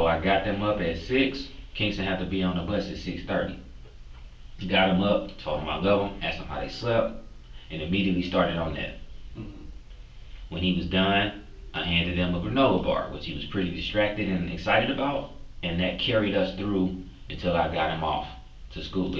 I got them up at 6. Kingston had to be on the bus at 6:30. Got them up, told them I love them, asked them how they slept, and immediately started on that. When he was done, I handed him a granola bar, which he was pretty distracted and excited about, and that carried us through until I got him off to school.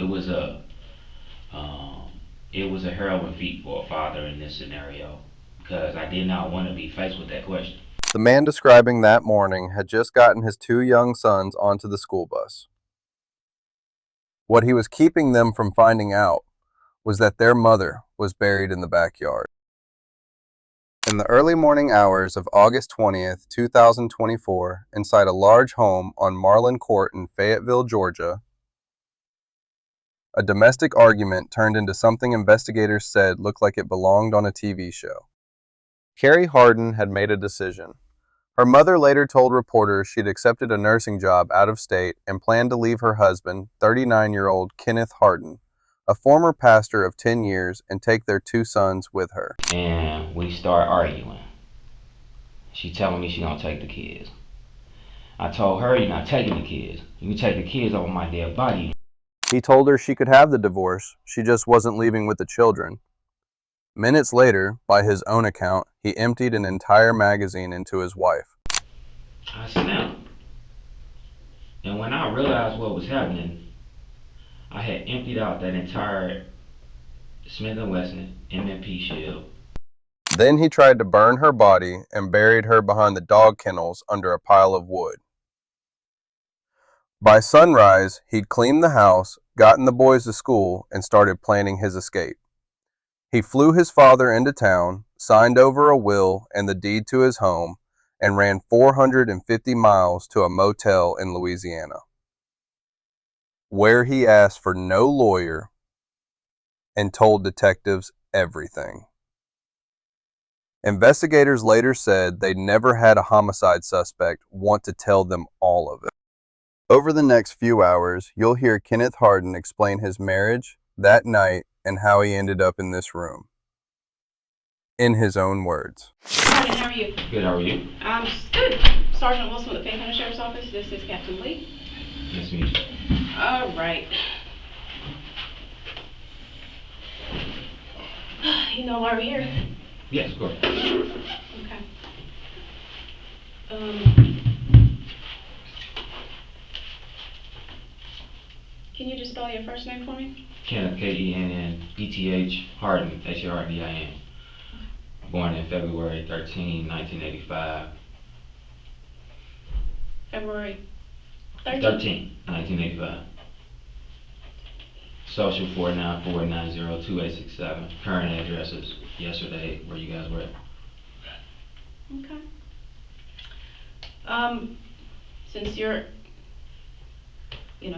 Um, it was a heroin feat for a father in this scenario because I did not want to be faced with that question. The man describing that morning had just gotten his 2 young sons onto the school bus. What he was keeping them from finding out was that their mother was buried in the backyard. In the early morning hours of August 20th, 2024, inside a large home on Marlin Court in Fayetteville, Georgia, a domestic argument turned into something investigators said looked like it belonged on a TV show. Carrie Hardin had made a decision. Her mother later told reporters she'd accepted a nursing job out of state and planned to leave her husband, 39-year-old Kenneth Hardin, a former pastor of 10 years, and take their 2 sons with her. And we start arguing. She telling me she gonna take the kids. I told her, you're not taking the kids. You can take the kids over my dead body. He told her she could have the divorce, she just wasn't leaving with the children. Minutes later, by his own account, he emptied an entire magazine into his wife. I snapped. And when I realized what was happening, I had emptied out that entire Smith & Wesson M&P shield. Then he tried to burn her body and buried her behind the dog kennels under a pile of wood. By sunrise, he'd cleaned the house, gotten the boys to school, and started planning his escape. He flew his father into town, signed over a will and the deed to his home, and ran 450 miles to a motel in Louisiana, where he asked for no lawyer and told detectives everything. Investigators later said they'd never had a homicide suspect want to tell them all of it. Over the next few hours, you'll hear Kenneth Hardin explain his marriage, that night, and how he ended up in this room. In his own words. Hardin, how are you? Good, how are you? Good. Sergeant Wilson with the Fayette County Sheriff's Office. This is Captain Lee. Nice to meet you. All right. You know why we're here? Yes, of course. Okay. Can you just spell your first name for me? Kenneth, Kenneth Hardin, Hardin. Born in February 13, 1985. February 1985. Social 494-902-867. Current address is yesterday where you guys were at. Okay.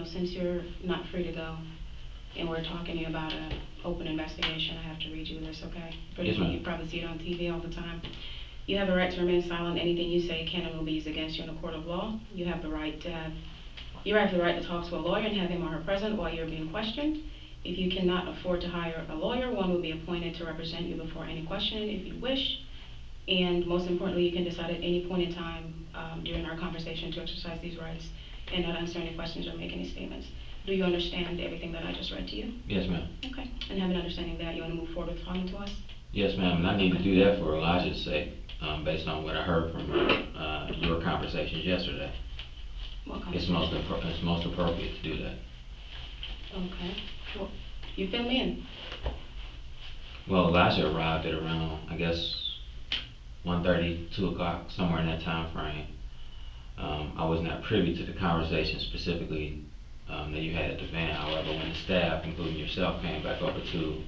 Since you're not free to go, and we're talking about an open investigation, I have to read you this, okay? Yes, ma'am. You probably see it on TV all the time. You have the right to remain silent. Anything you say can and will be used against you in a court of law. You have the right to talk to a lawyer and have him or her present while you're being questioned. If you cannot afford to hire a lawyer, one will be appointed to represent you before any questioning if you wish. And most importantly, you can decide at any point in time during our conversation to exercise these rights and not answer any questions or make any statements. Do you understand everything that I just read to you? Yes, ma'am. Okay. And have an understanding that you want to move forward with talking to us? Yes, ma'am, and I need to do that for Elijah's sake, based on what I heard from your conversations yesterday. What It's conversation? it's most appropriate to do that. Okay. Well, you fill me in. Well, Elijah arrived at around, I guess, 1:30, 2 o'clock, somewhere in that time frame. I was not privy to the conversation specifically that you had at the van. However, when the staff, including yourself, came back over to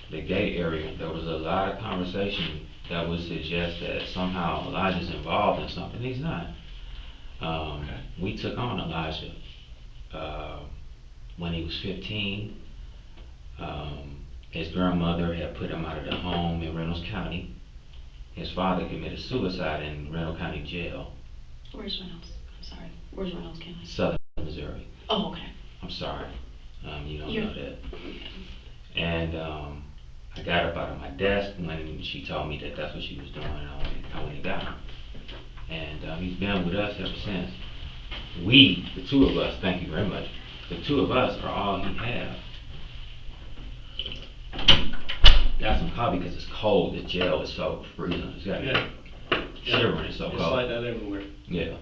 the gate area, there was a lot of conversation that would suggest that somehow Elijah's involved in something. He's not. We took on Elijah when he was 15. His grandmother had put him out of the home in Reynolds County. His father committed suicide in Reynolds County Jail. Where's Reynolds? I'm sorry. Where's Reynolds County? Southern Missouri. Oh, okay. I'm sorry. You don't You're- know that. And I got up out of my desk when she told me that that's what she was doing. I went and got her. and he's been with us ever since. We, the two of us, thank you very much, the two of us are all he has. Got some coffee because it's cold. The jail is so freezing. It's got shivering. It's so cold. It's like that everywhere. Yeah.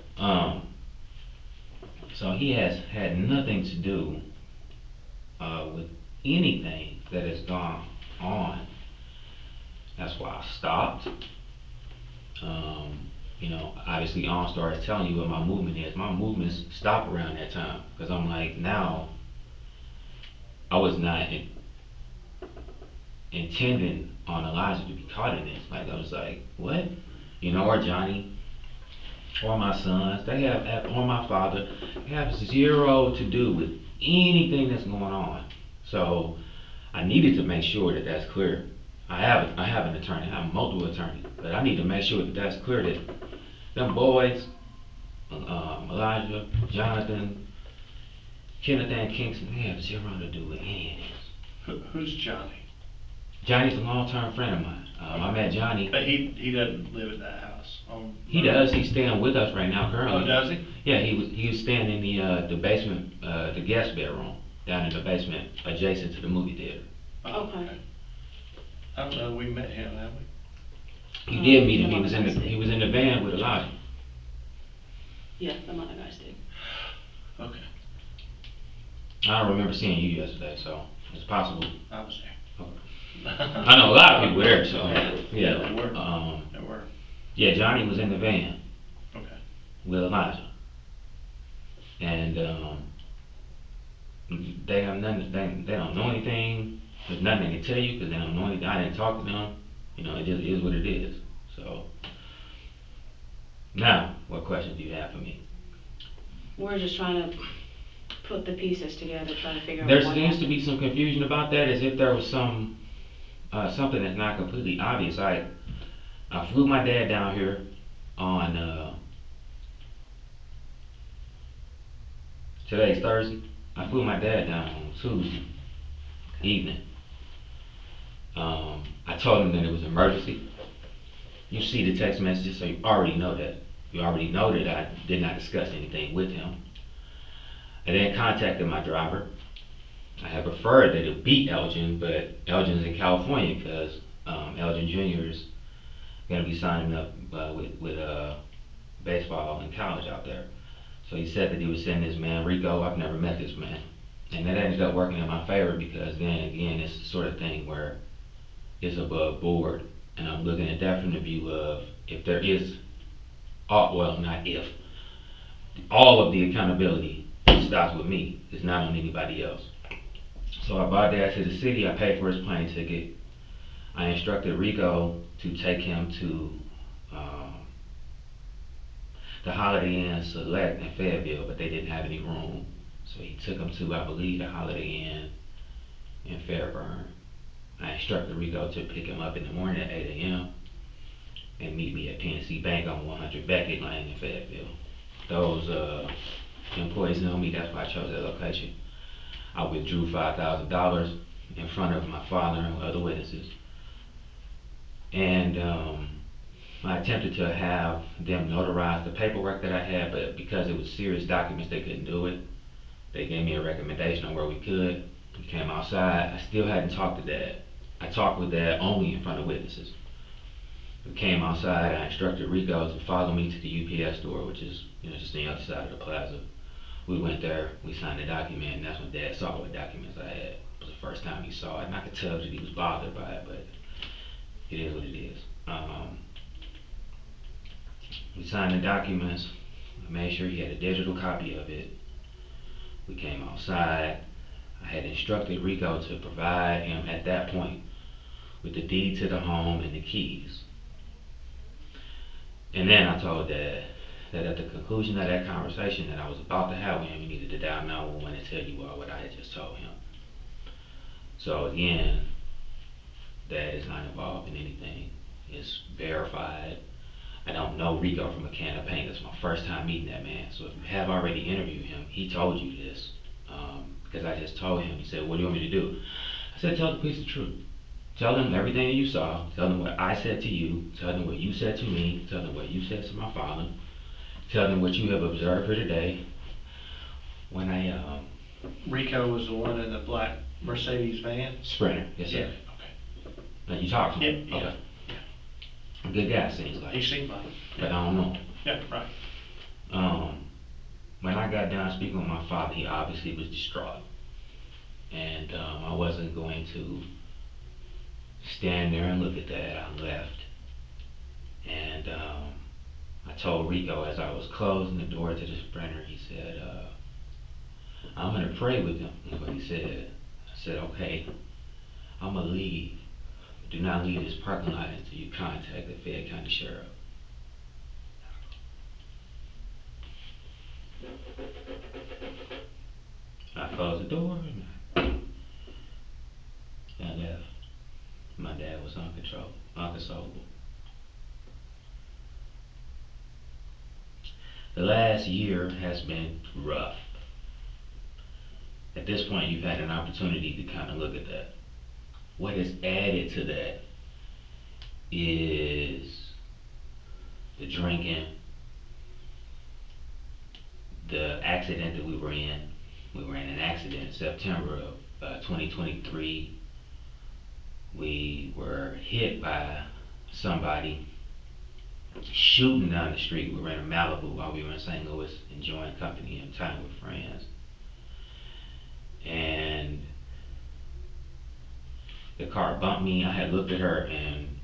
So he has had nothing to do with anything that has gone on. That's why I stopped. You know, obviously OnStar is telling you what my movement is. My movements stop around that time because I'm like, now I was not intending on Elijah to be caught in this. Like, I was like, what? You know, or Johnny, or my sons, they have, or my father, they have zero to do with anything that's going on. So I needed to make sure that that's clear. I have an attorney, I have multiple attorneys, but I need to make sure that that's clear that them boys, Elijah, Jonathan, Kenneth and Kingston, they have zero to do with any of this. Who's Johnny? Johnny's a long-term friend of mine. I met Johnny. But he doesn't live at that house. He does. He's staying with us right now currently. Oh, does he? Yeah, he was staying in the basement, the guest bedroom down in the basement adjacent to the movie theater. Oh, Okay. I don't know. We met him, have we? You did meet him. He was in the van with Elijah. Yeah, some other guys did. Okay. I don't remember seeing you yesterday, so it's possible. I was there. I know a lot of people were there, so yeah. There were. There were. Yeah, Johnny was in the van Okay. with Elijah, and they have nothing. They don't know anything. There's nothing they can tell you because they don't know anything. I didn't talk to them. You know, it just is what it is. So now, what questions do you have for me? We're just trying to put the pieces together, trying to figure out There what seems to happened. be some confusion about that, as if there was something that's not completely obvious. I flew my dad down here on today's Thursday. I flew my dad down on Tuesday evening. I told him that it was an emergency. You see the text messages, so you already know that. You already know that I did not discuss anything with him. I then contacted my driver. I had preferred that it be Elgin, but Elgin's in California because Elgin Jr. is going to be signing up with baseball in college out there. So he said that he would send this man Rico. I've never met this man. And that ended up working in my favor because then again, it's the sort of thing where it's above board. And I'm looking at that from the view of if there is, not if, all of the accountability stops with me. It's not on anybody else. So I brought Dad to the city. I paid for his plane ticket. I instructed Rico to take him to the Holiday Inn Select in Fayetteville, but they didn't have any room. So he took him to, I believe, the Holiday Inn in Fairburn. I instructed Rico to pick him up in the morning at 8 a.m. and meet me at PNC Bank on 100 Beckett Lane in Fayetteville. Those employees know me, that's why I chose that location. I withdrew $5,000 in front of my father and other witnesses. And I attempted to have them notarize the paperwork that I had, but because it was serious documents, they couldn't do it. They gave me a recommendation on where we could. We came outside. I still hadn't talked to Dad. I talked with Dad only in front of witnesses. We came outside. I instructed Rico to follow me to the UPS store, which is just on the other side of the plaza. We went there. We signed the document, and that's when Dad saw what documents I had. It was the first time he saw it, and I could tell that he was bothered by it, but it is what it is. We signed the documents. I made sure he had a digital copy of it. We came outside. I had instructed Rico to provide him at that point with the deed to the home and the keys. And then I told Dad that at the conclusion of that conversation that I was about to have with him, he needed to dial 911 and tell you all what I had just told him. So again, Dad is not involved in anything. It's verified. I don't know Rico from a can of paint. It's my first time meeting that man. So if you have already interviewed him, he told you this. Because I just told him, he said, what do you want me to do? I said, tell the police the truth. Tell them everything that you saw. Tell them what I said to you. Tell them what you said to me. Tell them what you said to my father. Tell them what you have observed here today. When I Rico was the one in the black Mercedes van? Sprinter, yes sir. Yeah, okay. Now you talk to him? Yeah, Okay. yeah. A good guy seems like. He seemed like it. But I don't know. Yeah, right. When I got done speaking with my father, he obviously was distraught. And I wasn't going to stand there and look at that. I left. And I told Rico as I was closing the door to the Sprinter, he said, I'm going to pray with him, is what he said. I said, okay, I'm going to leave. But do not leave this parking lot until you contact the Fayette County Sheriff. I closed the door and I left. My dad was uncontrollable. The last year has been rough. At this point, you've had an opportunity to kind of look at that. What has added to that is the drinking, the accident that we were in. We were in an accident in September of 2023. We were hit by somebody shooting down the street. We were in Malibu while we were in St. Louis enjoying company and time with friends. And the car bumped me. I had looked at her and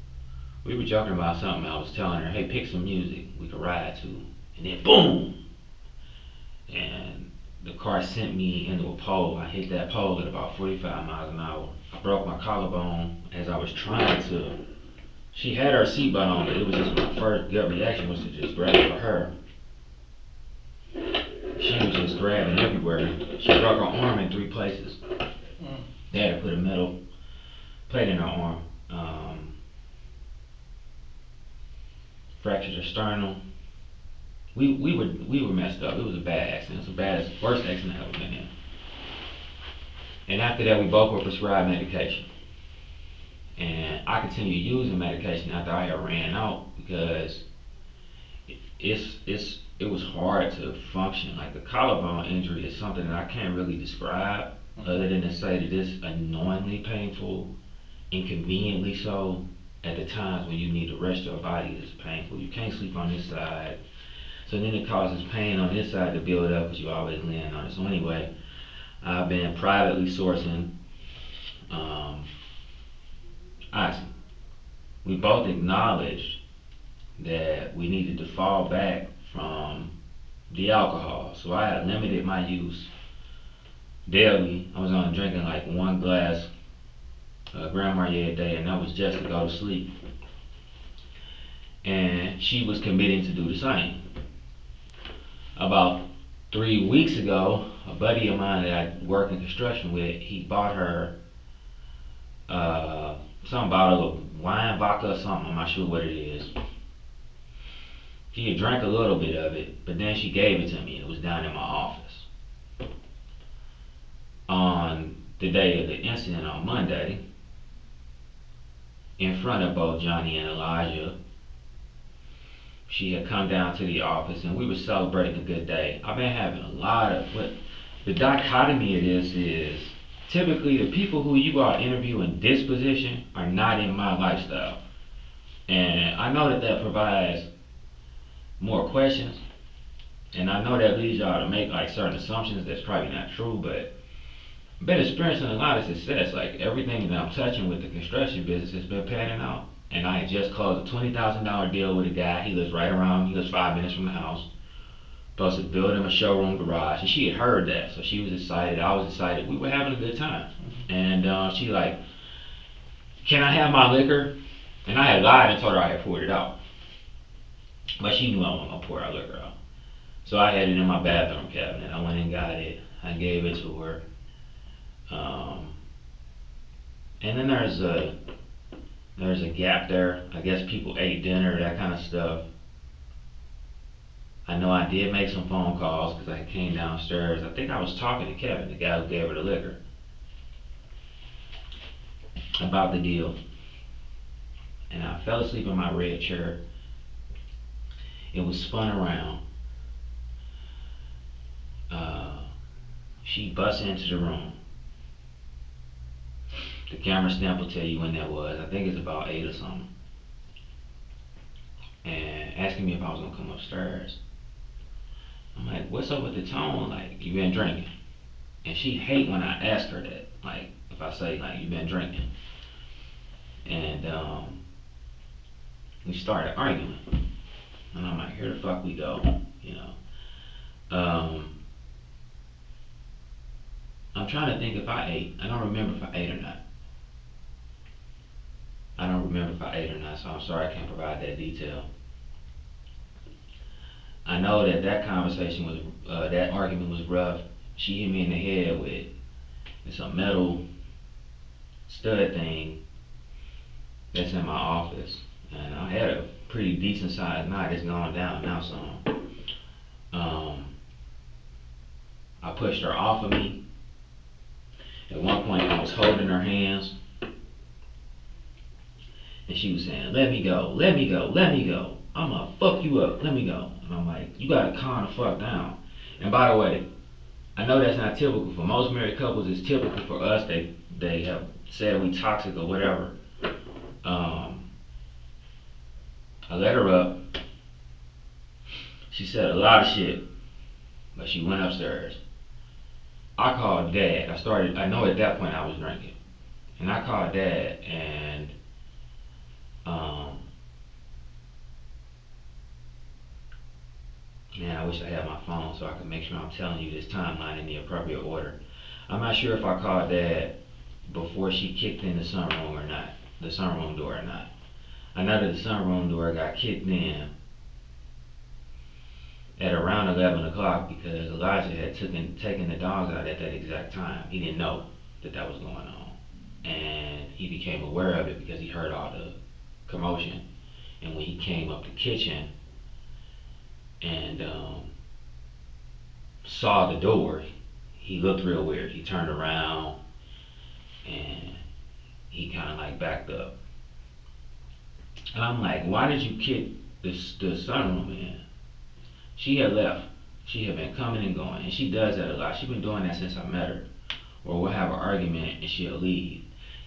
we were joking about something. I was telling her, hey, pick some music we could ride to. And then boom! And the car sent me into a pole. I hit that pole at about 45 miles an hour. I broke my collarbone as I was trying to. She had her seatbelt on, but it was just my first gut reaction was to just grab for her. She was just grabbing everywhere. She broke her arm in 3 places. They had to put a metal plate in her arm. Fractured her sternum. We were messed up. It was a bad accident. It was the worst accident I've ever been in. And after that, we both were prescribed medication. And I continued using medication after I had ran out because it was hard to function. Like the collarbone injury is something that I can't really describe other than to say that it's annoyingly painful, inconveniently so. At the times when you need to rest your body, it's painful. You can't sleep on this side. So then it causes pain on this side to build up because you always laying on it. So anyway, I've been privately sourcing oxy. We both acknowledged that we needed to fall back from the alcohol. So I had limited my use daily. I was only drinking like 1 glass Grand Marnier a day, and that was just to go to sleep. And she was committing to do the same. About 3 weeks ago, a buddy of mine that I work in construction with, he bought her some bottle of wine, vodka or something, I'm not sure what it is. She had drank a little bit of it, but then she gave it to me. It was down in my office. On the day of the incident on Monday, in front of both Johnny and Elijah, she had come down to the office and we were celebrating a good day. I've been having a lot of, what the dichotomy of this is, typically the people who you are interviewing this position are not in my lifestyle. And I know that that provides more questions, and I know that leads y'all to make like certain assumptions that's probably not true, but I've been experiencing a lot of success. Like everything that I'm touching with the construction business has been panning out. And I had just closed a $20,000 deal with a guy. He lives 5 minutes from the house. Supposed to build him a showroom garage. And she had heard that, so she was excited. I was excited. We were having a good time. And she like, can I have my liquor? And I had lied and told her I had poured it out. But she knew I wasn't gonna pour our liquor out. So I had it in my bathroom cabinet. I went and got it. I gave it to her. And then there's a gap there. I guess people ate dinner, that kind of stuff. I know I did make some phone calls because I came downstairs. I think I was talking to Kevin, the guy who gave her the liquor. about the deal, and I fell asleep in my red chair. It was spun around. She busts into the room. The camera stamp will tell you when that was. I think it's about 8 or something. And asking me if I was gonna come upstairs. I'm like, what's up with the tone? Like, you been drinking? And she hate when I ask her that. Like, if I say, like, you been drinking? And we started arguing. And I'm like, here the fuck we go, you know. I'm trying to think if I ate. I don't remember if I ate or not. So I'm sorry I can't provide that detail. I know that conversation was, that argument was rough. She hit me in the head with some metal stud thing that's in my office. And I had a pretty decent sized night. It's gone down now some. I pushed her off of me. At one point I was holding her hands. And she was saying, let me go, let me go, let me go. I'ma fuck you up, let me go. And I'm like, you gotta calm the fuck down. And by the way, I know that's not typical for most married couples. It's typical for us. They have said we toxic or whatever. I let her up. She said a lot of shit, but she went upstairs. I called Dad. I know at that point I was drinking. And I called Dad, and man, I wish I had my phone so I could make sure I'm telling you this timeline in the appropriate order. I'm not sure if I called Dad before she kicked in the sunroom or not, the sunroom door or not. I know that the sunroom door got kicked in at around 11 o'clock because Elijah had taken the dogs out at that exact time. He didn't know that was going on. And he became aware of it because he heard all the commotion. And when he came up the kitchen and saw the door, he looked real weird. He turned around and he kind of like backed up. And I'm like, why did you kick the sunroom in? She had left. She had been coming and going, and she does that a lot. She's been doing that since I met her. Or we'll have an argument and she'll leave.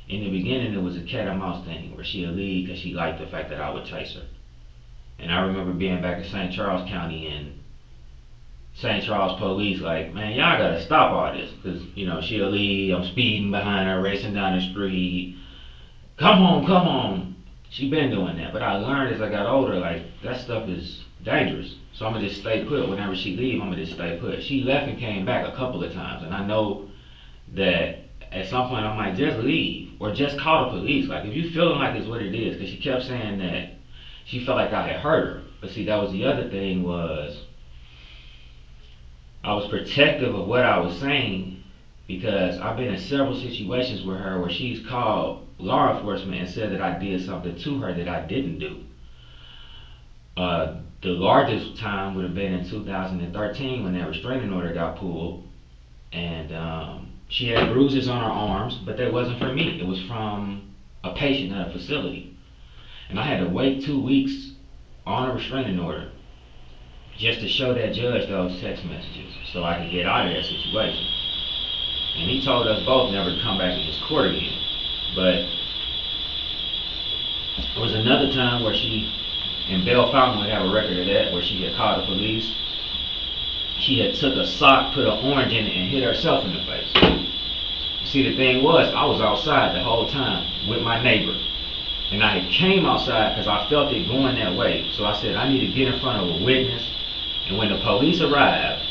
In the beginning, it was a cat and mouse thing where she'll leave because she liked the fact that I would chase her. And I remember being back in St. Charles County and St. Charles police like, man, y'all gotta stop all this. Because, you know, she'll leave, I'm speeding behind her, racing down the street. Come home, come home. She been doing that. But I learned as I got older, like, that stuff is dangerous. So I'm gonna just stay put. Whenever she leave, I'm gonna just stay put. She left and came back a couple of times. And I know that at some point I might just leave or just call the police. Like, if you feeling like it's what it is, because she kept saying that she felt like I had hurt her. But see, that was the other thing, was I was protective of what I was saying because I've been in several situations with her where she's called law enforcement and said that I did something to her that I didn't do. The largest time would have been in 2013 when that restraining order got pulled, and she had bruises on her arms, but that wasn't from me. It was from a patient at a facility. And I had to wait 2 weeks on a restraining order just to show that judge those text messages so I could get out of that situation. And he told us both never to come back to his court again. But there was another time where she, and Belle Fountain would have a record of that, where she had called the police. She had took a sock, put an orange in it, and hit herself in the face. See, the thing was, I was outside the whole time with my neighbor. And I had came outside because I felt it going that way. So I said, I need to get in front of a witness. And when the police arrived,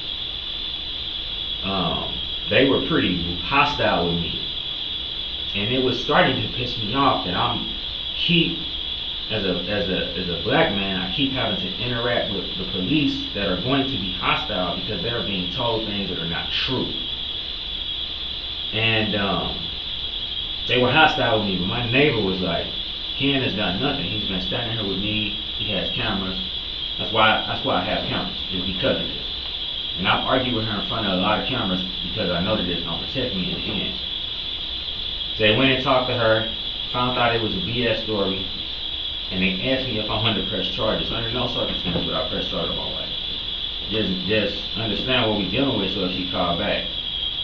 they were pretty hostile with me. And it was starting to piss me off that as a black man, I keep having to interact with the police that are going to be hostile because they're being told things that are not true. And they were hostile with me, but my neighbor was like, Ken has done nothing. He's been standing here with me. He has cameras. That's why I have cameras, is because of this. And I've argued with her in front of a lot of cameras because I know that it's going to protect me in the end. So they went and talked to her. found out it was a BS story, and they asked me if I'm under press charges. Under no circumstances would I press charge on my wife. Just understand what we're dealing with, so if she called back.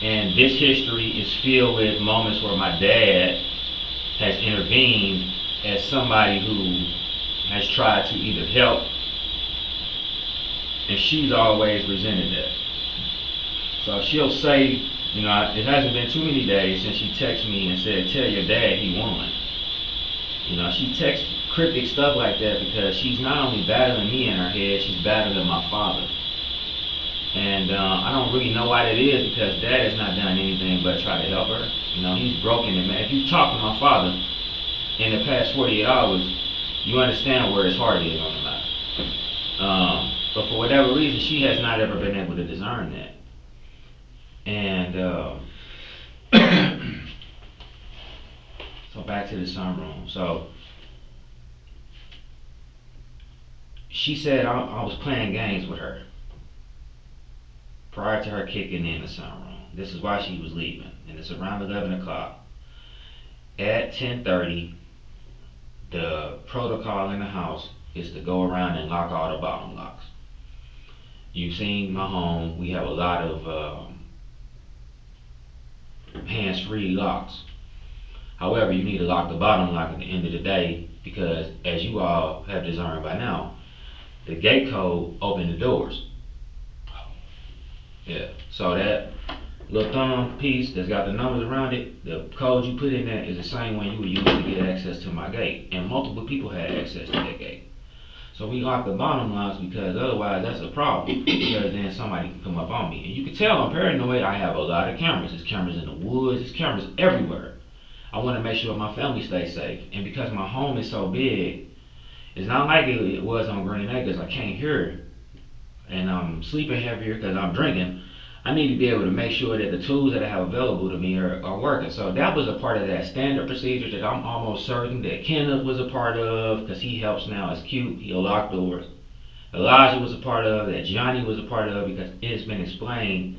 And this history is filled with moments where my dad has intervened as somebody who has tried to either help, and she's always resented that. So she'll say, you know, it hasn't been too many days since she texted me and said, tell your dad he won. You know, she texts cryptic stuff like that because she's not only battling me in her head, she's battling my father. And I don't really know why that is, because dad has not done anything but try to help her. You know, he's broken and mad. If you talk to my father in the past 48 hours, you understand where his heart is on the matter. But for whatever reason, she has not ever been able to discern that. And so back to the sunroom. So she said I was playing games with her prior to her kicking in the sunroom. This is why she was leaving, and it's around 11 o'clock. At 10:30, the protocol in the house is to go around and lock all the bottom locks. You've seen my home. We have a lot of hands-free locks. However, you need to lock the bottom lock at the end of the day, because as you all have discerned by now, the gate code open the doors. Yeah, so that little thumb piece that's got the numbers around it, the code you put in there is the same one you would use to get access to my gate. And multiple people had access to that gate. So we lock the bottom locks because otherwise that's a problem, because then somebody can come up on me. And you can tell I'm paranoid. I have a lot of cameras. There's cameras in the woods, there's cameras everywhere. I want to make sure my family stays safe. And because my home is so big, it's not like it was on Green Acres. I can't hear, and I'm sleeping heavier because I'm drinking. I need to be able to make sure that the tools that I have available to me are working. So that was a part of that standard procedure that I'm almost certain that Kenneth was a part of, because he helps now as cute. He'll lock doors. Elijah was a part of, that Johnny was a part of, because it's been explained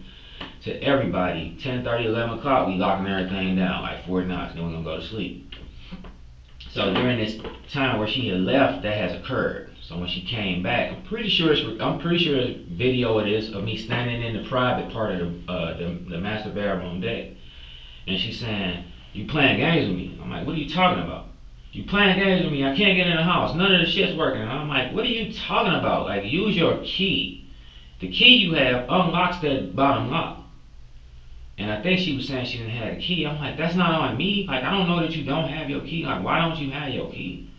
to everybody. 10:30, 11 o'clock, we locking everything down, like 4 knocks, then we're gonna go to sleep. So during this time where she had left, that has occurred. So when she came back, I'm pretty sure video it is of me standing in the private part of the master bedroom deck, and she's saying, "You playing games with me?" I'm like, "What are you talking about? You playing games with me? I can't get in the house. None of the shit's working." And I'm like, "What are you talking about? Like, use your key. The key you have unlocks that bottom lock." And I think she was saying she didn't have the key. I'm like, that's not on me. Like, I don't know that you don't have your key. Like, why don't you have your key?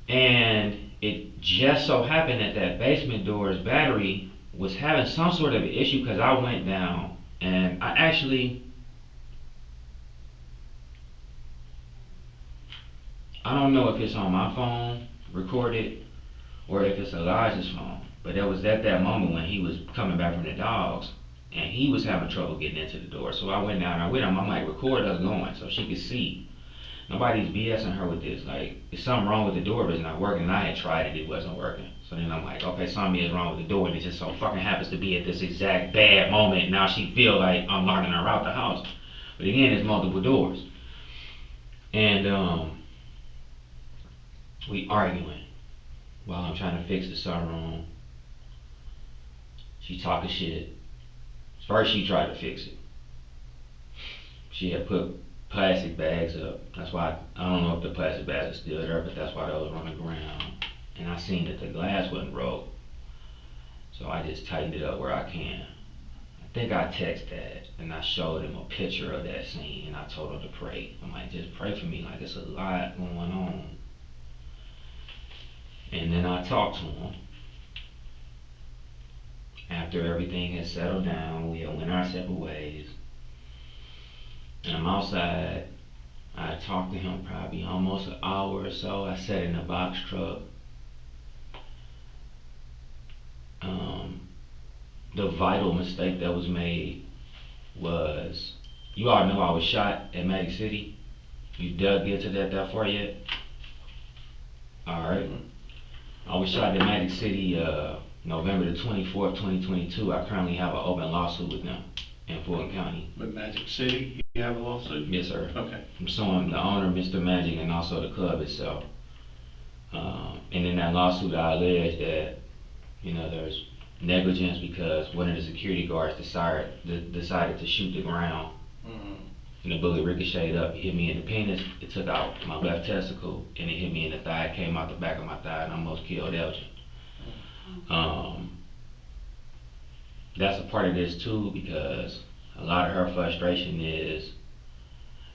And it just so happened that that basement door's battery was having some sort of issue, because I went down and I don't know if it's on my phone recorded or if it's Elijah's phone, but it was at that moment when he was coming back from the dogs, and he was having trouble getting into the door. So I went down there with him. I'm like, record us going so she could see. Nobody's BSing her with this. Like, is something wrong with the door, but it's not working. And I had tried it, it wasn't working. So then I'm like, okay, something is wrong with the door, and it just so fucking happens to be at this exact bad moment. Now she feel like I'm locking her out the house. But again, it's multiple doors. And we arguing while I'm trying to fix the sunroom. She talking shit. First she tried to fix it. She had put plastic bags up. That's why, I don't know if the plastic bags are still there, but that's why they was on the ground. And I seen that the glass wasn't broke. So I just tightened it up where I can. I think I texted Dad, and I showed him a picture of that scene, and I told him to pray. I'm like, just pray for me, like it's a lot going on. And then I talked to him. After everything had settled down, we had went our separate ways. And I'm outside. I talked to him probably almost an hour or so. I sat in a box truck. The vital mistake that was made was, you all know I was shot at Magic City. You dug into that far yet? Alright. I was shot at Magic City November the 24th, 2022. I currently have an open lawsuit with them. in Fulton County. But Magic City, you have a lawsuit? Yes, sir. Okay. I'm suing the owner, Mr. Magic, and also the club itself. And in that lawsuit, I allege that, there's negligence because one of the security guards decided to shoot the ground. And the bullet ricocheted up, it hit me in the penis, it took out my left testicle, and it hit me in the thigh, it came out the back of my thigh, and almost killed Elgin. That's a part of this too, because a lot of her frustration is,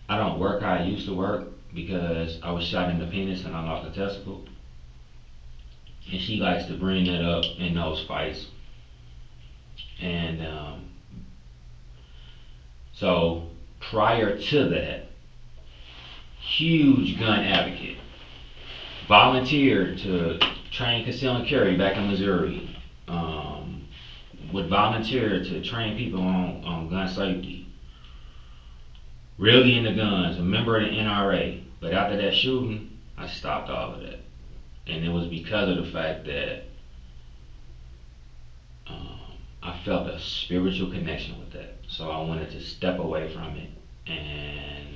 I don't work how I used to work because I was shot in the penis and I lost a testicle. And she likes to bring that up in those fights. And so prior to that, huge gun advocate, volunteered to train conceal and carry back in Missouri, would volunteer to train people on gun safety, really into guns, a member of the NRA. But after that shooting, I stopped all of that. And it was because of the fact that I felt a spiritual connection with that. So I wanted to step away from it. And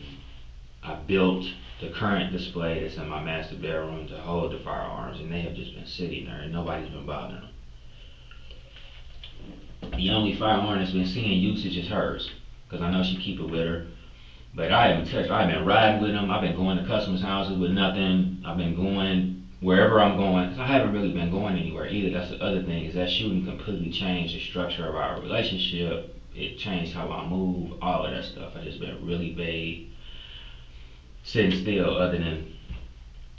I built the current display that's in my master bedroom to hold the firearms, and they have just been sitting there and nobody's been bothering them. The only firearm that's been seeing usage is hers, because I know she keep it with her. But I haven't touched, I've been riding with them, I've been going to customers' houses with nothing, I've been going wherever I'm going, because I haven't really been going anywhere either. That's the other thing, is that shooting completely changed the structure of our relationship. It changed how I move, all of that stuff. I just been really vague, sitting still other than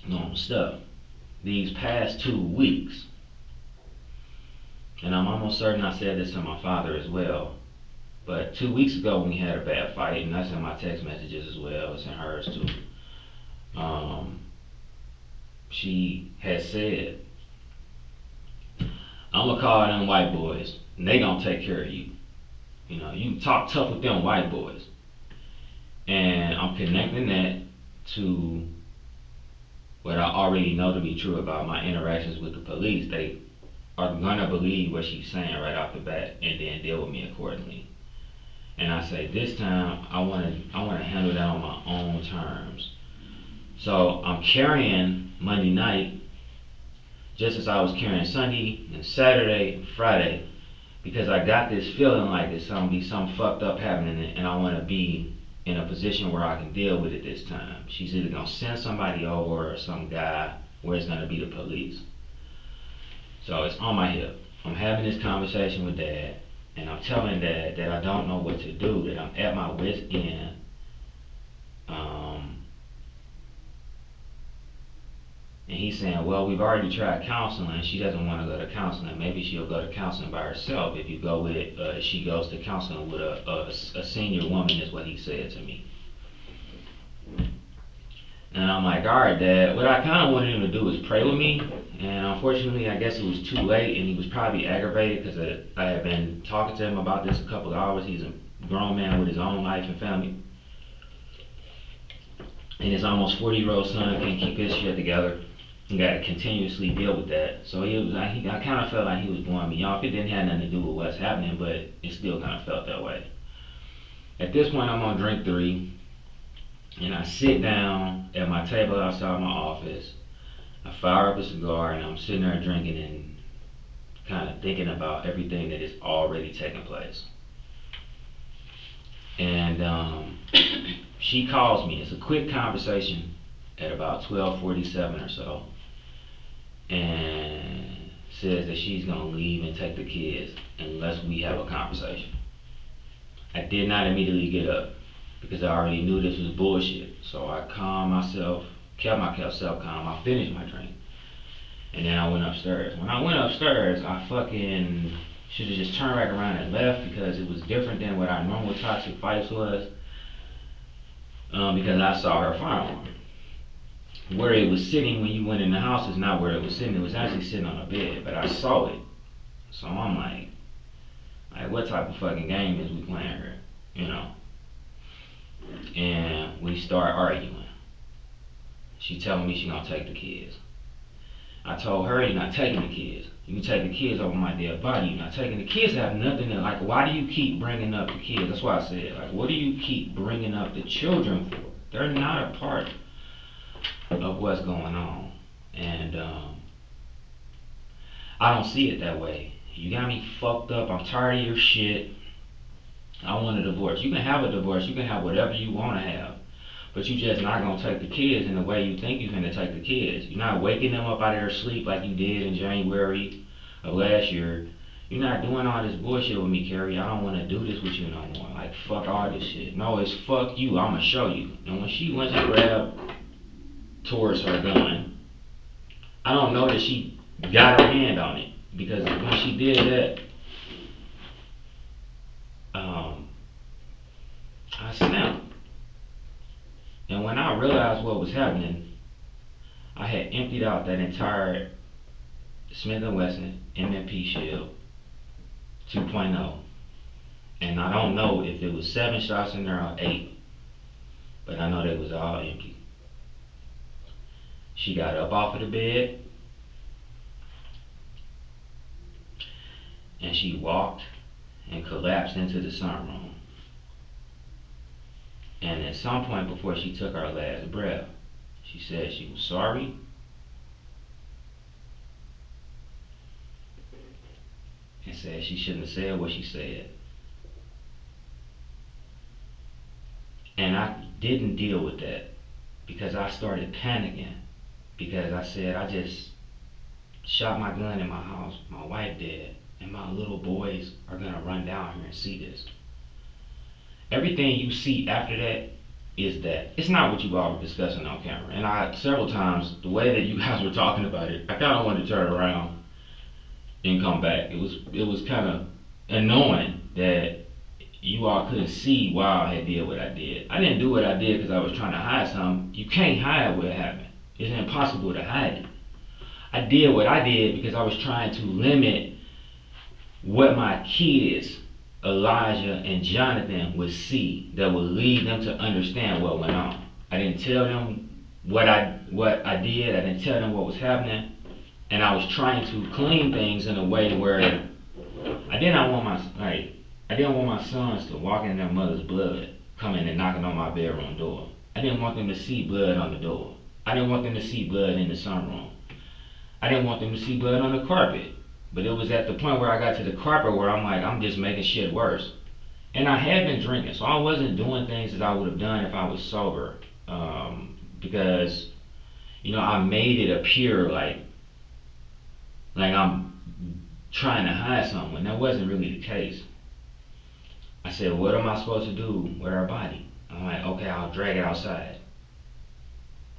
normal stuff. These past 2 weeks, and I'm almost certain I said this to my father as well, but 2 weeks ago when we had a bad fight, and that's in my text messages as well, it's in hers too, she had said, I'm gonna call them white boys, and they gonna take care of you. You talk tough with them white boys. And I'm connecting that to what I already know to be true about my interactions with the police. They are gonna believe what she's saying right off the bat and then deal with me accordingly. And I say, this time I wanna handle that on my own terms. So I'm carrying Monday night just as I was carrying Sunday and Saturday and Friday, because I got this feeling like there's gonna be something fucked up happening, and I wanna be in a position where I can deal with it this time. She's either gonna send somebody over or some guy where it's gonna be the police. So it's on my hip. I'm having this conversation with Dad, and I'm telling Dad that I don't know what to do, that I'm at my wit's end. And he's saying, well, we've already tried counseling. She doesn't want to go to counseling. Maybe she'll go to counseling by herself if you go with, she goes to counseling with a senior woman, is what he said to me. And I'm like, all right, Dad. What I kind of wanted him to do was pray with me. And unfortunately, I guess it was too late, and he was probably aggravated because I had been talking to him about this a couple of hours. He's a grown man with his own life and family. And his almost 40-year-old son can't keep his shit together. He got to continuously deal with that. So I kind of felt like he was blowing me off. It didn't have nothing to do with what's happening, but it still kind of felt that way. At this point, I'm on drink 3, and I sit down at my table outside my office. I fire up a cigar, and I'm sitting there drinking and kind of thinking about everything that is already taking place. And she calls me. It's a quick conversation at about 12:47 or so, and says that she's gonna leave and take the kids unless we have a conversation. I did not immediately get up because I already knew this was bullshit. So I calmed myself, kept myself calm. I finished my drink, and then I went upstairs. When I went upstairs, I fucking should have just turned back around and left, because it was different than what our normal toxic fights was. Because I saw her firearm. Where it was sitting when you went in the house is not where it was sitting. It was actually sitting on a bed, but I saw it. So I'm like, what type of fucking game is we playing here? And we start arguing. She telling me she gonna take the kids. I told her, you're not taking the kids. You take the kids over my dead body. You're not taking the kids. Have nothing to, like, why do you keep bringing up the kids? That's why I said, like, what do you keep bringing up the children for? They're not a part of what's going on. And I don't see it that way. You got me fucked up. I'm tired of your shit. I want a divorce. You can have a divorce. You can have whatever you want to have. But you just not gonna take the kids in the way you think you're gonna take the kids. You're not waking them up out of their sleep like you did in January of last year. You're not doing all this bullshit with me, Carrie. I don't wanna do this with you no more. Like, fuck all this shit. No, it's fuck you. I'ma show you. And when she went to grab towards her gun, I don't know that she got her hand on it. Because when she did that, I snapped. And when I realized what was happening, I had emptied out that entire Smith & Wesson M&P Shield 2.0. And I don't know if it was 7 shots in there or 8, but I know they was all empty. She got up off of the bed, and she walked and collapsed into the sunroom. And at some point before she took her last breath, she said she was sorry. And said she shouldn't have said what she said. And I didn't deal with that because I started panicking. Because I said, I just shot my gun in my house, my wife dead, and my little boys are gonna run down here and see this. Everything you see after that is that. It's not what you all were discussing on camera. And I, several times, the way that you guys were talking about it, I kind of wanted to turn around and come back. It was kind of annoying that you all couldn't see why I had did what I did. I didn't do what I did because I was trying to hide something. You can't hide what happened. It's impossible to hide it. I did what I did because I was trying to limit what my kids, Elijah and Jonathan, would see that would lead them to understand what went on. I didn't tell them what I did. I didn't tell them what was happening, and I was trying to clean things in a way where I didn't want my sons to walk in their mother's blood, coming and knocking on my bedroom door. I didn't want them to see blood on the door. I didn't want them to see blood in the sunroom. I didn't want them to see blood on the carpet. But it was at the point where I got to the carpet where I'm like, I'm just making shit worse. And I had been drinking, so I wasn't doing things that I would have done if I was sober. Because, you know, I made it appear like I'm trying to hide something, and that wasn't really the case. I said, what am I supposed to do with her body? I'm like, okay, I'll drag it outside.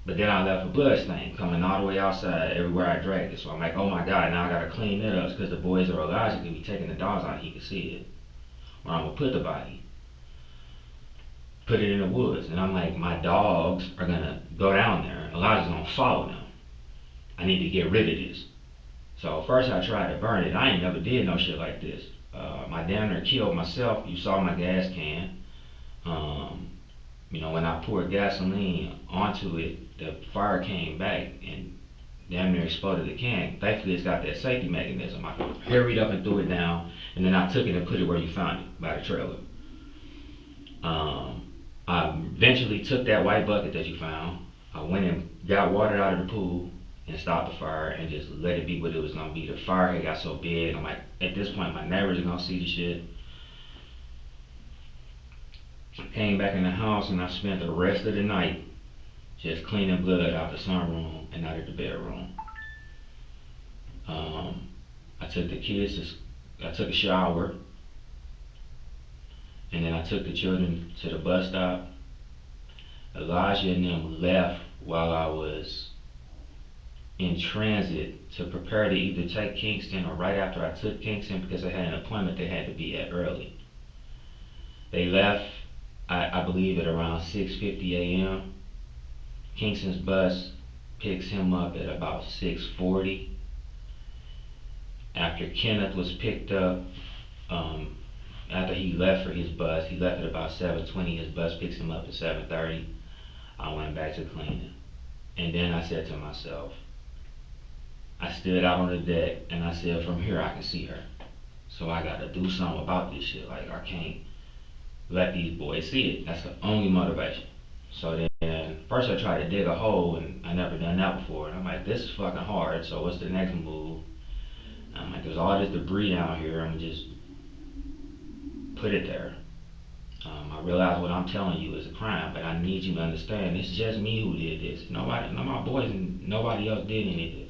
But then I left a blood stain coming all the way outside everywhere I dragged it. So I'm like, oh my God, now I gotta clean that up because the boys or Elijah could be taking the dogs out, he could see it. Or I'm gonna put the body, put it in the woods. And I'm like, my dogs are gonna go down there. Elijah's gonna follow them. I need to get rid of this. So first I tried to burn it. I ain't never did no shit like this. My damn near killed myself. You saw my gas can. You know, when I poured gasoline onto it, the fire came back and damn near exploded the can. Thankfully, it's got that safety mechanism. I hurried up and threw it down, and then I took it and put it where you found it, by the trailer. I eventually took that white bucket that you found. I went and got water out of the pool and stopped the fire and just let it be what it was gonna be. The fire had got so big, I'm like, at this point, my neighbors are gonna see the shit. Came back in the house and I spent the rest of the night just cleaning blood out the sunroom and out of the bedroom. I took the kids I took a shower, and then I took the children to the bus stop. Elijah and them left while I was in transit to prepare to either take Kingston or right after I took Kingston because I had an appointment they had to be at early. They left, I believe, at around 6:50 a.m. Kingston's bus picks him up at about 6:40. After Kenneth was picked up, after he left for his bus, he left at about 7:20. His bus picks him up at 7:30. I went back to cleaning. And then I said to myself, I stood out on the deck and I said, from here I can see her. So I gotta do something about this shit. Like, I can't let these boys see it. That's the only motivation. So then, first I tried to dig a hole, and I never done that before. And I'm like, this is fucking hard, so what's the next move? I'm like, there's all this debris down here, I'm gonna just put it there. I realize what I'm telling you is a crime, but I need you to understand, it's just me who did this. Nobody, none of my boys and nobody else did anything.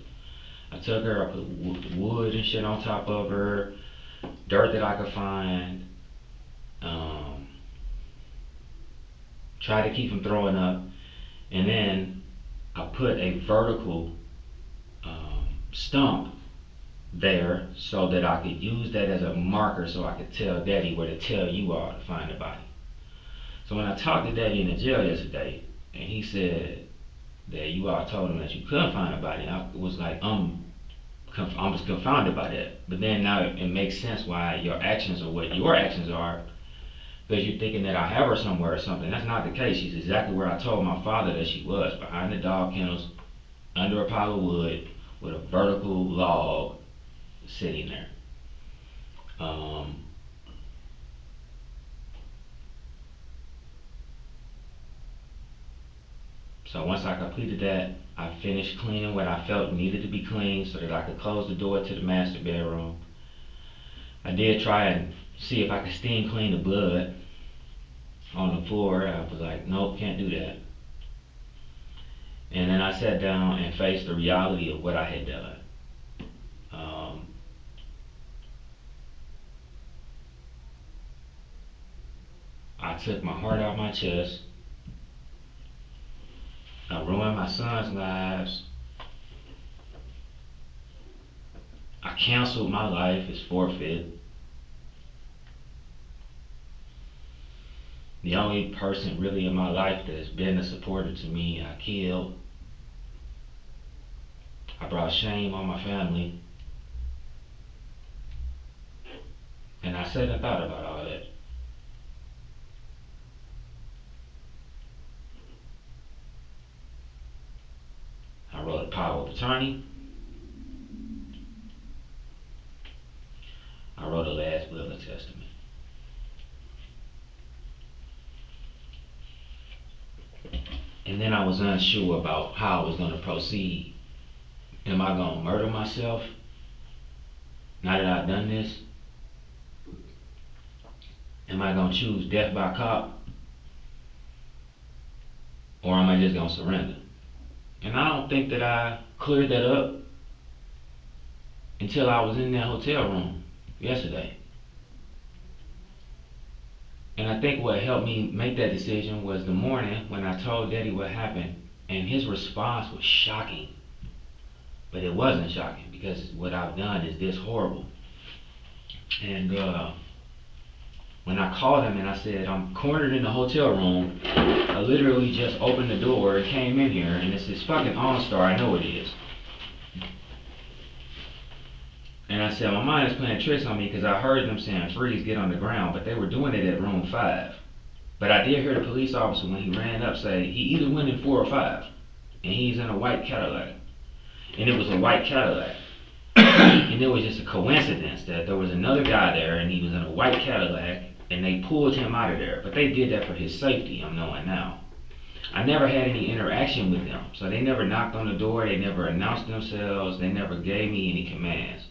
I took her, I put wood and shit on top of her, dirt that I could find, tried to keep from throwing up, and then I put a vertical stump there so that I could use that as a marker so I could tell Daddy where to tell you all to find the body. So when I talked to Daddy in the jail yesterday, and he said that you all told him that you couldn't find the body, I was like, I was confounded by that. But then now it makes sense why your actions are what your actions are, because you're thinking that I have her somewhere or something. That's not the case. She's exactly where I told my father that she was, behind the dog kennels, under a pile of wood, with a vertical log sitting there. So once I completed that, I finished cleaning what I felt needed to be cleaned so that I could close the door to the master bedroom. I did try and see if I could steam clean the blood on the floor. I was like, nope, can't do that. And then I sat down and faced the reality of what I had done. I took my heart out my chest. I ruined my son's lives. I canceled my life as forfeit. The only person really in my life that has been a supporter to me, I killed. I brought shame on my family. And I sat and thought about all that. I wrote a power of attorney. I wrote a last will and testament. And then I was unsure about how I was going to proceed. Am I going to murder myself now that I've done this? Am I going to choose death by cop? Or am I just going to surrender? And I don't think that I cleared that up until I was in that hotel room yesterday. And I think what helped me make that decision was the morning when I told Daddy what happened, and his response was shocking. But it wasn't shocking because what I've done is this horrible. And when I called him and I said, I'm cornered in the hotel room, I literally just opened the door and came in here, and it's this fucking OnStar, I know it is. And I said, my mind is playing tricks on me because I heard them saying, freeze, get on the ground, but they were doing it at room 5. But I did hear the police officer when he ran up say, he either went in 4 or 5, and he's in a white Cadillac. And it was a white Cadillac. And it was just a coincidence that there was another guy there and he was in a white Cadillac and they pulled him out of there. But they did that for his safety, I'm knowing now. I never had any interaction with them. So they never knocked on the door, they never announced themselves, they never gave me any commands.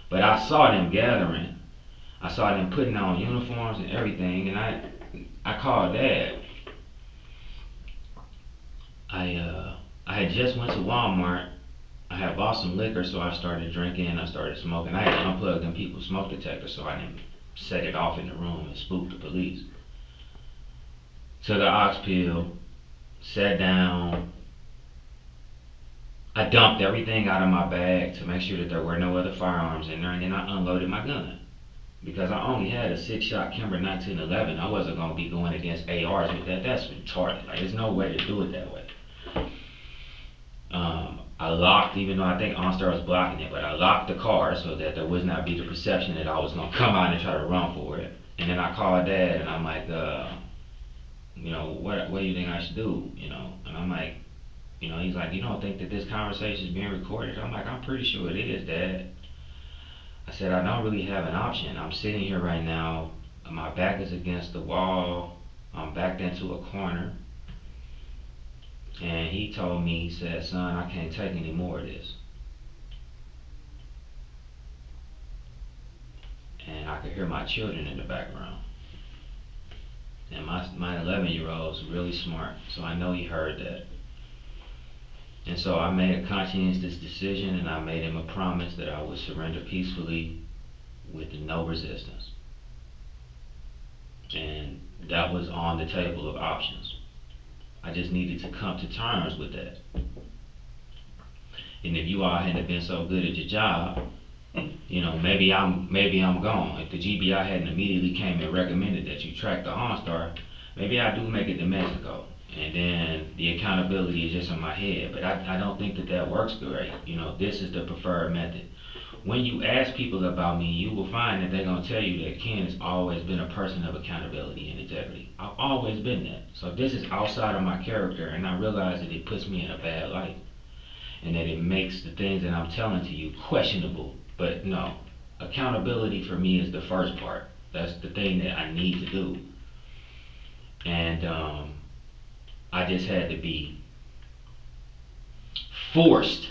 But I saw them gathering. I saw them putting on uniforms and everything, and I called Dad. I had just went to Walmart. I had bought some liquor, so I started drinking and I started smoking. I had unplugged them people's smoke detector so I didn't set it off in the room and spook the police. Took the ox pill, sat down. I dumped everything out of my bag to make sure that there were no other firearms in there, and then I unloaded my gun. Because I only had a 6-shot Kimber 1911, I wasn't going to be going against ARs with that. That's retarded. Like, there's no way to do it that way. I locked, even though I think OnStar was blocking it, but I locked the car so that there would not be the perception that I was going to come out and try to run for it. And then I called Dad, and I'm like, you know, what do you think I should do? You know, and I'm like, You know, he's like, you don't think that this conversation is being recorded? I'm like, I'm pretty sure it is, Dad. I said, I don't really have an option. I'm sitting here right now, my back is against the wall, I'm backed into a corner. And he told me, he said, son, I can't take any more of this. And I could hear my children in the background. And my 11-year-old's really smart, so I know he heard that. And so I made a conscientious decision, and I made him a promise that I would surrender peacefully with no resistance. And that was on the table of options. I just needed to come to terms with that. And if you all hadn't been so good at your job, you know, maybe I'm gone. If the GBI hadn't immediately came and recommended that you track the OnStar, maybe I do make it to Mexico. And then the accountability is just in my head. But I don't think that works great. You know, this is the preferred method. When you ask people about me, you will find that they're going to tell you that Ken has always been a person of accountability and integrity. I've always been that. So this is outside of my character, and I realize that it puts me in a bad light. And that it makes the things that I'm telling to you questionable. But no, accountability for me is the first part. That's the thing that I need to do. And I just had to be forced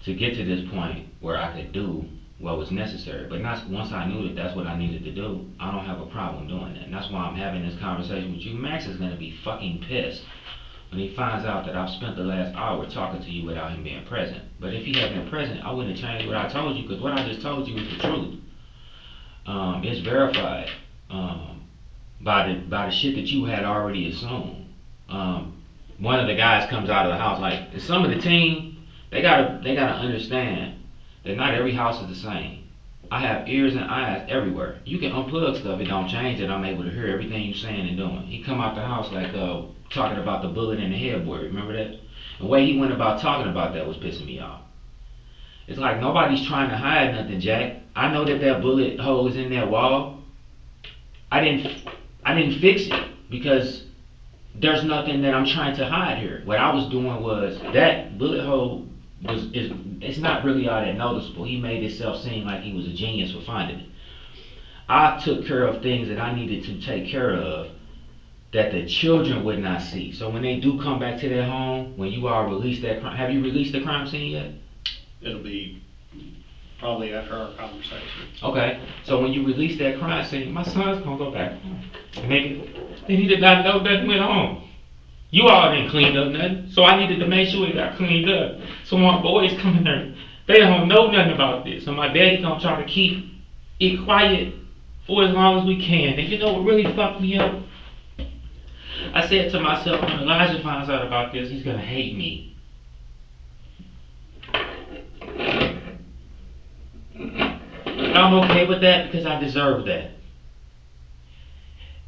to get to this point where I could do what was necessary. But not once I knew that that's what I needed to do, I don't have a problem doing that. And that's why I'm having this conversation with you. Max is gonna be fucking pissed when he finds out that I've spent the last hour talking to you without him being present. But if he had been present, I wouldn't have changed what I told you, because what I just told you is the truth. It's verified by the shit that you had already assumed. One of the guys comes out of the house, like some of the team, they gotta understand that not every house is the same. I have ears and eyes everywhere. You can unplug stuff, it don't change it. I'm able to hear everything you're saying and doing. He come out the house like talking about the bullet in the headboard. Remember that? The way he went about talking about that was pissing me off. It's like nobody's trying to hide nothing, Jack. I know that bullet hole is in that wall. I didn't fix it because there's nothing that I'm trying to hide here. What I was doing was that bullet hole it's not really all that noticeable. He made himself seem like he was a genius for finding it. I took care of things that I needed to take care of that the children would not see. So when they do come back to their home, when you all release that crime, have you released the crime scene yet? It'll be probably after our conversation. Okay, so when you release that crime scene, my son's gonna go back home. And he did not know nothing went on. You all didn't clean up nothing, so I needed to make sure it got cleaned up. So my boys come in there, they don't know nothing about this. So my daddy gonna try to keep it quiet for as long as we can. And you know what really fucked me up? I said to myself, when Elijah finds out about this, he's gonna hate me. And I'm okay with that because I deserve that.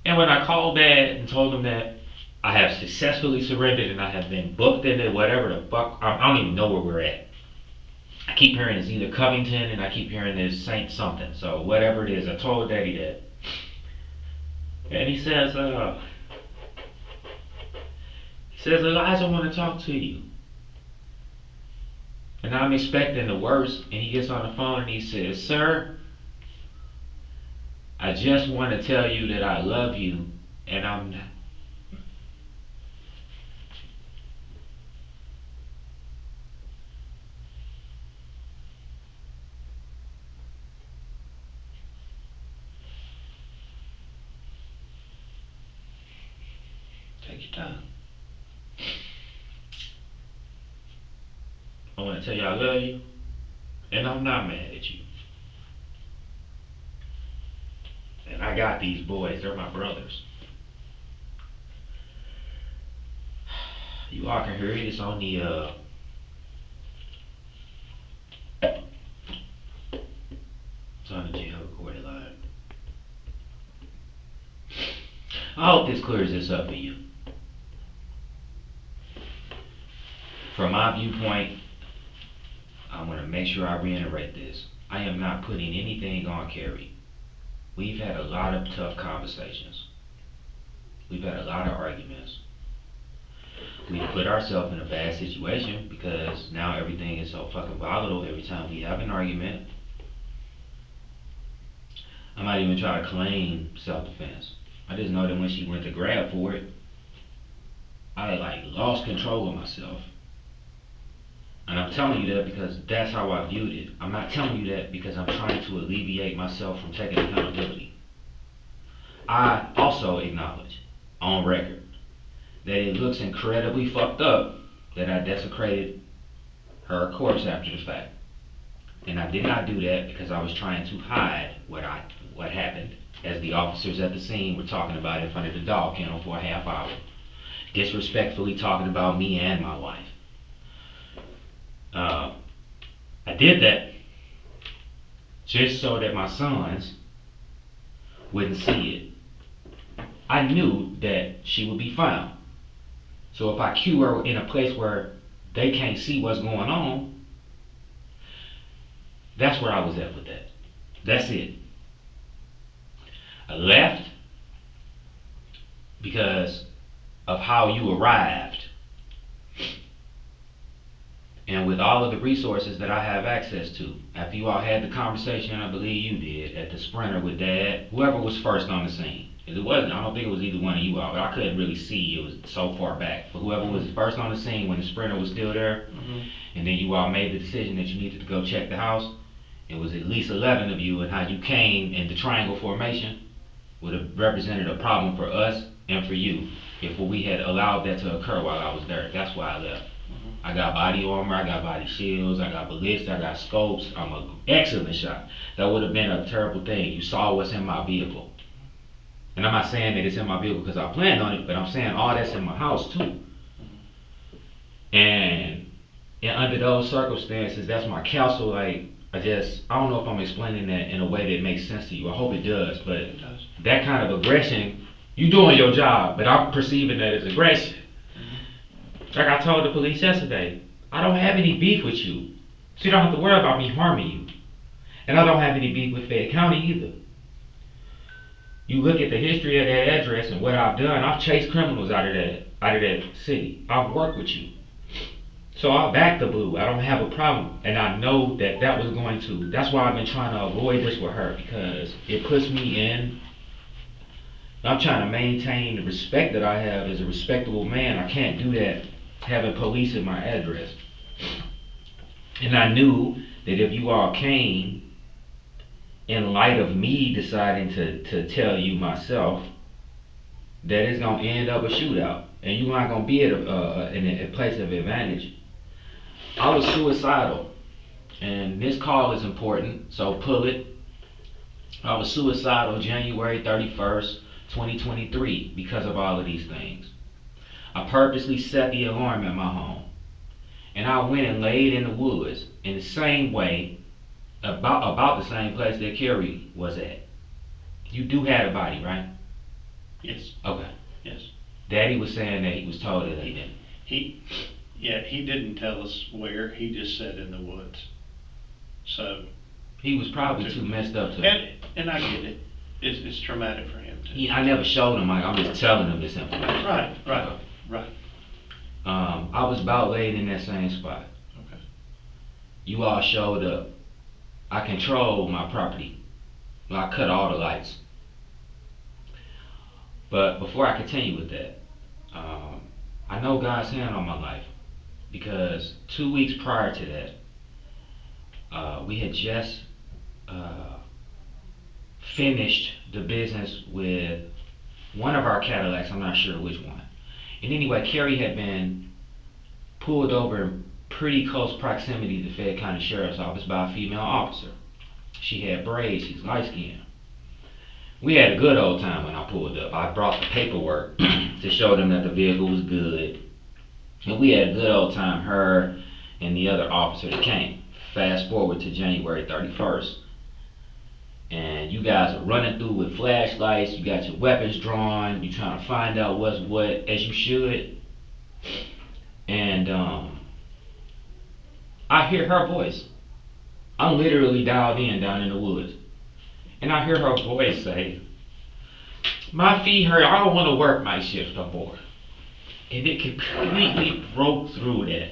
And when I called Dad and told him that I have successfully surrendered and I have been booked into whatever the fuck, I don't even know where we're at. I keep hearing it's either Covington and I keep hearing it's Saint something. So whatever it is, I told Daddy that. And he says, Elijah, I want to talk to you. And I'm expecting the worst. And he gets on the phone and he says, sir, I just want to tell you that I love you and I'm not. Take your time. I want to tell you I love you, and I'm not mad at you. And I got these boys, they're my brothers. You all can hear it, it's on the jail recorded line. I hope this clears this up for you. From my viewpoint, I'm going to make sure I reiterate this. I am not putting anything on Carrie. We've had a lot of tough conversations. We've had a lot of arguments. We put ourselves in a bad situation because now everything is so fucking volatile every time we have an argument. I'm not even trying to claim self-defense. I just know that when she went to grab for it, I like lost control of myself. And I'm telling you that because that's how I viewed it. I'm not telling you that because I'm trying to alleviate myself from taking accountability. I also acknowledge, on record, that it looks incredibly fucked up that I desecrated her corpse after the fact. And I did not do that because I was trying to hide what happened, as the officers at the scene were talking about in front of the dog kennel for a half hour, disrespectfully talking about me and my wife. I did that just so that my sons wouldn't see it. I knew that she would be found. So if I cue her in a place where they can't see what's going on, that's where I was at with that. That's it. I left because of how you arrived. And with all of the resources that I have access to, after you all had the conversation, I believe you did, at the Sprinter with Dad, whoever was first on the scene. I don't think it was either one of you all, but I couldn't really see, it was so far back. But whoever was first on the scene when the Sprinter was still there, and then you all made the decision that you needed to go check the house, it was at least 11 of you, and how you came in the triangle formation would have represented a problem for us and for you if we had allowed that to occur while I was there. That's why I left. I got body armor, I got body shields, I got ballistics, I got scopes. I'm an excellent shot. That would have been a terrible thing. You saw what's in my vehicle. And I'm not saying that it's in my vehicle because I planned on it, but I'm saying all that's in my house too. And under those circumstances, that's my counsel. Like, I don't know if I'm explaining that in a way that makes sense to you. I hope it does, but it does. That kind of aggression, you doing your job, but I'm perceiving that as aggression. Like I told the police yesterday, I don't have any beef with you, so you don't have to worry about me harming you. And I don't have any beef with Fayette County either. You look at the history of that address and what I've done, I've chased criminals out of that city. I've worked with you. So I'll back the blue. I don't have a problem. And I know that was going to, that's why I've been trying to avoid this with her, because it puts me in, I'm trying to maintain the respect that I have as a respectable man. I can't do that having police in my address. And I knew that if you all came in light of me deciding to tell you myself, that it's gonna end up a shootout, and you're not gonna be at a place of advantage. I was suicidal, and this call is important, so pull it. I was suicidal January 31st, 2023, because of all of these things. I purposely set the alarm at my home, and I went and laid in the woods in the same way, about the same place that Carrie was at. You do have a body, right? Yes. Okay. Yes. Daddy was saying that he was told that he didn't. He didn't tell us where. He just said in the woods. So he was probably too messed up to. And I get it. It's traumatic for him too. I never showed him. Like, I'm just telling him this information. Right. I was about laid in that same spot. Okay. You all showed up. I control my property. I cut all the lights. But before I continue with that, I know God's hand on my life, because 2 weeks prior to that, we had just finished the business with one of our Cadillacs, I'm not sure which one. And anyway, Carrie had been pulled over in pretty close proximity to the Fayette County Sheriff's Office by a female officer. She had braids, she's light skinned. We had a good old time when I pulled up. I brought the paperwork to show them that the vehicle was good. And we had a good old time, her and the other officer that came. Fast forward to January 31st. And you guys are running through with flashlights, you got your weapons drawn, you're trying to find out what's what, as you should. And I hear her voice. I'm literally dialed in down in the woods. And I hear her voice say, "My feet hurt, I don't want to work night shift no more." And it completely broke through that.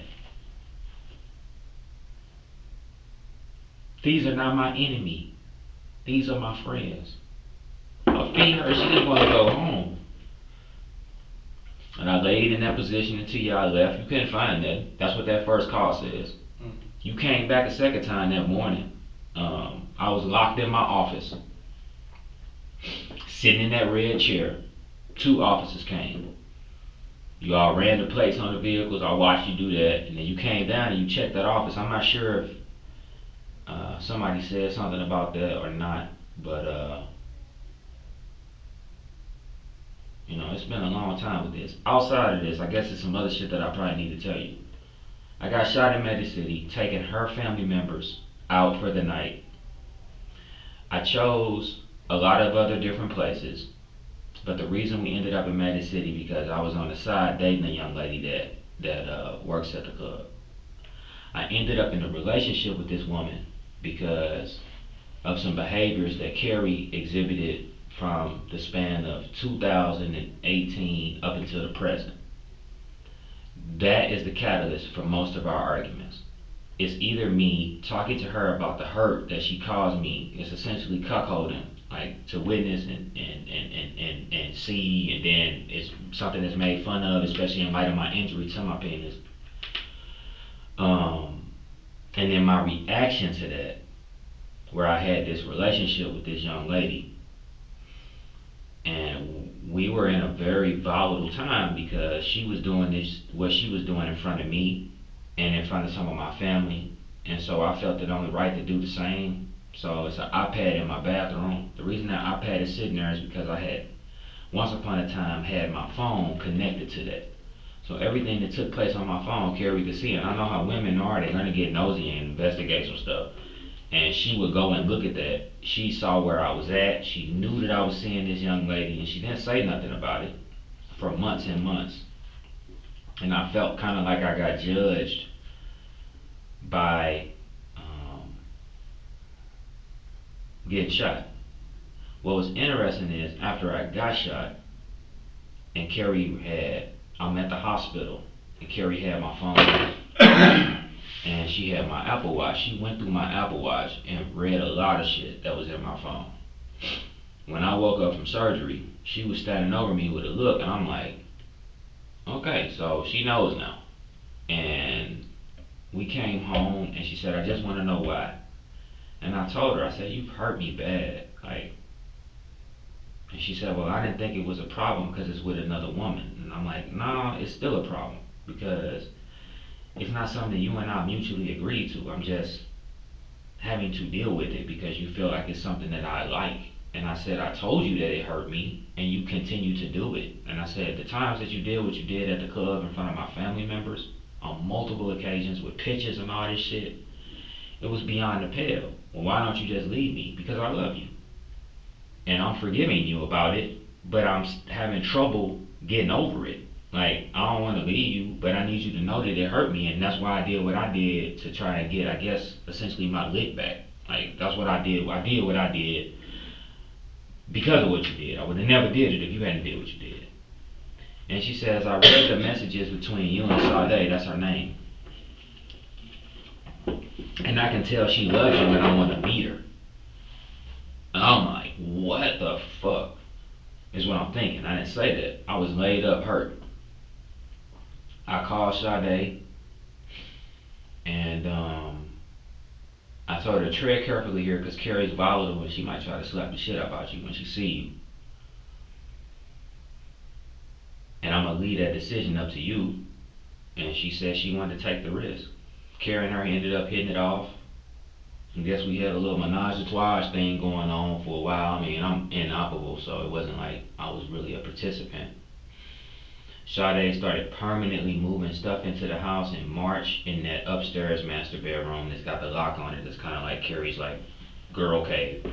These are not my enemy. These are my friends. I feed her, she just wanted to go home. And I laid in that position until y'all left. You couldn't find that. That's what that first call says. You came back a second time that morning. I was locked in my office, sitting in that red chair. 2 officers came. You all ran the plates on the vehicles. I watched you do that, and then you came down and you checked that office. I'm not sure if somebody said something about that or not, but you know, it's been a long time with this. Outside of this, I guess there's some other shit that I probably need to tell you. I got shot in Medicine City, taking her family members out for the night. I chose a lot of other different places, but the reason we ended up in Medicine City because I was on the side dating a young lady that works at the club. I ended up in a relationship with this woman because of some behaviors that Carrie exhibited from the span of 2018 up until the present. That is the catalyst for most of our arguments. It's either me talking to her about the hurt that she caused me, it's essentially cuckolding, like to witness and see, and then it's something that's made fun of, especially in light of my injury to my penis. And then my reaction to that, where I had this relationship with this young lady, and we were in a very volatile time because she was doing what she was doing in front of me and in front of some of my family, and so I felt it only right to do the same. So it's an iPad in my bathroom. The reason that iPad is sitting there is because I had, once upon a time, had my phone connected to that. So everything that took place on my phone, Carrie could see, and I know how women are, they're gonna get nosy and investigate some stuff. And she would go and look at that. She saw where I was at. She knew that I was seeing this young lady, and she didn't say nothing about it for months and months. And I felt kind of like I got judged by getting shot. What was interesting is after I got shot, and I'm at the hospital, and Carrie had my phone. And she had my Apple Watch. She went through my Apple Watch and read a lot of shit that was in my phone. When I woke up from surgery, she was standing over me with a look, and I'm like, okay, so she knows now. And we came home, and she said, I just want to know why. And I told her, I said, you've hurt me bad. And she said, well, I didn't think it was a problem because it's with another woman. And I'm like, no, it's still a problem because it's not something you and I mutually agreed to. I'm just having to deal with it because you feel like it's something that I like. And I said, I told you that it hurt me, and you continue to do it. And I said, the times that you did what you did at the club in front of my family members, on multiple occasions with pictures and all this shit, it was beyond the pale. Well, why don't you just leave me? Because I love you. And I'm forgiving you about it, but I'm having trouble getting over it. Like, I don't want to leave you, but I need you to know that it hurt me, and that's why I did what I did to try and get, I guess, essentially my lick back. Like, that's what I did. I did what I did because of what you did. I would have never did it if you hadn't did what you did. And she says, I read the messages between you and Sade, that's her name. And I can tell she loves you and I want to meet her. And I'm like, what the fuck is what I'm thinking. I didn't say that. I was laid up hurt. I called Sade, and I told her to tread carefully here because Carrie's volatile and she might try to slap the shit out you when she see you. And I'm going to leave that decision up to you. And she said she wanted to take the risk. Carrie and her ended up hitting it off. I guess we had a little menage a trois thing going on for a while. I mean, I'm inoperable, so it wasn't like I was really a participant. Sade started permanently moving stuff into the house in March in that upstairs master bedroom that's got the lock on it. That's kind of like Carrie's like girl cave.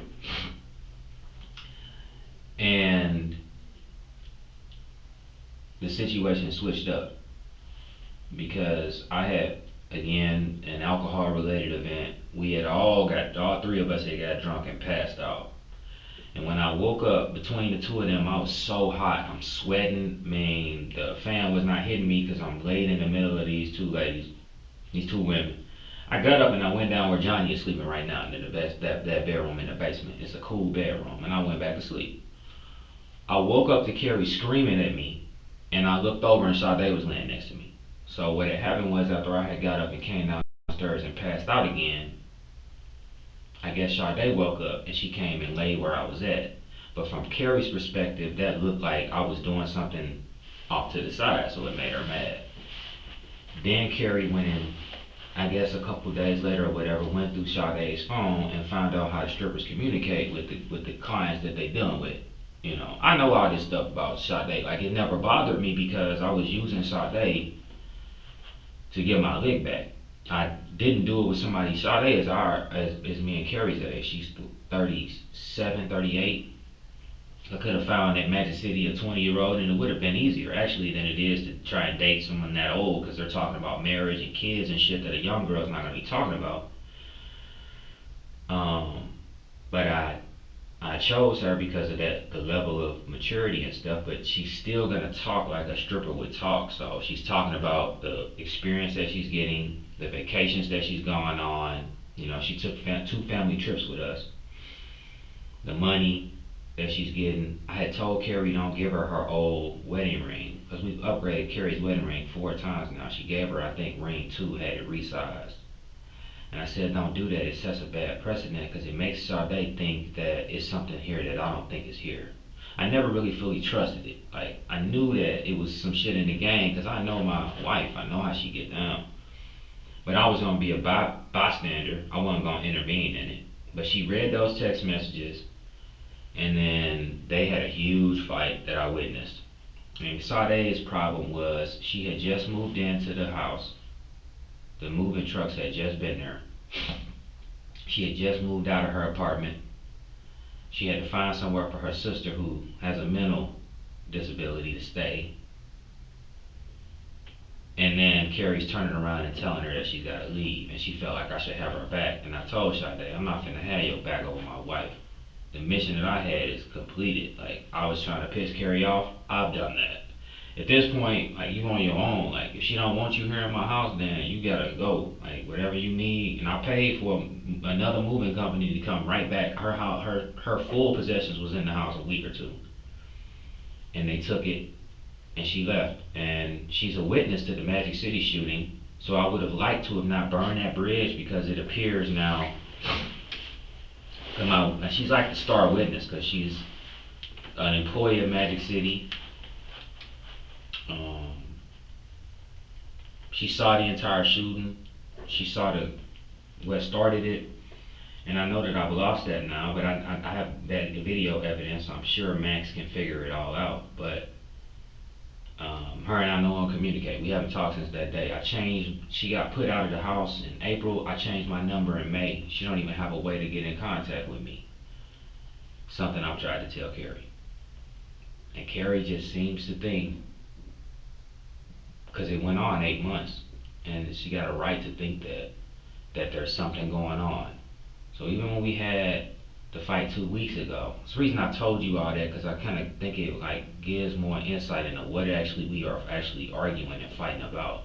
And the situation switched up because I had, again, an alcohol related event. We had all three of us had got drunk and passed out. And when I woke up, between the two of them, I was so hot. I'm sweating. Man, the fan was not hitting me because I'm laid in the middle of these two ladies, these two women. I got up and I went down where Johnny is sleeping right now, in that bedroom in the basement. It's a cool bedroom, and I went back to sleep. I woke up to Carrie screaming at me, and I looked over and Sade was laying next to me. So what had happened was, after I had got up and came downstairs and passed out again, I guess Sade woke up and she came and laid where I was at. But from Carrie's perspective, that looked like I was doing something off to the side, so it made her mad. Then Carrie went in, I guess a couple days later or whatever, went through Sade's phone and found out how the strippers communicate with the clients that they dealing with. You know, I know all this stuff about Sade. Like, it never bothered me because I was using Sade to get my lick back. I didn't do it with somebody. Sade is as me and Carrie's age. She's 37, 38. I could have found at Magic City a 20-year-old, and it would have been easier actually than it is to try and date someone that old, because they're talking about marriage and kids and shit that a young girl's not gonna be talking about. But I chose her because of the level of maturity and stuff, but she's still gonna talk like a stripper would talk. So she's talking about the experience that she's getting, the vacations that she's gone on. You know, she took 2 family trips with us. The money that she's getting. I had told Carrie don't give her her old wedding ring, because we've upgraded Carrie's wedding ring 4 times now. She gave her, I think, ring 2, had it resized. And I said, don't do that. It sets a bad precedent because it makes Sade think that it's something here that I don't think is here. I never really fully trusted it. Like, I knew that it was some shit in the game because I know my wife. I know how she get down. But I was going to be a bystander. I wasn't going to intervene in it. But she read those text messages, and then they had a huge fight that I witnessed. And Sade's problem was she had just moved into the house. The moving trucks had just been there. She had just moved out of her apartment. She had to find somewhere for her sister, who has a mental disability, to stay. And then Carrie's turning around and telling her that she's got to leave, and she felt like I should have her back. And I told Sade, I'm not finna have your back over my wife. The mission that I had is completed. Like, I was trying to piss Carrie off. I've done that. At this point, like, you on your own. Like, if she don't want you here in my house, then you gotta go. Like, whatever you need. And I paid for another moving company to come right back. Her full possessions was in the house a week or 2, and they took it, and she left. And she's a witness to the Magic City shooting. So I would have liked to have not burned that bridge, because it appears now. She's like the star witness because she's an employee of Magic City. She saw the entire shooting. She saw what started it, and I know that I've lost that now. But I have that video evidence. So I'm sure Max can figure it all out. But her and I no longer communicate. We haven't talked since that day. She got put out of the house in April. I changed my number in May. She don't even have a way to get in contact with me. Something I've tried to tell Carrie. And Carrie just seems to think, because it went on 8 months, and she got a right to think that there's something going on. So even when we had the fight 2 weeks ago, it's the reason I told you all that, because I kind of think it like gives more insight into what actually we are actually arguing and fighting about.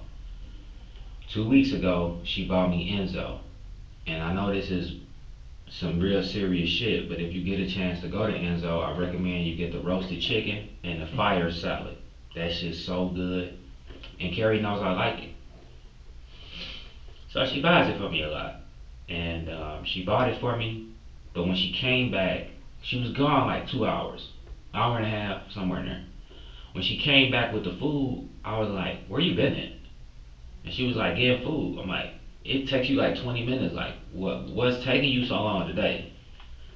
2 weeks ago, she bought me Enzo, and I know this is some real serious shit, but if you get a chance to go to Enzo, I recommend you get the roasted chicken and the fire salad. That shit's so good, and Carrie knows I like it, so she buys it for me a lot. And she bought it for me, but when she came back, she was gone like 2 hours, hour and a half, somewhere in there. When she came back with the food, I was like, where you been at? And she was like, getting food. I'm like, it takes you like 20 minutes. Like, what's taking you so long today?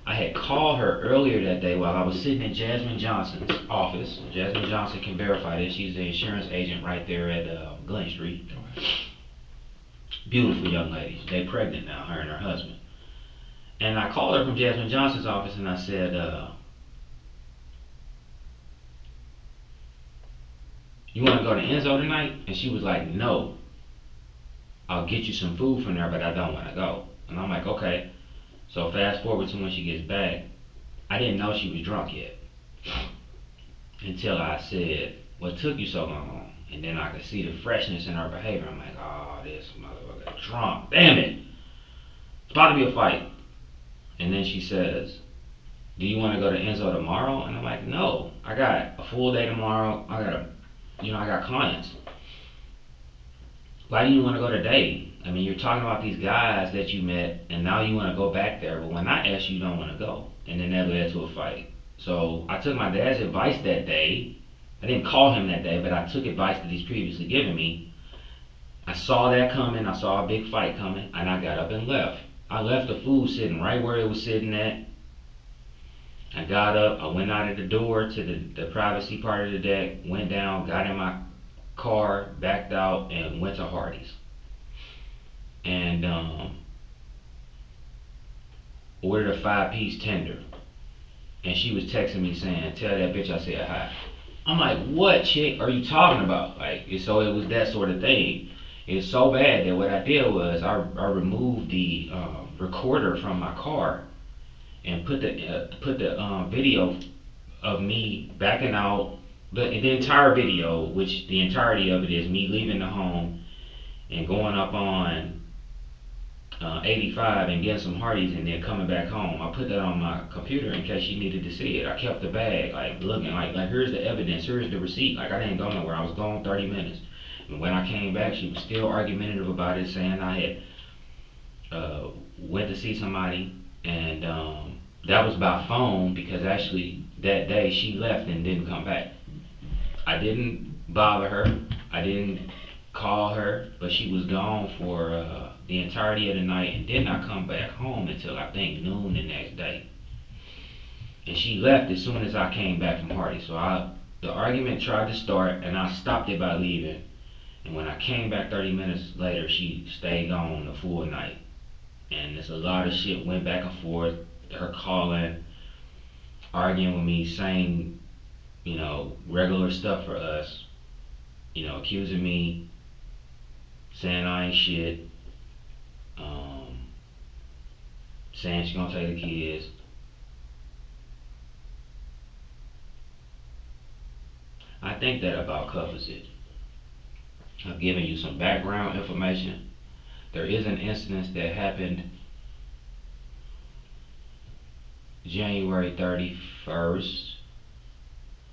I had called her earlier that day while I was sitting in Jasmine Johnson's office. Jasmine Johnson can verify this. She's the insurance agent right there at Glen Street. Beautiful young lady. They pregnant now, her and her husband. And I called her from Jasmine Johnson's office and I said, you want to go to Enzo tonight? And she was like, no. I'll get you some food from there, but I don't want to go. And I'm like, okay. So fast forward to when she gets back, I didn't know she was drunk yet until I said, "What took you so long?" And then I could see the freshness in her behavior. I'm like, "Oh, this motherfucker drunk. Damn it. It's about to be a fight." And then she says, "Do you want to go to Enzo tomorrow?" And I'm like, "No, I got a full day tomorrow. I got clients. Why do you want to go today? I mean, you're talking about these guys that you met, and now you want to go back there. But when I asked you, you don't want to go." And then that led to a fight. So I took my dad's advice that day. I didn't call him that day, but I took advice that he's previously given me. I saw that coming. I saw a big fight coming, and I got up and left. I left the food sitting right where it was sitting at. I got up, I went out of the door to the privacy part of the deck, went down, got in my car, backed out, and went to Hardy's. And ordered a 5-piece tender. And she was texting me saying, "Tell that bitch I said hi." I'm like, "What chick are you talking about?" Like, so it was that sort of thing. It's so bad that what I did was I removed the recorder from my car and put the video of me backing out, the entire video, which the entirety of it is me leaving the home and going up on 85 and getting some Hardee's and then coming back home. I put that on my computer in case she needed to see it. I kept the bag, like looking like here's the evidence, here's the receipt. Like I didn't go nowhere. I was gone 30 minutes. And when I came back, she was still argumentative about it, saying I had went to see somebody, and that was by phone because actually that day she left and didn't come back. I didn't bother her. I didn't call her, but she was gone for the entirety of the night and did not come back home until I think noon the next day. And she left as soon as I came back from Hardy. So the argument tried to start and I stopped it by leaving. And when I came back 30 minutes later, she stayed gone the full night. And there's a lot of shit went back and forth. Her calling, arguing with me, saying, regular stuff for us. Accusing me, saying I ain't shit. Saying she gonna take the kids. I think that about covers it. I've given you some background information. There is an incident that happened January 31st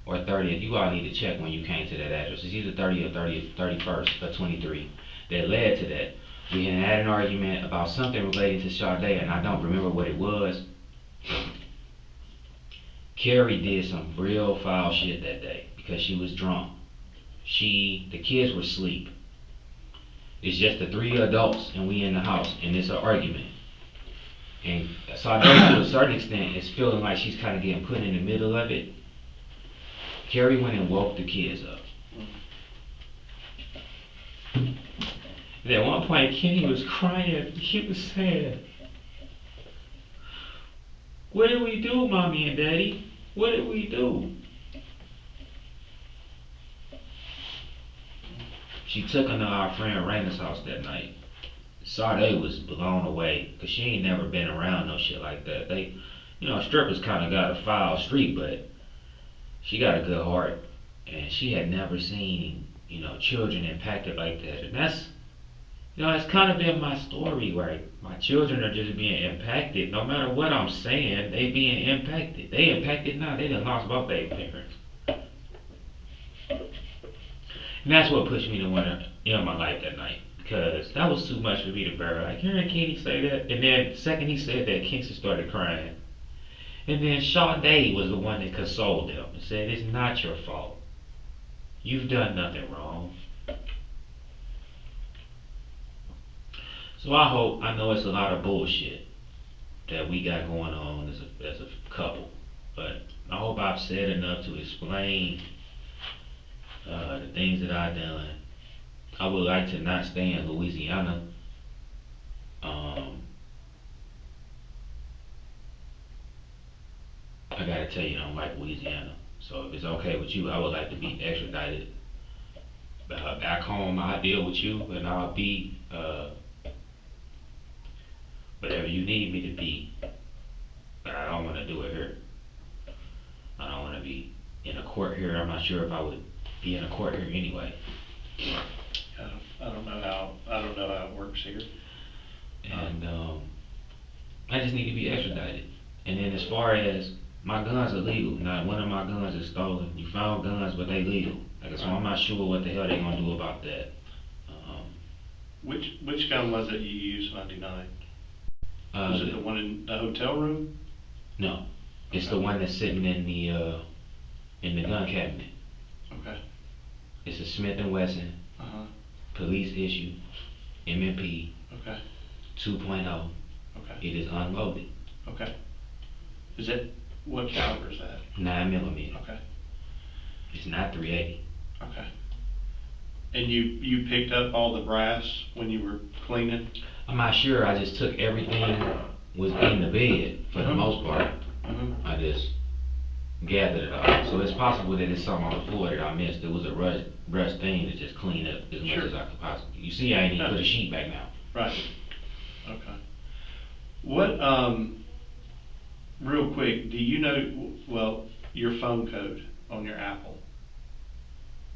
or 30th. You all need to check when you came to that address. It's either 30th or 31st or 23 that led to that. We had an argument about something related to Sade, and I don't remember what it was. Carrie did some real foul shit that day because she was drunk. The kids were asleep. It's just the 3 adults and we in the house, and it's an argument. And Sade, to a certain extent, is feeling like she's kind of getting put in the middle of it. Carrie went and woke the kids up. And at one point, Kenny was crying. He was saying, "What did we do, Mommy and Daddy? What did we do?" She took her to our friend Raina's house that night. Sade was blown away because she ain't never been around no shit like that. Strippers kind of got a foul streak, but she got a good heart, and she had never seen, children impacted like that. And that's, it's kind of been my story, right? My children are just being impacted. No matter what I'm saying, they being impacted. They impacted now. They done lost both their parents. And that's what pushed me to want to end my life that night. Because that was too much for me to bear. Like, hearing Kenny say that, and then the second he said that, Kingston started crying. And then Sade was the one that consoled them and said, "It's not your fault. You've done nothing wrong." So I know it's a lot of bullshit that we got going on as a couple, but I hope I've said enough to explain the things that I've done. I would like to not stay in Louisiana. I gotta tell you, I don't like Louisiana. So if it's okay with you, I would like to be extradited back home. I'll deal with you, and I'll be whatever you need me to be. But I don't want to do it here. I don't want to be in a court here. I'm not sure if I would be in a court here anyway. I don't know how it works here. And I just need to be extradited. And then as far as my guns are legal, not one of my guns is stolen. You found guns, but they legal. Like, so I'm not sure what the hell they gonna do about that. Which gun was it you used Monday night? Was it the one in the hotel room? No, it's the one that's sitting in the gun cabinet. Okay. It's a Smith & Wesson, police issue, M&P, okay, 2.0. okay, It is unloaded. okay. Is that, what caliber is that? 9mm. Okay, It's not 380. okay. And you picked up all the brass when you were cleaning? I'm not sure. I just took everything was in the bed for the most part. I just gathered it all. So it's possible that it's something on the floor that I missed. It was a rush thing to just clean up as much as I could possibly. You see, I ain't even put a sheet back now. Right. Okay. What, real quick, do you know, well, your phone code on your Apple?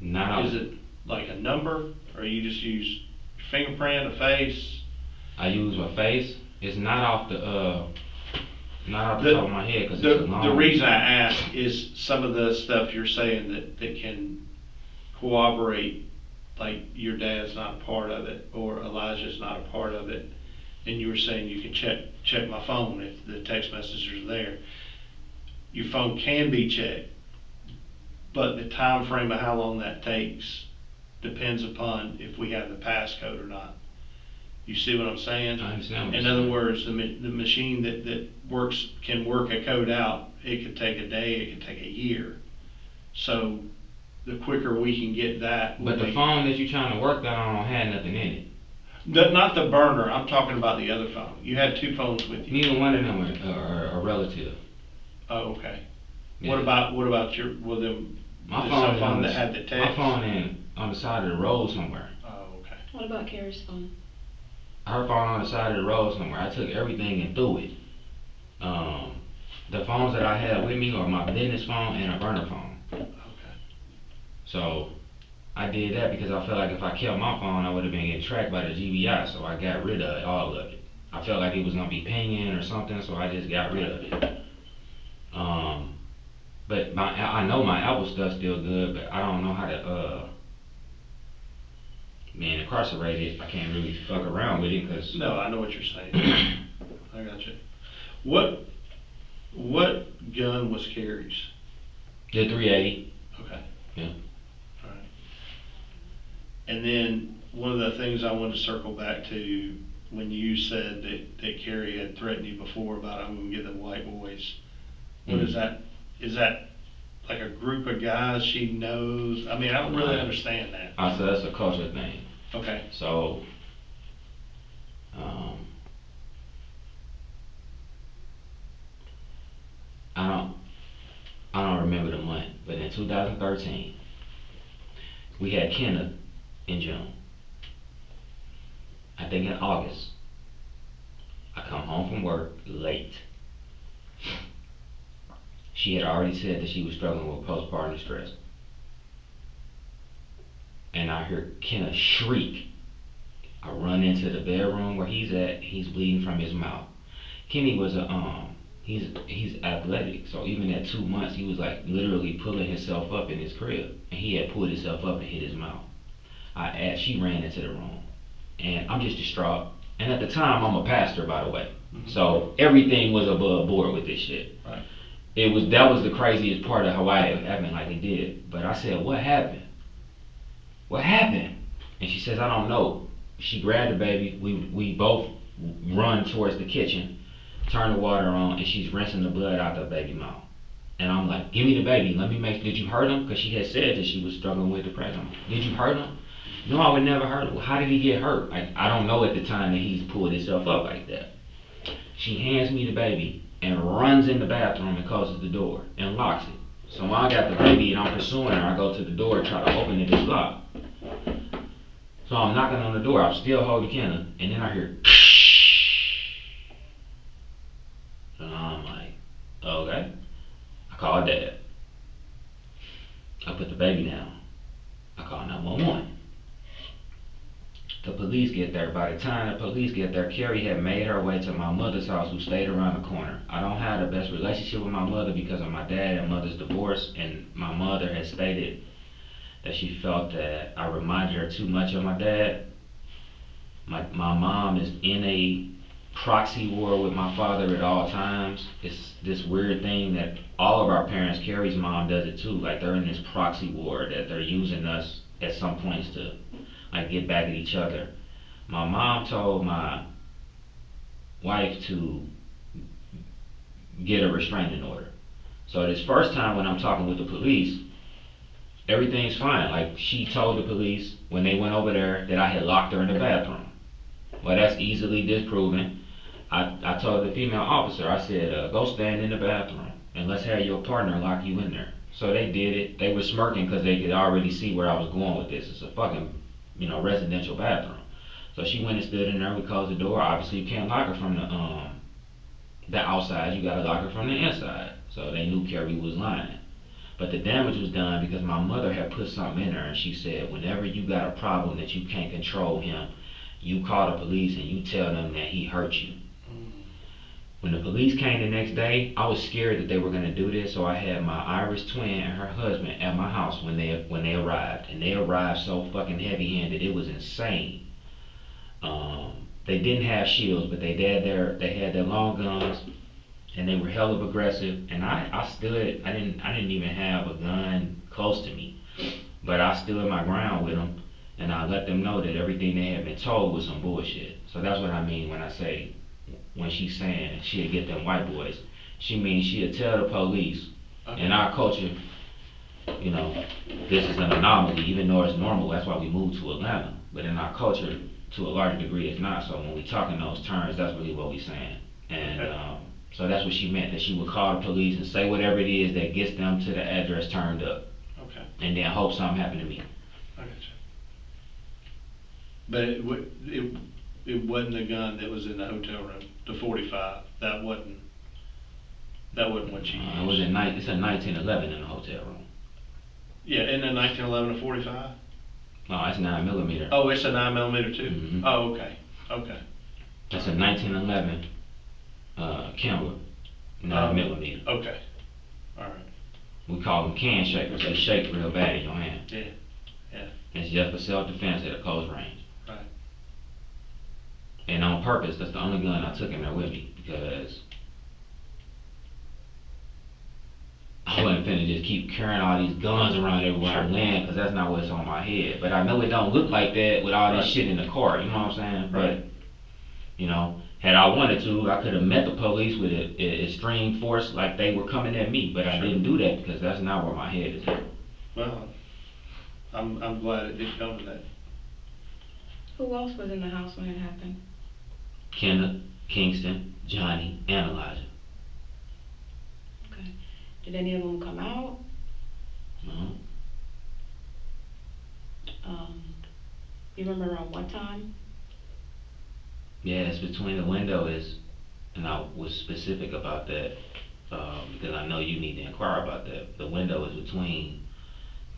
Not Is it like a number, or you just use your fingerprint, a face? I use my face. It's not off the top of my head because it's long. The reason I ask is some of the stuff you're saying that can corroborate, like your dad's not a part of it or Elijah's not a part of it, and you were saying you can check my phone if the text messages are there. Your phone can be checked, but the time frame of how long that takes depends upon if we have the passcode or not. You see what I'm saying? I understand. In other words, the machine that can work a code out, it could take a day, it could take a year. So the quicker we can get that. But the phone that you're trying to work that on had nothing in it. Not the burner. I'm talking about the other phone. You had two phones with you. Neither one of them are relative. Oh, okay. Yeah. What about your? Well, then my the phone cell phone that had the text. My phone on the side of the road somewhere. Oh, okay. What about Carrie's phone? Her phone on the side of the road somewhere. I took everything and threw it. The phones that I had with me are my business phone and a burner phone. Okay. So I did that because I felt like if I kept my phone, I would have been getting tracked by the GBI. So I got rid of all of it. I felt like it was gonna be pinging or something, so I just got rid of it. But I know my Apple stuff's still good, but I don't know how to being incarcerated, I can't really fuck around with it because. No, I know what you're saying. I got you. What gun was Carrie's? The 380. Okay. Yeah. All right. And then one of the things I wanted to circle back to when you said that Carrie had threatened you before about I'm gonna get the white boys. What is that? Is that like a group of guys she knows? I mean, I don't really understand that. So that's a culture thing. Okay. So, I don't remember the month, but in 2013, we had Kenneth in June. I think in August, I come home from work late. She had already said that she was struggling with postpartum stress. And I hear Kenneth shriek. I run into the bedroom where he's at. He's bleeding from his mouth. Kenny was he's athletic, so even at 2 months, he was like literally pulling himself up in his crib, and he had pulled himself up and hit his mouth. She ran into the room, and I'm just distraught. And at the time, I'm a pastor, by the way, so everything was above board with this shit. Right. That was the craziest part of Hawaii happened like it did. But I said, what happened? What happened? And she says, I don't know. She grabbed the baby. We both run towards the kitchen, turn the water on, and she's rinsing the blood out the baby mouth. And I'm like, give me the baby. Let me did you hurt him? Because she had said that she was struggling with depression. Did you hurt him? No, I would never hurt him. Well, how did he get hurt? I don't know at the time that he's pulled himself up like that. She hands me the baby and runs in the bathroom and closes the door and locks it. So when I got the baby and I'm pursuing her, I go to the door and try to open it, it's locked. So I'm knocking on the door, I'm still holding Kenneth, and then I hear and I'm like, okay. I call Dad. I put the baby down. I call 911. The police get there. By the time the police get there, Carrie had made her way to my mother's house, who stayed around the corner. I don't have the best relationship with my mother because of my dad and mother's divorce, and my mother had stated that she felt that I reminded her too much of my dad. My mom is in a proxy war with my father at all times. It's this weird thing that all of our parents, Carrie's mom does it too, like they're in this proxy war that they're using us at some points to like get back at each other. My mom told my wife to get a restraining order. So this first time when I'm talking with the police, everything's fine. Like she told the police when they went over there that I had locked her in the bathroom. Well, that's easily disproven. I told the female officer, I said, go stand in the bathroom and let's have your partner lock you in there. So they did it. They were smirking because they could already see where I was going with this. It's a fucking, residential bathroom. So she went and stood in there. We closed the door. Obviously, you can't lock her from the outside. You gotta lock her from the inside. So they knew Carrie was lying. But the damage was done because my mother had put something in her, and she said, whenever you got a problem that you can't control him, you call the police and you tell them that he hurt you. When the police came the next day, I was scared that they were gonna do this, so I had my Irish twin and her husband at my house when they arrived, and they arrived so fucking heavy-handed, it was insane. They didn't have shields, but they had their long guns, and they were hell of aggressive. And I stood. I didn't even have a gun close to me, but I stood my ground with them, and I let them know that everything they had been told was some bullshit. So that's what I mean when I say, when she's saying she'd get them white boys, she means she'd tell the police. In our culture, this is an anomaly, even though it's normal. That's why we moved to Atlanta. But in our culture, to a large degree, it's not. So when we talk in those terms, that's really what we're saying. And so that's what she meant, that she would call the police and say whatever it is that gets them to the address turned up. Okay. And then hope something happened to me. I got you. But it wasn't the gun that was in the hotel room, the 45. That wasn't what she used. It's a 1911 in the hotel room. Yeah, in the 1911 a 45. No, it's 9mm. Oh, it's a 9mm too. Mm-hmm. Oh, okay. Okay. That's a 1911 Kimber 9mm. Okay. All right. We call them can shakers. They shake real bad in your hand. Yeah. Yeah. It's just for self-defense at a close range. Right. And on purpose, that's the only gun I took in there with me, because I wasn't finna just keep carrying all these guns around everywhere I land, because that's not what's on my head. But I know it don't look like that with all this shit in the car, you know what I'm saying? Right. But, had I wanted to, I could have met the police with extreme force like they were coming at me, but I didn't do that because that's not where my head is at. Well, I'm glad it didn't come to that. Who else was in the house when it happened? Kenneth, Kingston, Johnny, and Elijah. Okay. Did any of them come out? No. You remember around what time? Yeah, it's between the window and I was specific about that because I know you need to inquire about that. The window is between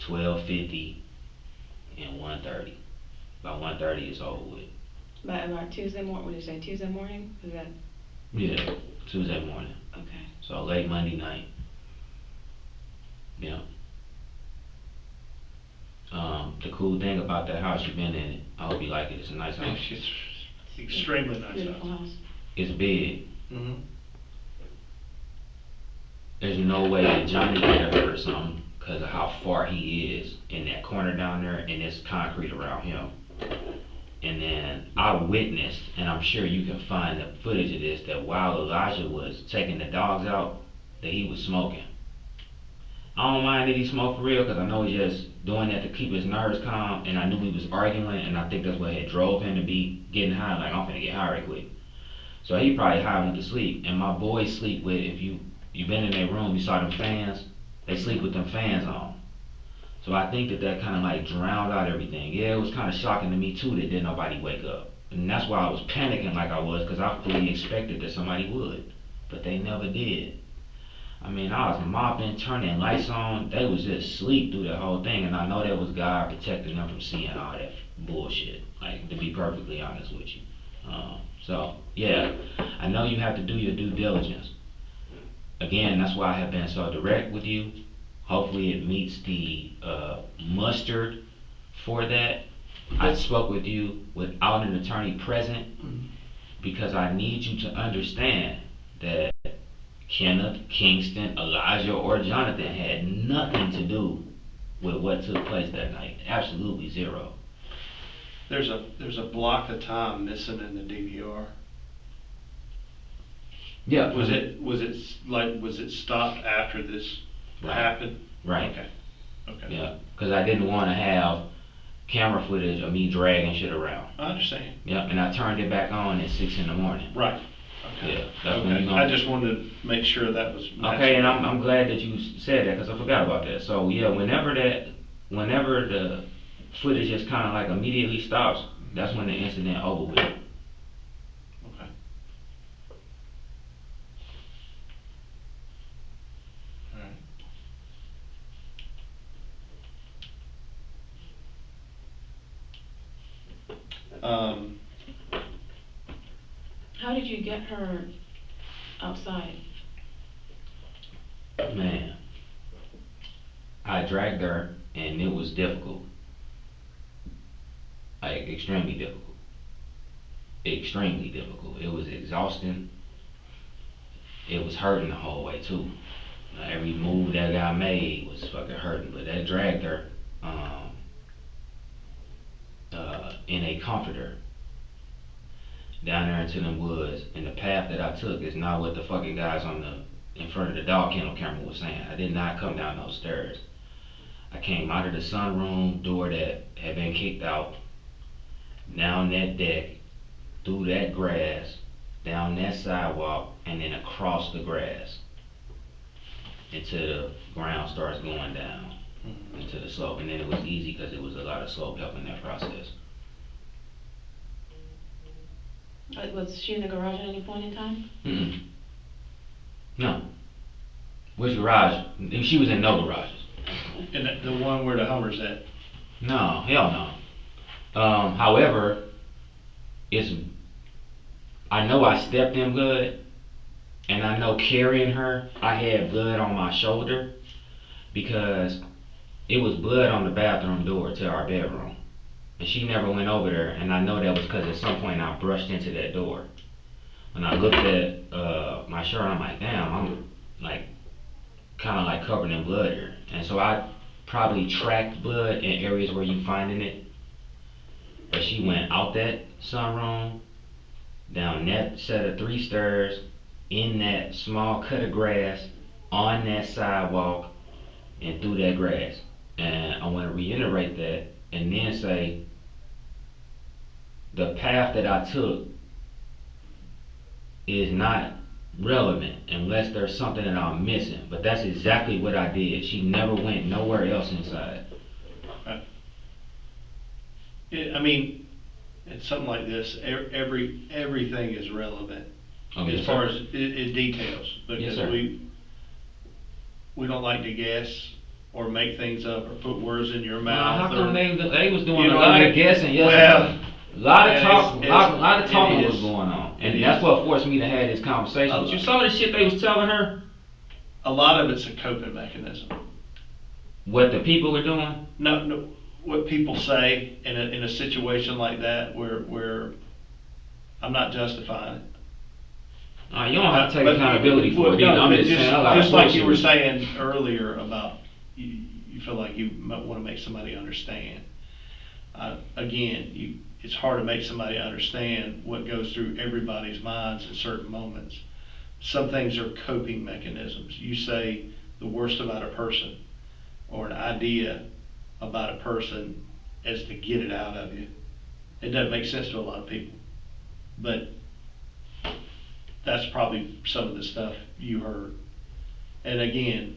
12:50 and 1:30. About 1:30 it's over with. About Tuesday morning, what did you say, Tuesday morning? Was that? Yeah, Tuesday morning. Okay. So late Monday night. Yeah. The cool thing about that house, you've been in it. I hope you like it. It's a nice house. It's extremely nice Beautiful house. house. It's big. Mm-hmm. There's no way that Johnny could have heard something because of how far he is in that corner down there, and there's concrete around him. And then I witnessed, and I'm sure you can find the footage of this, that while Elijah was taking the dogs out, that he was smoking. I don't mind that he smoked for real, because I know he's just doing that to keep his nerves calm, and I knew he was arguing, and I think that's what had drove him to be getting high, like, I'm finna get high right quick. So he probably high went to sleep, and my boys sleep with, if you've been in their room, you saw them fans, they sleep with them fans on. So I think that kind of like drowned out everything. Yeah, it was kind of shocking to me too that didn't nobody wake up. And that's why I was panicking like I was, because I fully expected that somebody would, but they never did. I mean, I was mopping, turning lights on. They was just asleep through that whole thing, and I know that was God protecting them from seeing all that bullshit. Like, to be perfectly honest with you. So yeah, I know you have to do your due diligence. Again, that's why I have been so direct with you. Hopefully, it meets the mustard for that. I spoke with you without an attorney present because I need you to understand that Kenneth, Kingston, Elijah, or Jonathan had nothing to do with what took place that night. Absolutely zero. There's a block of time missing in the DVR. Yeah. Was it stopped after this happened? Right. Okay. Okay. Yeah, because I didn't want to have camera footage of me dragging shit around. I understand. Yeah, and I turned it back on at 6 in the morning. Right. Okay. Yeah, that's when you I just wanted to make sure that was okay, and I'm glad that you said that because I forgot about that. So yeah, whenever the footage just kind of like immediately stops, that's when the incident over with. Okay. All right. How did you get her outside? Man, I dragged her and it was difficult. Like extremely difficult. Extremely difficult. It was exhausting. It was hurting the whole way too. Every move that guy made was fucking hurting, but that dragged her in a comforter down there into them woods, and the path that I took is not what the fucking guys in front of the dog kennel camera was saying. I did not come down those stairs. I came out of the sunroom door that had been kicked out, down that deck, through that grass, down that sidewalk, and then across the grass until the ground starts going down into the slope. And then it was easy because it was a lot of slope helping that process. Was she in the garage at any point in time? Mm-mm. No. Which garage? She was in no garages. And the one where the Hummer's at? No, hell no. However, I know I stepped in blood, and I know carrying her, I had blood on my shoulder because it was blood on the bathroom door to our bedroom. And she never went over there, and I know that was because at some point I brushed into that door. When I looked at my shirt, I'm like, damn, I'm like kind of like covered in blood here. And so I probably tracked blood in areas where you finding it. But she went out that sunroom, down that set of 3 stairs, in that small cut of grass, on that sidewalk, and through that grass. And I want to reiterate that and then say the path that I took is not relevant unless there's something that I'm missing. But that's exactly what I did. She never went nowhere else inside. I mean, it's something like this. Everything is relevant as far as it details, because we don't like to guess or make things up or put words in your mouth. How come they was doing a lot of guessing yesterday? A lot of talking was going on, and that's what forced me to have this conversation with you. Some of the shit they was telling her. A lot of it's a coping mechanism. What the people were doing? No, what people say in a situation like that, where I'm not justifying it. You don't have to take accountability for it. I'm just saying, just like you were saying earlier about you feel like you might want to make somebody understand. Again, it's hard to make somebody understand what goes through everybody's minds at certain moments. Some things are coping mechanisms. You say the worst about a person or an idea about a person as to get it out of you. It doesn't make sense to a lot of people, but that's probably some of the stuff you heard. And again,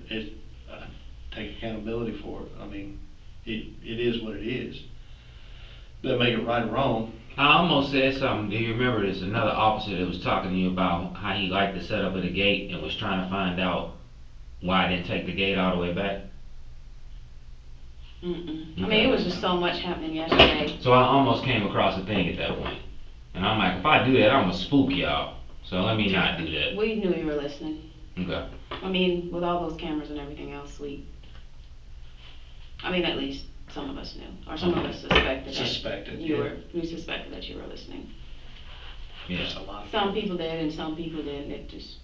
take accountability for it. I mean, it is what it is. Doesn't make it right or wrong. I almost said something. Do you remember this? Another officer that was talking to you about how he liked the setup of the gate and was trying to find out why I didn't take the gate all the way back? I mean, it was just so much happening yesterday. So I almost came across a thing at that point. And I'm like, if I do that, I'm gonna spook y'all. So let me not do that. We knew you were listening. Okay. I mean, with all those cameras and everything else, at least some of us knew, or some of us suspected we suspected that you were listening. Yeah. A lot of Some people did and some people didn't. It just,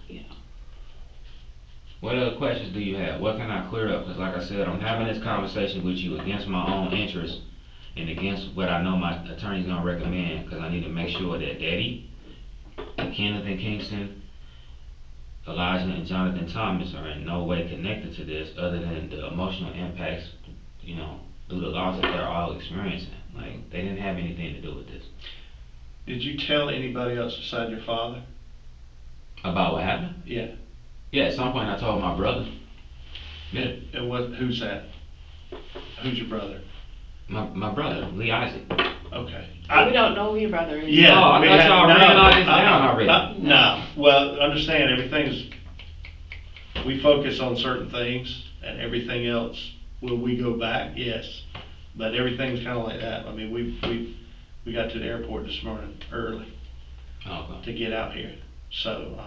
you know. What other questions do you have? What can I clear up? Because like I said, I'm having this conversation with you against my own interest and against what I know my attorney's gonna recommend, because I need to make sure that Daddy, Kenneth and Kingston, Elijah and Jonathan Thomas are in no way connected to this other than the emotional impacts, you know, through the loss that they're all experiencing. Like, they didn't have anything to do with this. Did you tell anybody else besides your father? About what happened? Yeah. Yeah, at some point I told my brother. Yeah. And who's that? Who's your brother? My brother, Lee Isaac. Okay. We don't know who your brother is. Yeah. Oh, I thought y'all ran all this down already. No. Well, understand, we focus on certain things, and everything else, will we go back? Yes. But everything's kind of like that. I mean, we got to the airport this morning early to get out here. So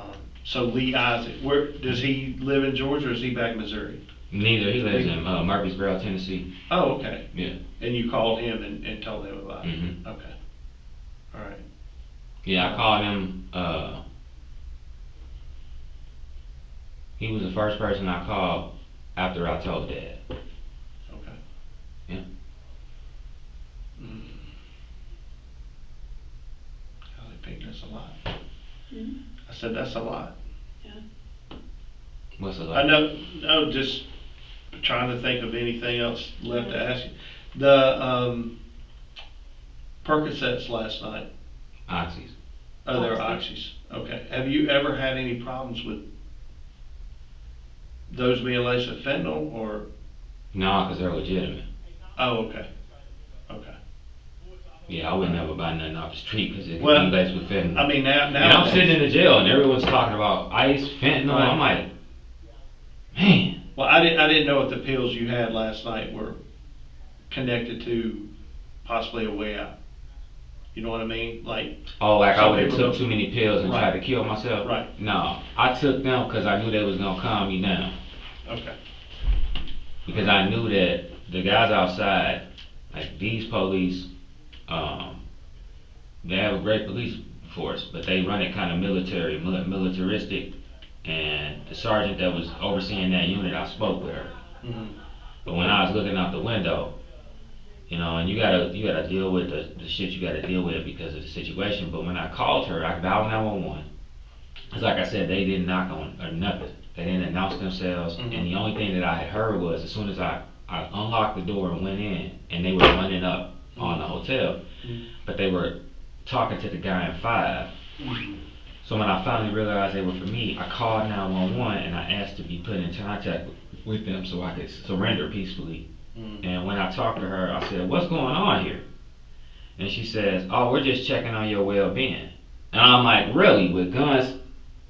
Lee Isaac, where does he live in Georgia, or is he back in Missouri? Neither. He lives in Murfreesboro, Tennessee. Oh, okay. Yeah. And you called him and told him about it? Mm-hmm. Okay. All right. Yeah, I called him. He was the first person I called after I told Dad. Okay. Yeah. I think that's a lot. Mm-hmm. I said that's a lot. Yeah. What's a lot? I know. No, just trying to think of anything else left to ask you. The Percocets last night. Oxys. Oh, they're oxys. Okay. Have you ever had any problems with those being laced with fentanyl, or? No, because they're legitimate. Oh, okay. Okay. Yeah, I would never buy nothing off the street because it could Well, be laced with fentanyl. I mean, now and I'm sitting in the jail and everyone's talking about ice, fentanyl. Right. I'm like, man. Well, I didn't know if the pills you had last night were connected to possibly a way out. You know what I mean? Like. Oh, like I some would have people took too many pills and Right. tried to kill myself? Right. No, I took them because I knew they was going to calm me down. Okay. Because I knew that the guys outside, like these police, they have a great police force, but they run it kind of militaristic. And the sergeant that was overseeing that unit, I spoke with her. Mm-hmm. But when I was looking out the window, you know, and you gotta deal with the shit you gotta deal with because of the situation. But when I called her, I dialed 911. It's like I said, they didn't knock on or nothing. They didn't announce themselves. Mm-hmm. And the only thing that I had heard was as soon as I unlocked the door and went in, and they were running up on the hotel, but they were talking to the guy in 5. So when I finally realized they were for me, I called 911 and I asked to be put in contact with them so I could surrender peacefully. And when I talked to her, I said, what's going on here? And she says, oh, we're just checking on your well-being. And I'm like, really? With guns,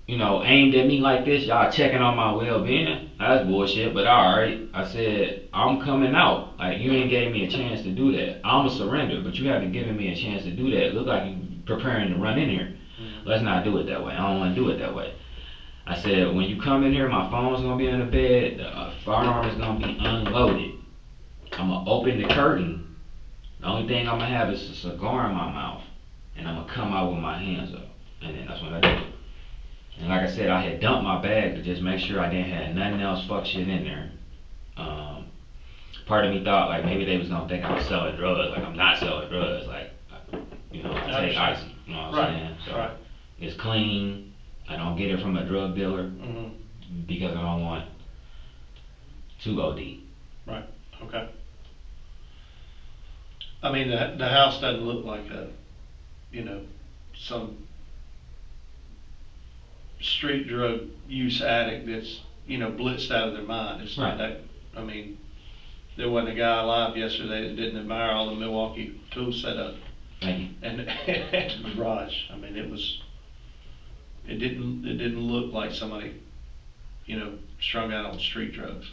you know, aimed at me like this, y'all checking on my well-being? That's bullshit, but alright. I said, I'm coming out. Like, you ain't gave me a chance to do that. I'ma surrender, but you haven't given me a chance to do that. It look like you preparing to run in here. Let's not do it that way. I don't want to do it that way. I said, when you come in here, my phone's going to be in the bed. The firearm is going to be unloaded. I'm going to open the curtain. The only thing I'm going to have is a cigar in my mouth. And I'm going to come out with my hands up. And then that's when I do it. And like I said, I had dumped my bag to just make sure I didn't have nothing else fuck shit in there. Part of me thought like maybe they was going to think I was selling drugs. Like I'm not selling drugs. Like, you know, I take icy. You know what I'm saying? So, right. It's clean. I don't get it from a drug dealer because I don't want to OD. Right. Okay. I mean, the house doesn't look like some street drug use addict that's, blitzed out of their mind. It's not that. I mean, there wasn't a guy alive yesterday that didn't admire all the Milwaukee tool setup. Thank you. And the garage. I mean, it didn't look like somebody strung out on street drugs.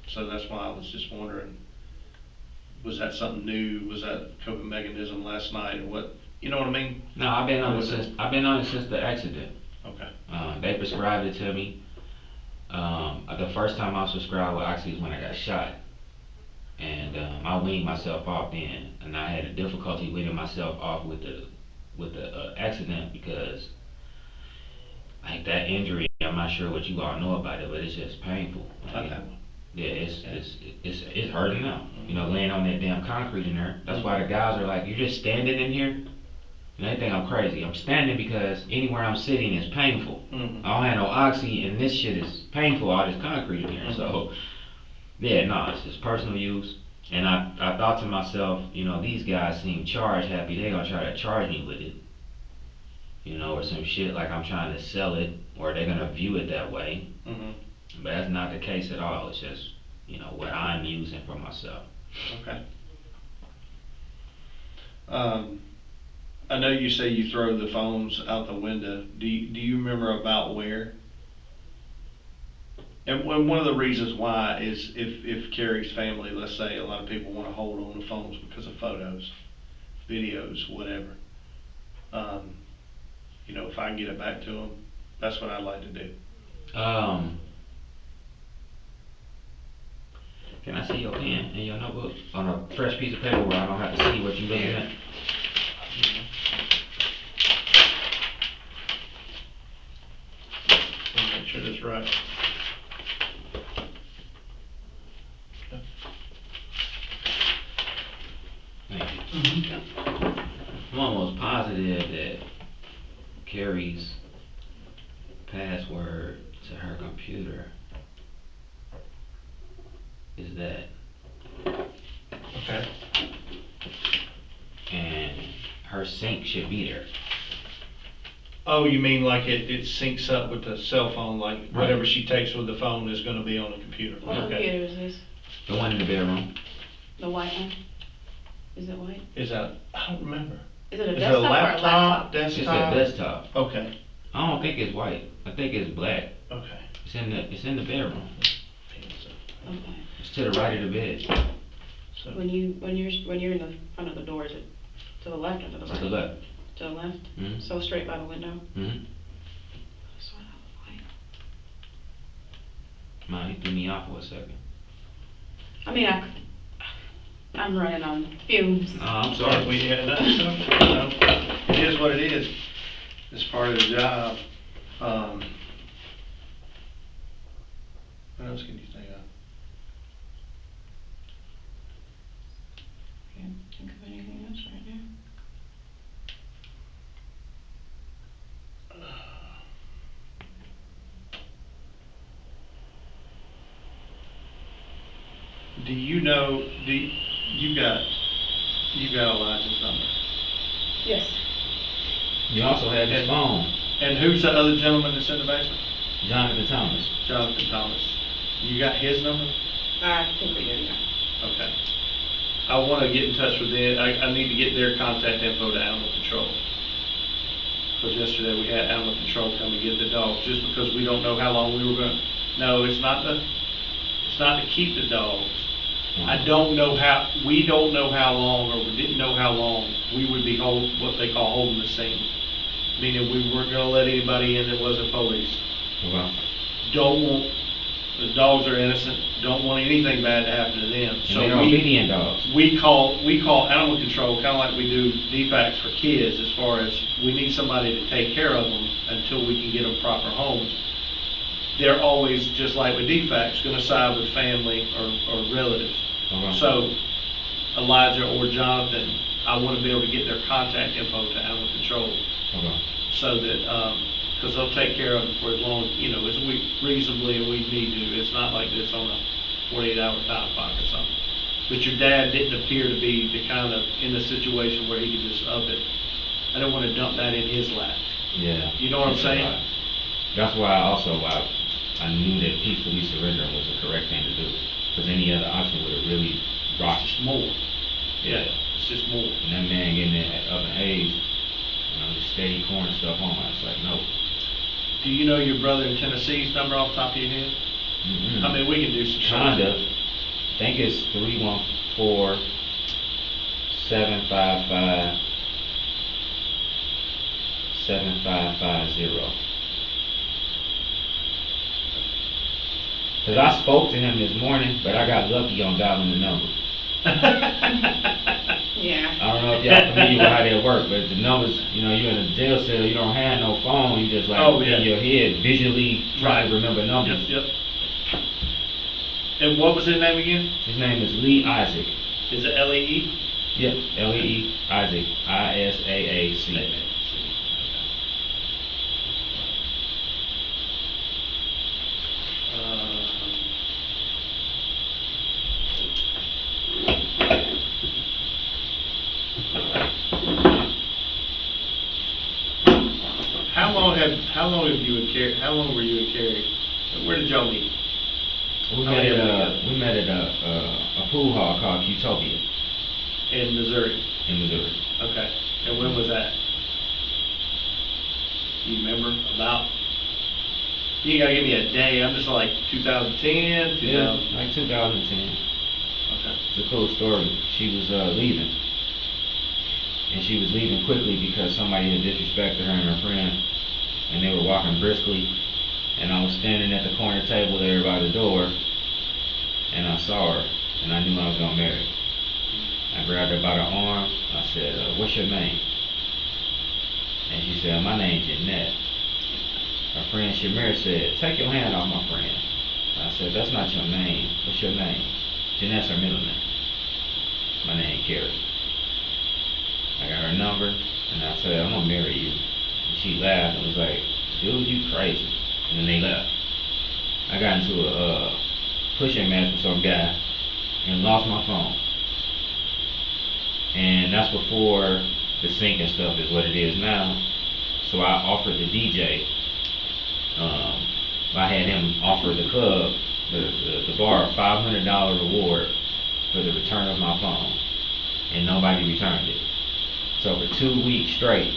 So that's why I was just wondering, was that something new? Was that coping mechanism last night, or what? You know what I mean? No, I've been on it since the accident. Okay. They prescribed it to me. The first time I was prescribed with oxy was when I got shot, and I weaned myself off then, and I had a difficulty weaning myself off with the accident because like that injury. I'm not sure what you all know about it, but it's just painful. Like, Okay. yeah, it's hurting now. Laying on that damn concrete in there. That's why the guys are like, "You're just standing in here." And they think I'm crazy. I'm standing because anywhere I'm sitting is painful. Mm-hmm. I don't have no oxy, and this shit is painful. All this concrete in here. Mm-hmm. So, yeah, no, it's just personal use. And I thought to myself, these guys seem charge happy. They gonna try to charge me with it. Or some shit like I'm trying to sell it, or they're gonna view it that way. Mm-hmm. But that's not the case at all. It's just, what I'm using for myself. Okay. I know you say you throw the phones out the window. Do you remember about where? And one of the reasons why is if Carrie's family, let's say a lot of people want to hold on to phones because of photos, videos, whatever. If I can get it back to them, that's what I'd like to do. Can I see your pen and your notebook on a fresh piece of paper where I don't have to see what you're looking at? Make sure that's right. Thank you. I'm almost positive that Carrie's password to her computer is that. Okay. And her sync should be there. Oh, you mean like it syncs up with the cell phone, like Right. whatever she takes with the phone is gonna be on the computer? What computer is this? The one in the bedroom. The white one? Is it white? Is that, I don't remember. Is it a Is it a desktop or a laptop, laptop? It's a desktop? desktop. Okay, I don't think it's white. I think it's black. okay. It's in the bedroom. Okay. It's to the right of the bed. So, When you're in the front of the door, is it to the left or to the right? To the left. To the left? Mm-hmm. So straight by the window? Mm-hmm. Sort of white. Man, he threw me off for a second. I mean, I'm running on fumes. No, I'm sorry, sorry. we had that stuff. It is what it is. It's part of the job. What else can you think of? Can't think of anything else right now. Do you know, you got Elijah's number? Yes. You also had his phone, And who's the other gentleman that's in the basement? Jonathan Thomas. Jonathan Thomas. You got his number? I think we do, yeah. Okay. I want to get in touch with them. I need to get their contact info to animal control. Because yesterday we had animal control come and get the dogs, just because we don't know how long we were going to. No, it's not to keep the dogs. I don't know how, we don't know how long, or we didn't know how long we would be what they call holding the scene. Meaning we weren't going to let anybody in that wasn't police. Okay. The dogs are innocent, don't want anything bad to happen to them. And they're obedient dogs. We call animal control, kind of like we do DFACs for kids, as far as we need somebody to take care of them until we can get them proper homes. They're always, just like with DFACs, going to side with family or relatives. Okay. So Elijah or Jonathan, I want to be able to get their contact info to animal control. Okay. So that, because they'll take care of them for as long, as we reasonably and we need to. It's not like this on a 48-hour time clock or something. But your dad didn't appear to be the kind of in the situation where he could just up it. I don't want to dump that in his lap. Yeah. You know what I'm saying? That's why I knew that peacefully surrendering was the correct thing to do. Because any other option would have really rocked. Just more. Yeah. It's just more. And that man getting up in age, just steady pouring stuff on. It's like, no. Do you know your brother in Tennessee's number off the top of your head? Mm-hmm. I mean, we can do some Kinda. I think it's 314-755-7550. Cause I spoke to him this morning, but I got lucky on dialing the number. Yeah. I don't know if y'all familiar with how that works, but the numbers, you're in a jail cell, you don't have no phone, you just in your head visually try to remember numbers. Yep. And what was his name again? His name is Lee Isaac. Is it L-E-E? Yep, L-E-E, Isaac, I-S-A-A-C. How long were you in Carrie? Where did y'all meet? We met at a pool hall called Utopia In Missouri. Okay. And when was that? Do you remember about? You gotta give me a day. I'm just like 2010, 2000. Yeah, like 2010. Okay. It's a cool story. She was leaving. And she was leaving quickly because somebody had disrespected her and her friend. And they were walking briskly. And I was standing at the corner table there by the door. And I saw her. And I knew I was going to marry her. I grabbed her by the arm. I said, what's your name? And she said, my name's Jeanette. Her friend Shamir said, take your hand off my friend. I said, that's not your name. What's your name? Jeanette's her middle name. My name Carrie. I got her number, and I said, I'm gonna marry you. And she laughed and was like, dude, you crazy. And then they left. I got into a pushing match with some guy and lost my phone. And that's before the sync and stuff is what it is now. So I offered the DJ, I had him offer the club, the bar, a $500 reward for the return of my phone. And nobody returned it. So for 2 weeks straight,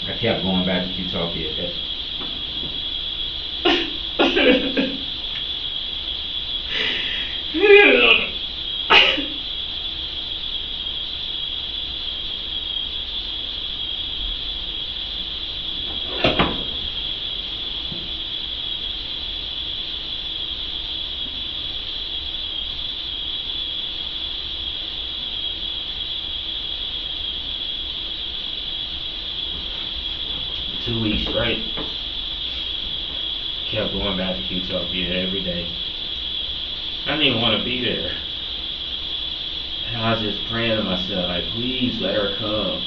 I kept going back to Utopia. Straight. Kept going back to Utopia every day. I didn't even want to be there. And I was just praying to myself, like, please let her come.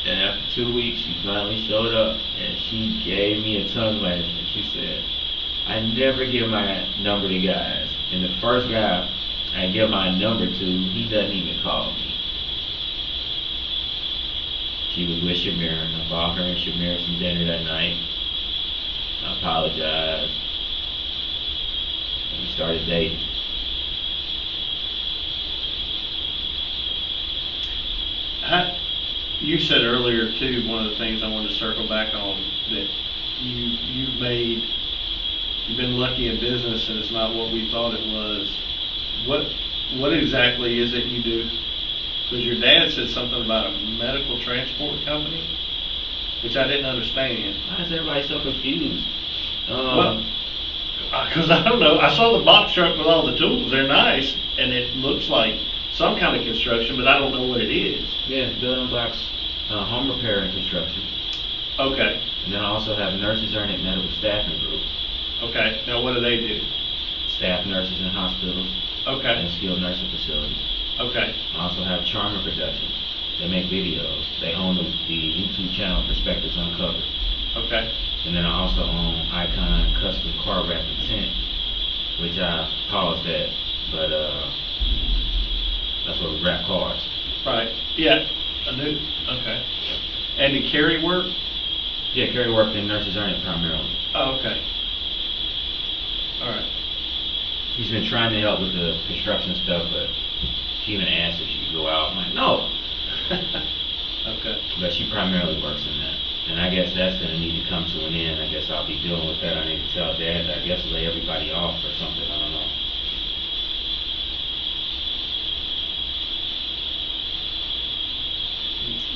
And after 2 weeks, she finally showed up, and she gave me a tongue lashing. She said, I never give my number to guys. And the first guy I give my number to, he doesn't even call me. She was with Shamir, and I bought her and Shamir some dinner that night. I apologized. And we started dating. You said earlier too, one of the things I wanted to circle back on, that you've been lucky in business and it's not what we thought it was. What exactly is it you do? Because your dad said something about a medical transport company, which I didn't understand. Why is everybody so confused? Well, because I don't know. I saw the box truck with all the tools. They're nice, and it looks like some kind of construction, but I don't know what it is. Yeah, building blocks, home repair and construction. Okay. And then I also have Nurses Earning Medical Staffing Group. Okay. Now, what do they do? Staff nurses in hospitals. Okay. And skilled nursing facilities. Okay. I also have Charmer Productions. They make videos. They own the YouTube channel Perspectives Uncovered. Okay. And then I also own Icon Custom Car Wrap and Tint, which I paused at, but that's where we wrap cars. Right. Yeah. I do. Okay. And did Carrie work? Yeah, Carrie worked in Nurses Earning primarily. Oh, okay. All right. She's been trying to help with the construction stuff, but she even asked if she could go out. I'm like, no. Okay. But she primarily works in that And I guess that's gonna need to come to an end. I guess I'll be dealing with that. I need to tell Dad, I guess lay everybody off or something, I don't know.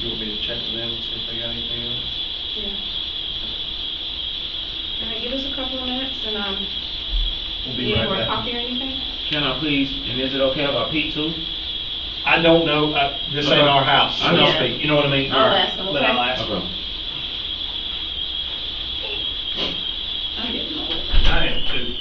You want me to check with them and see if they got anything else? Yeah. All right, give us a couple of minutes and, We'll you be need right more back. coffee or anything? Can I please, and is it okay about Pete too? I don't know, this ain't our house, so I know. to speak, you know what I mean? I'll ask them, But okay? I'll ask them. Okay. I'm getting old. I am too.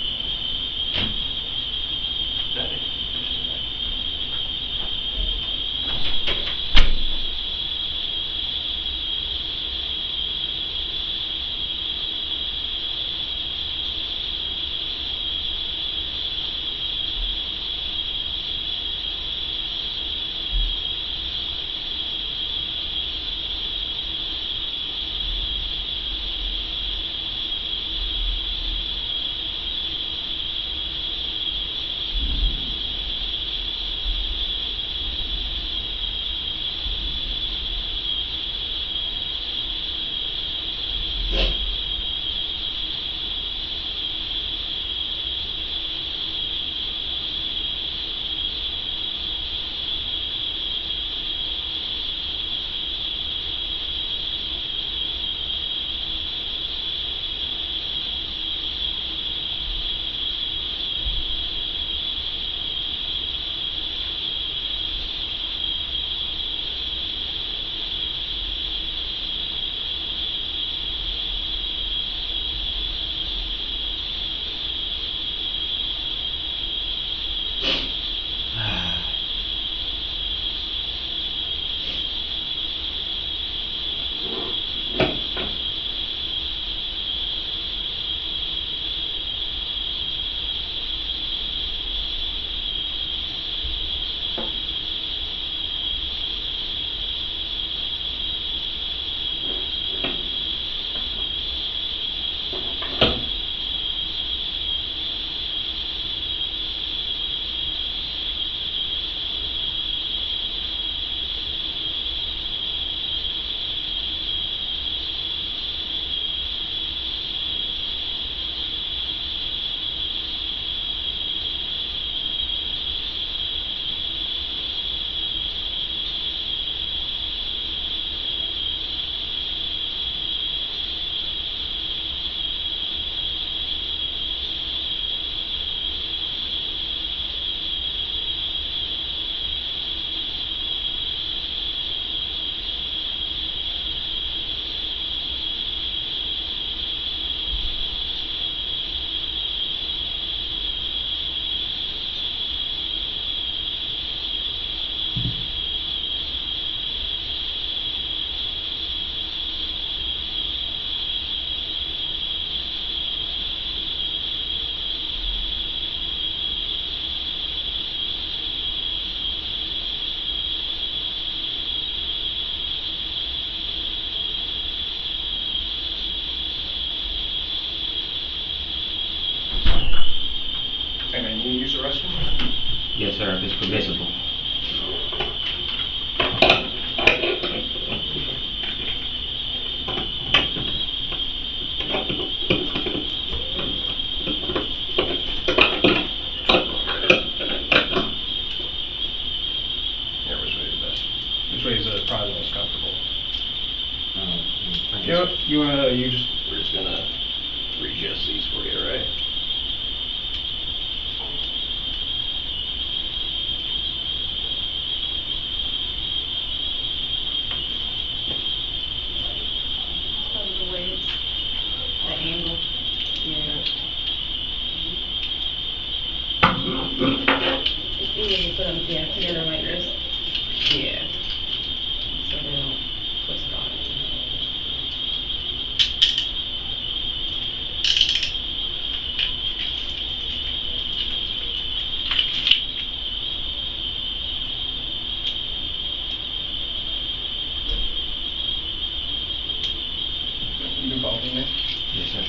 Hey man, you use the restroom? Yes, sir, if it's permissible. Yeah, which way is best? Which way is probably the most comfortable? I You guess- know, we're just gonna readjust these for you, right? Probably the way it's, the angle. Yeah. It's easier to put them, yeah, together like this. Yeah. So they don't twist on it. You do both in there? Yes, sir.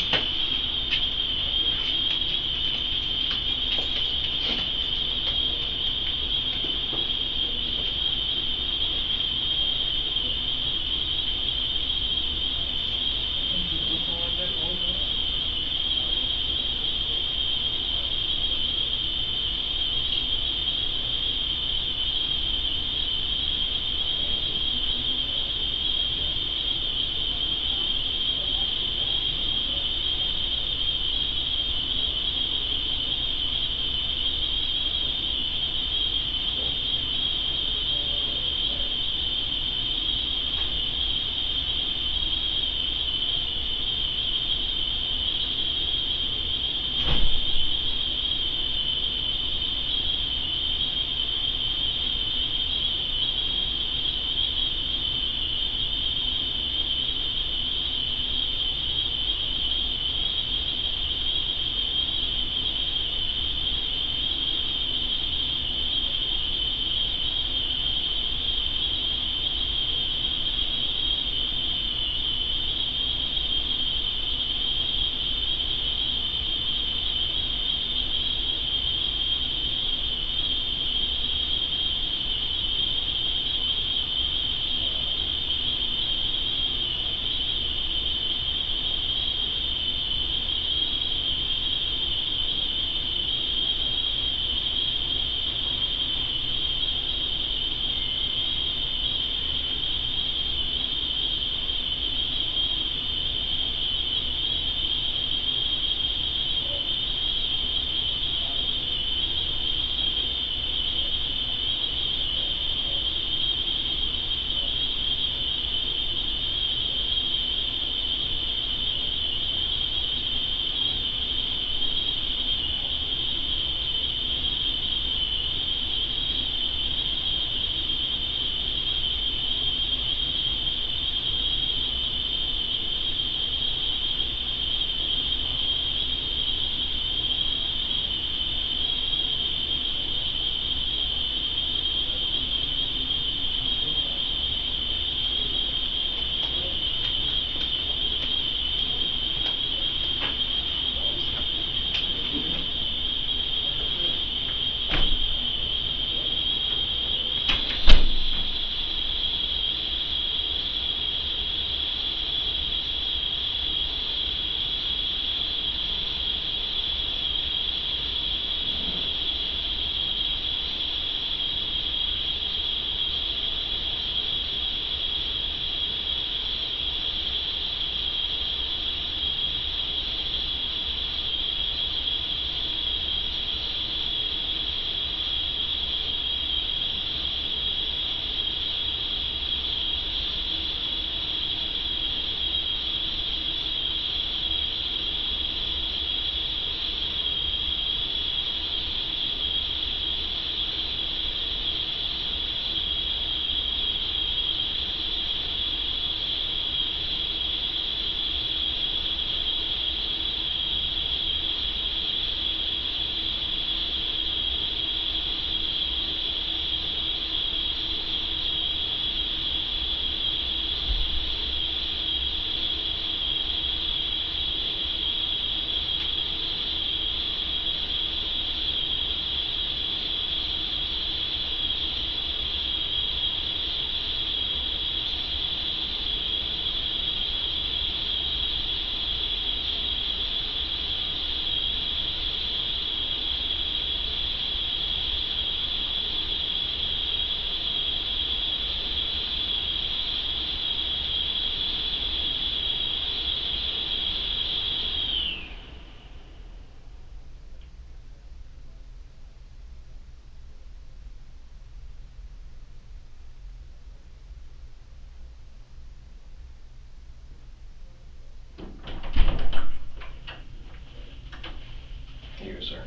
sir.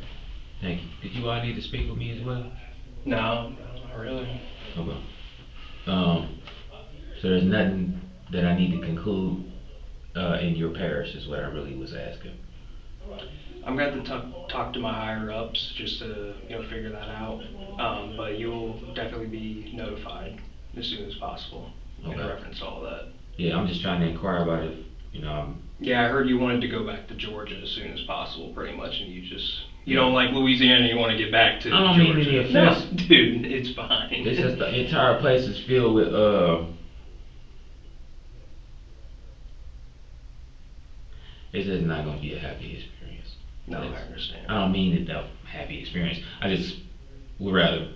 Thank you. Did you all need to speak with me as well? No, not really. Okay. So there's nothing that I need to conclude in your parish is what I really was asking. I'm going to have to talk to my higher ups just to figure that out. But you'll definitely be notified as soon as possible in Okay. reference to all that. Yeah, I'm just trying to inquire about it. Yeah, I heard you wanted to go back to Georgia as soon as possible, pretty much, and you don't like Louisiana. You want to get back to I don't Georgia. mean any No, offense. dude, it's fine. It's just the entire place is filled with it's just not gonna be a happy experience. No, I understand. I don't mean it a happy experience. I just would rather,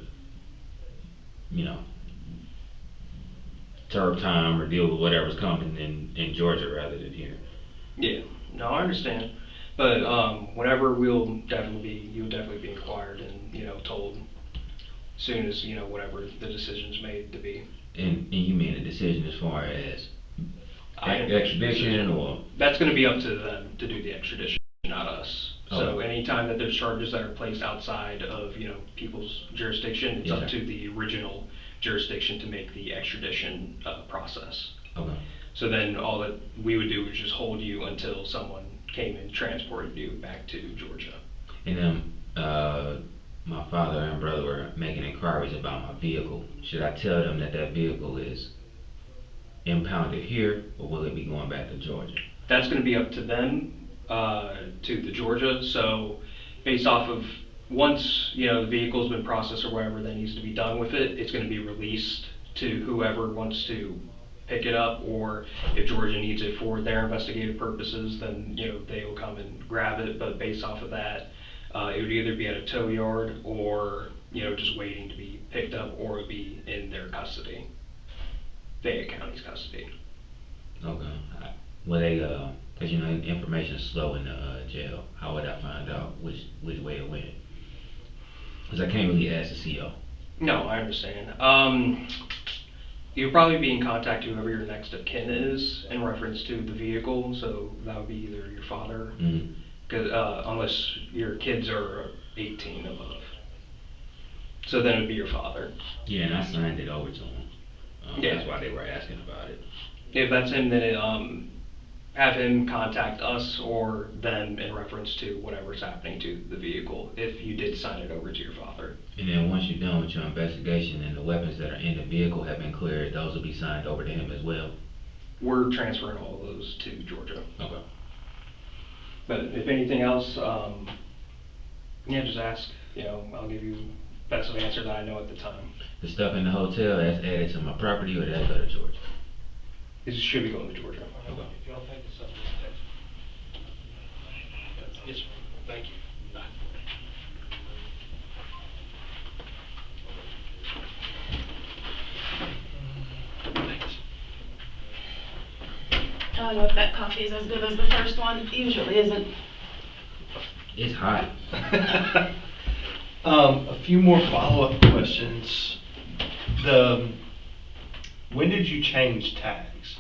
serve time or deal with whatever's coming in Georgia rather than here. Yeah, no, I understand. But whenever you'll definitely be inquired and told as soon as whatever the decision's made to be. And you mean a decision as far as extradition or? That's going to be up to them to do the extradition, not us. So Okay. anytime that there's charges that are placed outside of people's jurisdiction, it's Yes, up sir. to the original jurisdiction to make the extradition process. Okay. So then all that we would do is just hold you until someone came and transported you back to Georgia. And then my father and brother were making inquiries about my vehicle. Should I tell them that vehicle is impounded here, or will it be going back to Georgia? That's going to be up to them, to the Georgia. So based off of once the vehicle's been processed or whatever that needs to be done with it, it's going to be released to whoever wants to pick it up, or if Georgia needs it for their investigative purposes, then they will come and grab it. But based off of that, it would either be at a tow yard or just waiting to be picked up, or it would be in their custody, Fayette County's custody. Okay. Well, they cause information is slow in the jail. How would I find out which way it went? Cause I can't really ask the CO. No, I understand. You'll probably be in contact whoever your next of kin is in reference to the vehicle. So that would be either your father, Mm-hmm. Unless your kids are 18 above. So then it would be your father. Yeah, and I signed it over to them. Yeah. That's why they were asking about it. If that's him, then have him contact us or them in reference to whatever's happening to the vehicle, if you did sign it over to your father. And then once you're done with your investigation and the weapons that are in the vehicle have been cleared, those will be signed over to him as well. We're transferring all of those to Georgia. Okay. But if anything else, just ask. I'll give you the best of answer that I know at the time. The stuff in the hotel, that's added to my property, or that's go to Georgia? It should be going to Georgia. Okay. If y'all take this up, yes, sir. Thank you. Bye. Thanks. I don't know if that coffee is as good as the first one. It usually isn't. It's hot. A few more follow-up questions. When did you change tags?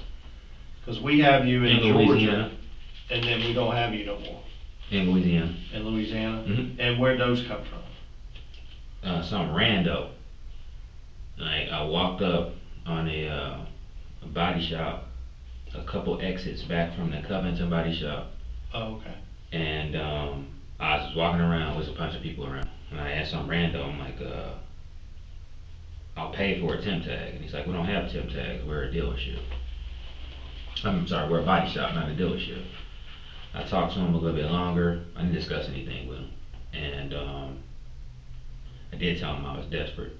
Because we have you in Georgia, Louisiana. and then we don't have you no more In Louisiana. in Louisiana. Mhm. And where'd those come from? Some rando. Like, I walked up on a body shop, a couple exits back from the Covington body shop, Oh, okay. and I was walking around with a bunch of people around, and I asked some rando, I'm like, I'll pay for a temp tag, and he's like, we don't have temp tags, we're a dealership. I'm sorry, we're a body shop, not a dealership. I talked to him a little bit longer, I didn't discuss anything with him, and I did tell him I was desperate.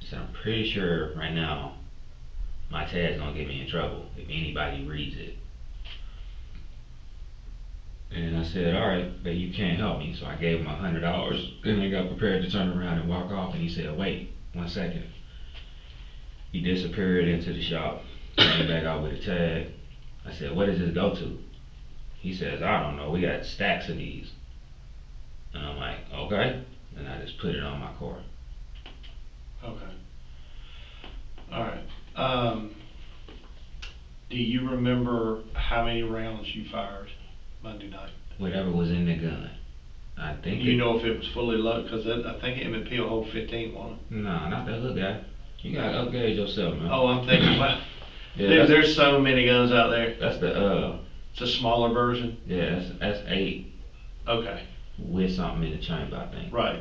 I said, I'm pretty sure right now my tag's gonna get me in trouble if anybody reads it. And I said, alright, but you can't help me. So I gave him $100 and I got prepared to turn around and walk off, and he said, wait 1 second. He disappeared into the shop, came back out with a tag. I said, what does this go to? He says, I don't know, we got stacks of these. And I'm like, okay. And I just put it on my car. Okay. All right. Do you remember how many rounds you fired Monday night? Whatever was in the gun. I think. You know if it was fully loaded, cause I think M&P will hold 15, won't it? Nah, not that little guy. You gotta upgrade yourself, man. Oh, I'm thinking, well, Yeah, there's so many guns out there. that's the It's a smaller version. yeah, that's 8 Okay, with something in the chamber, I think. right.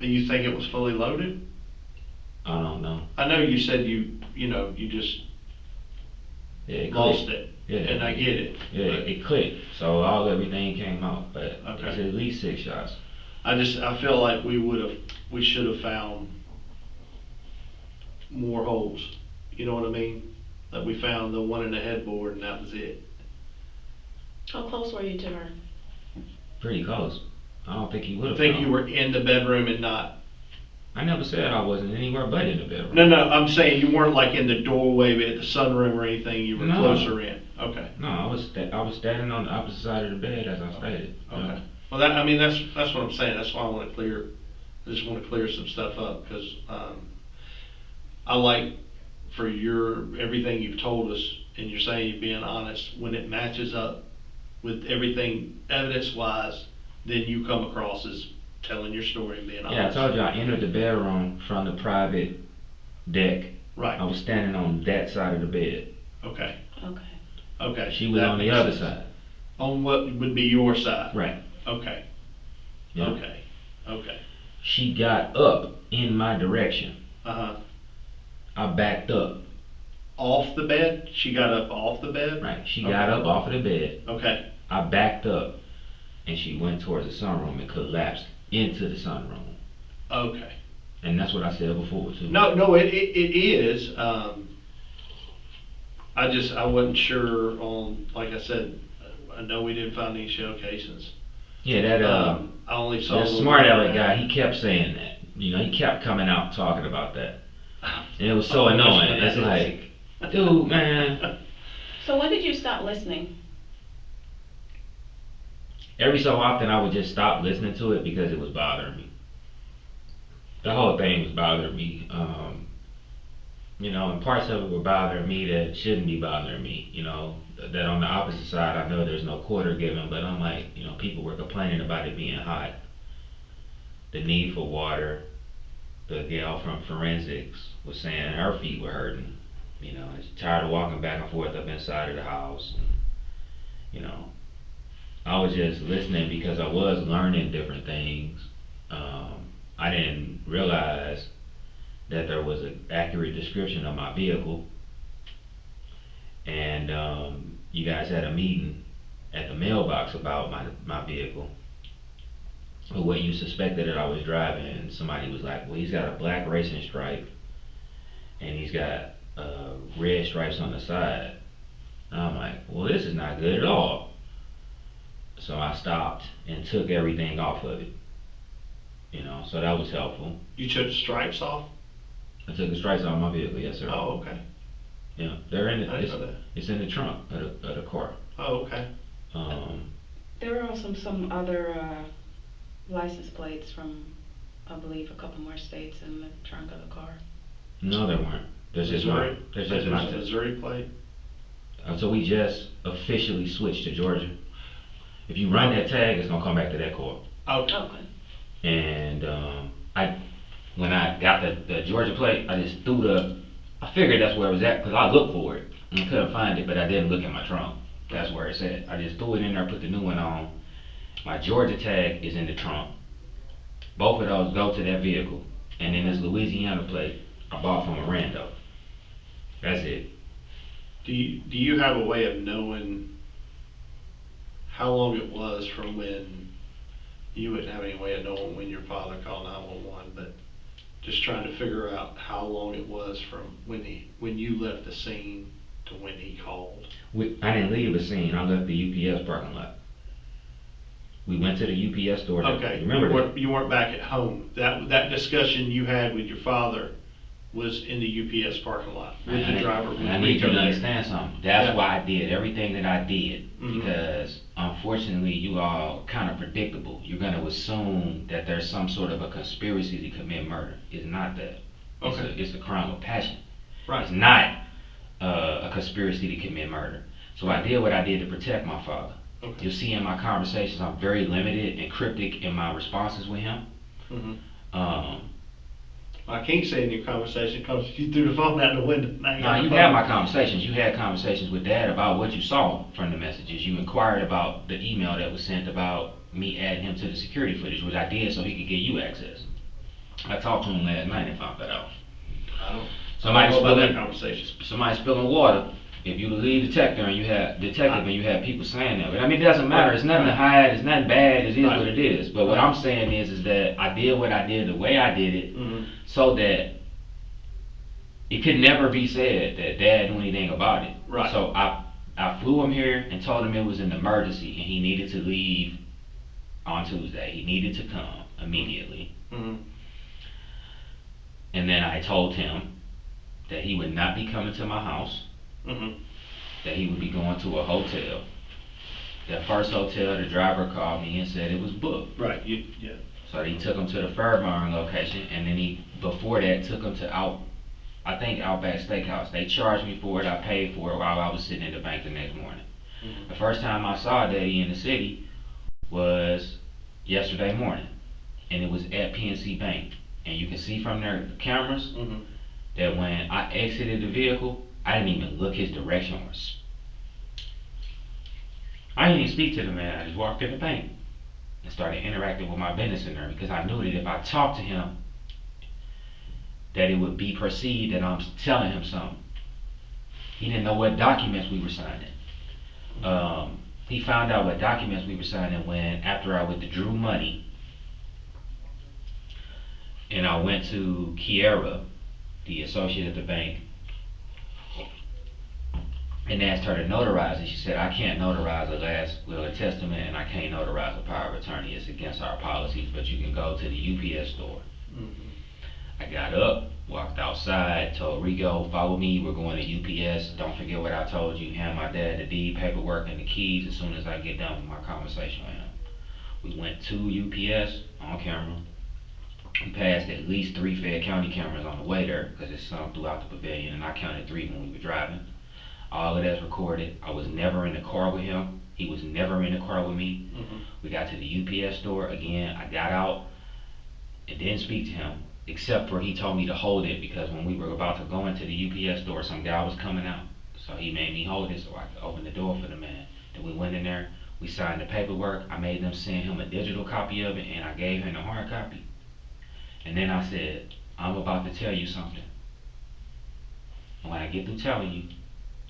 And you think it was fully loaded? I don't know. I know you said you just Yeah, it lost clicked. it, Yeah, and I get it. Yeah, but it clicked. So everything came out, but it's Okay. at least 6 shots. I feel like we should have found more holes. You know what I mean? Like we found the one in the headboard and that was it. How close were you to her? Pretty close. I don't think he would I have. think you were in the bedroom and not. I never said I wasn't anywhere but in the bedroom. No, I'm saying you weren't like in the doorway at the sunroom or anything. You were No. closer in. Okay. No, I was standing on the opposite side of the bed as I stated. Okay. Well, that's what I'm saying. That's why I just want to clear some stuff up because I like for everything you've told us and you're saying you're being honest when it matches up with everything evidence-wise, then you come across as telling your story and being honest. Yeah, I told you I entered the bedroom from the private deck. Right. I was standing on that side of the bed. Okay. Okay. Okay. She was That on the makes other sense. side. On what would be your side. Right. Okay. Yeah. Okay. Okay. She got up in my direction. Uh-huh. I backed up. Off the bed? She got up off the bed? Right. She Okay. got up off of the bed. Okay. I backed up, and she went towards the sunroom and collapsed into the sunroom. Okay. And that's what I said before too. No, it is. I wasn't sure on, like I said, I know we didn't find any shell casings. Yeah, that I only saw that the smart one aleck that- guy. He kept saying that. You know, he kept coming out talking about that, and it was so Oh, that's annoying. what It's that is. like, dude, man. So when did you stop listening? Every so often, I would just stop listening to it because it was bothering me. The whole thing was bothering me. You know, and parts of it were bothering me that shouldn't be bothering me. You know, that on the opposite side, I know there's no quarter given, but I'm like, you know, people were complaining about it being hot. The need for water. The gal from forensics was saying her feet were hurting. You know, she's tired of walking back and forth up inside of the house. And, you know, I was just listening because I was learning different things. I didn't realize that there was an accurate description of my vehicle. And you guys had a meeting at the mailbox about my vehicle. Or what you suspected that I was driving, and somebody was like, well, he's got a black racing stripe and he's got red stripes on the side. And I'm like, well, this is not good at all. So I stopped and took everything off of it. You know, so that was helpful. You took the stripes off? I took the stripes off my vehicle, yes sir. Oh, okay. Yeah, they're in I didn't know that. it's in the trunk of the car. Oh, okay. There were also some other license plates from, I believe, a couple more states in the trunk of the car. No, there weren't. There's just my, There's there's just my a Missouri plate? So we just officially switched to Georgia. If you run that tag, it's gonna come back to that car. Okay. Okay. And when I got the Georgia plate, I just I figured that's where it was at because I looked for it and couldn't find it, but I didn't look in my trunk. That's where it's at. I just threw it in there, put the new one on. My Georgia tag is in the trunk. Both of those go to that vehicle, and then this Louisiana plate I bought from a rando. That's it. Do you have a way of knowing how long it was from when you wouldn't have any way of knowing when your father called 911, but just trying to figure out how long it was from when you left the scene to when he called? I didn't leave the scene. I left the UPS parking lot. We went to the UPS store. Okay. Remember that? You weren't back at home. That discussion you had with your father was in the UPS parking lot with the driver. And I need you to understand something. That's why I did everything that I did. Mhm. Because unfortunately you all kind of predictable. You're going to assume that there's some sort of a conspiracy to commit murder. It's not that. Okay. It's a crime of passion. Right. It's not a conspiracy to commit murder. So I did what I did to protect my father. Okay. You'll see in my conversations I'm very limited and cryptic in my responses with him. I can't say in your conversation because you threw the phone out the window. No, you had my conversations. You had conversations with Dad about what you saw from the messages. You inquired about the email that was sent about me adding him to the security footage, which I did so he could get you access. I talked to him last night and found that out. I don't Somebody know about that spilling, conversation. somebody spilling water. If you the lead detective and you have people saying that, but I mean it doesn't matter. It's nothing to hide. It's nothing bad. It is Right. what it is. But what I'm saying is that I did what I did the way I did it, so that it could never be said that Dad knew anything about it. Right. So I flew him here and told him it was an emergency and he needed to leave on Tuesday. He needed to come immediately. And then I told him that he would not be coming to my house. That he would be going to a hotel. That first hotel, the driver called me and said it was booked. Right. Yeah. So he took him to the Fairburn location, and then he, before that, took him to Outback Steakhouse. They charged me for it. I paid for it while I was sitting in the bank the next morning. The first time I saw Daddy in the city was yesterday morning, and it was at PNC Bank. And you can see from their cameras that when I exited the vehicle, I didn't even look his direction or I didn't even speak to the man. I just walked in the bank and started interacting with my business in there because I knew that if I talked to him, that it would be perceived that I'm telling him something. He didn't know what documents we were signing. He found out what documents we were signing when, after I withdrew money, and I went to Kiera, the associate at the bank, and asked her to notarize it. She said, I can't notarize a last will and testament, and I can't notarize a power of attorney. It's against our policies, but you can go to the UPS store. I got up, walked outside, told Rico, follow me, we're going to UPS. Don't forget what I told you, hand my dad the deed, paperwork, and the keys as soon as I get done with my conversation with him. We went to UPS on camera. We passed at least 3 Fayette County cameras on the way there, because it's some throughout the pavilion, and I counted 3 when we were driving. All of that's recorded. I was never in the car with him. He was never in the car with me. We got to the UPS store. Again, I got out and didn't speak to him, except for he told me to hold it because when we were about to go into the UPS store, some guy was coming out. So he made me hold it so I could open the door for the man. Then we went in there. We signed the paperwork. I made them send him a digital copy of it, and I gave him the hard copy. And then I said, I'm about to tell you something. And when I get through telling you,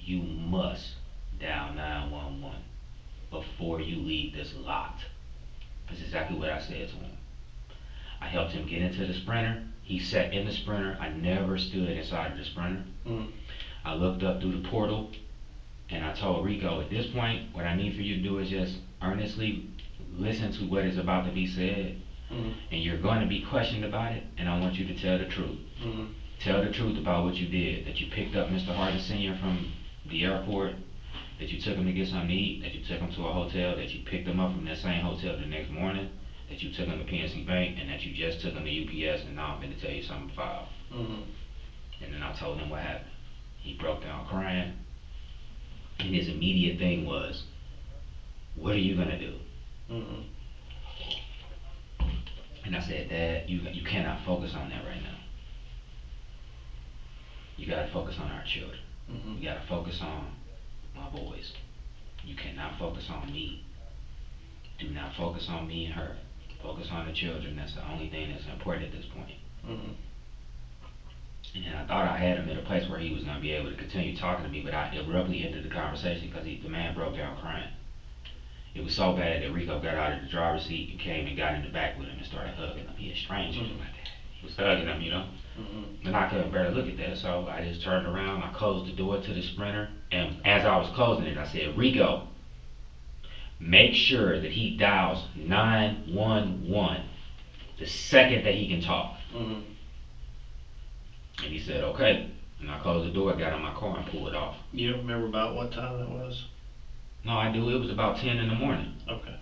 you must dial 911 before you leave this lot. That's exactly what I said to him. I helped him get into the Sprinter. He sat in the Sprinter. I never stood inside of the Sprinter. I looked up through the portal and I told Rico, at this point, what I need for you to do is just earnestly listen to what is about to be said. And you're going to be questioned about it, and I want you to tell the truth. Tell the truth about what you did, that you picked up Mr. Hardin Sr. from the airport, that you took him to get something to eat, that you took him to a hotel, that you picked him up from that same hotel the next morning, that you took him to PNC Bank, and that you just took him to UPS, and now I'm going to tell you something foul. And then I told him what happened. He broke down crying, and his immediate thing was, what are you going to do? And I said, Dad, you cannot focus on that right now. You gotta focus on our children. You gotta focus on my boys. You cannot focus on me. Do not focus on me and her. Focus on the children. That's the only thing that's important at this point. And then I thought I had him in a place where he was gonna be able to continue talking to me, but I abruptly ended the conversation because the man broke down crying. It was so bad that Rico got out of the driver's seat and came and got in the back with him and started hugging him. He is strange like that. He was hugging him, you know. And I couldn't bear to look at that, so I just turned around, I closed the door to the Sprinter, and as I was closing it, I said, Rico, make sure that he dials 911 the second that he can talk. And he said, okay. And I closed the door, got in my car and pulled off. You don't remember about what time that was? No, I do. It was about 10 in the morning. Okay.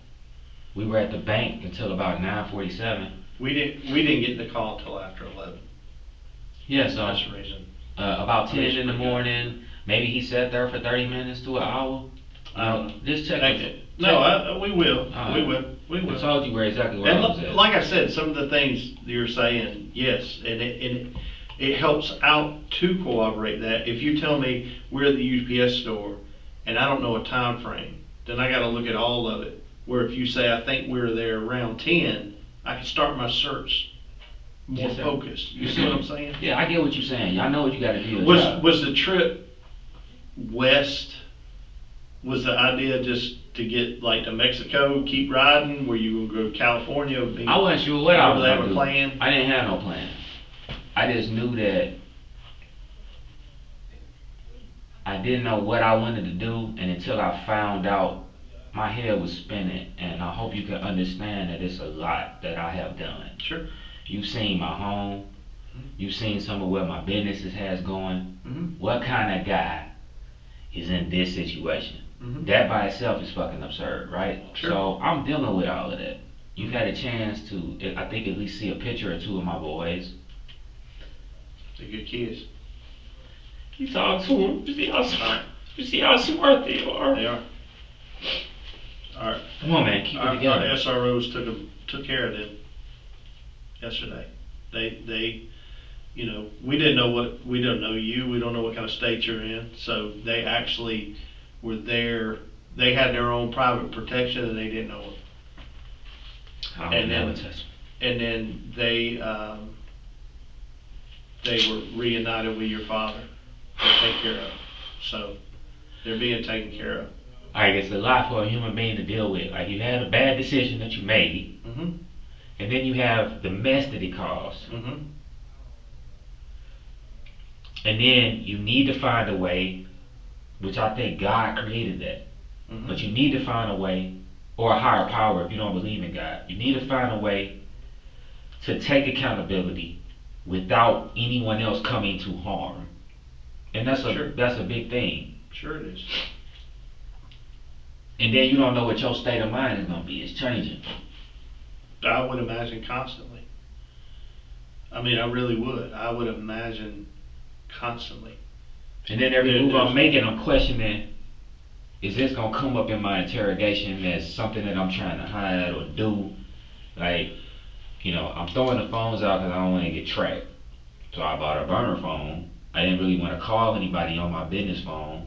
We were at the bank until about 9:47. We didn't get the call until after 11. Yeah, so That's the reason. about 10 in the morning. Maybe he sat there for 30 minutes to an hour. I don't know. Just check. No, we will, Alright. we I will. told you where exactly where And I was at. like I said, some of the things you're saying, yes, and it helps out to corroborate that. If you tell me we're at the UPS store and I don't know a time frame, then I gotta look at all of it. Where if you say, I think we're there around 10, I can start my search more Yes, sir. focused. You see what I'm saying? Yeah, I get what you're saying. Y'all know what you gotta do. Was the trip west, was the idea just to get like to Mexico, keep riding? Were you gonna go to California? I wasn't sure what I was They have gonna a do. plan? I didn't have no plan. I just knew that I didn't know what I wanted to do, and until I found out, my head was spinning, and I hope you can understand that it's a lot that I have done. Sure. You've seen my home, you've seen some of what my businesses has going. Mm-hmm. What kind of guy is in this situation? Mm-hmm. That by itself is fucking absurd, right? Sure. So I'm dealing with all of that. You've had a chance to, I think, at least see a picture or two of my boys. They're good kids. You talk to them. You see how smart they are. They are. Our, Come on, man, keep it our together. SROs took care of them yesterday. They, you know, we don't know you, we don't know what kind of state you're in, so they actually were there. They had their own private protection and they didn't know it. I And would never then- touch. And then they were reunited with your father to take care of. So they're being taken care of. Like, it's a lot for a human being to deal with. Like, you had a bad decision that you made, Mm-hmm. and then you have the mess that it caused. Mm-hmm. And then you need to find a way, which I think God created that. Mm-hmm. But you need to find a way, or a higher power if you don't believe in God. You need to find a way to take accountability without anyone else coming to harm. And that's Sure. a big thing. Sure it is. And then you don't know what your state of mind is gonna be. It's changing. I would imagine constantly. I mean, I really would. I would imagine constantly. And then every Yeah, move there's- I'm making, I'm questioning, is this gonna come up in my interrogation as something that I'm trying to hide or do? Like, you know, I'm throwing the phones out because I don't want to get tracked. So I bought a burner phone. I didn't really want to call anybody on my business phone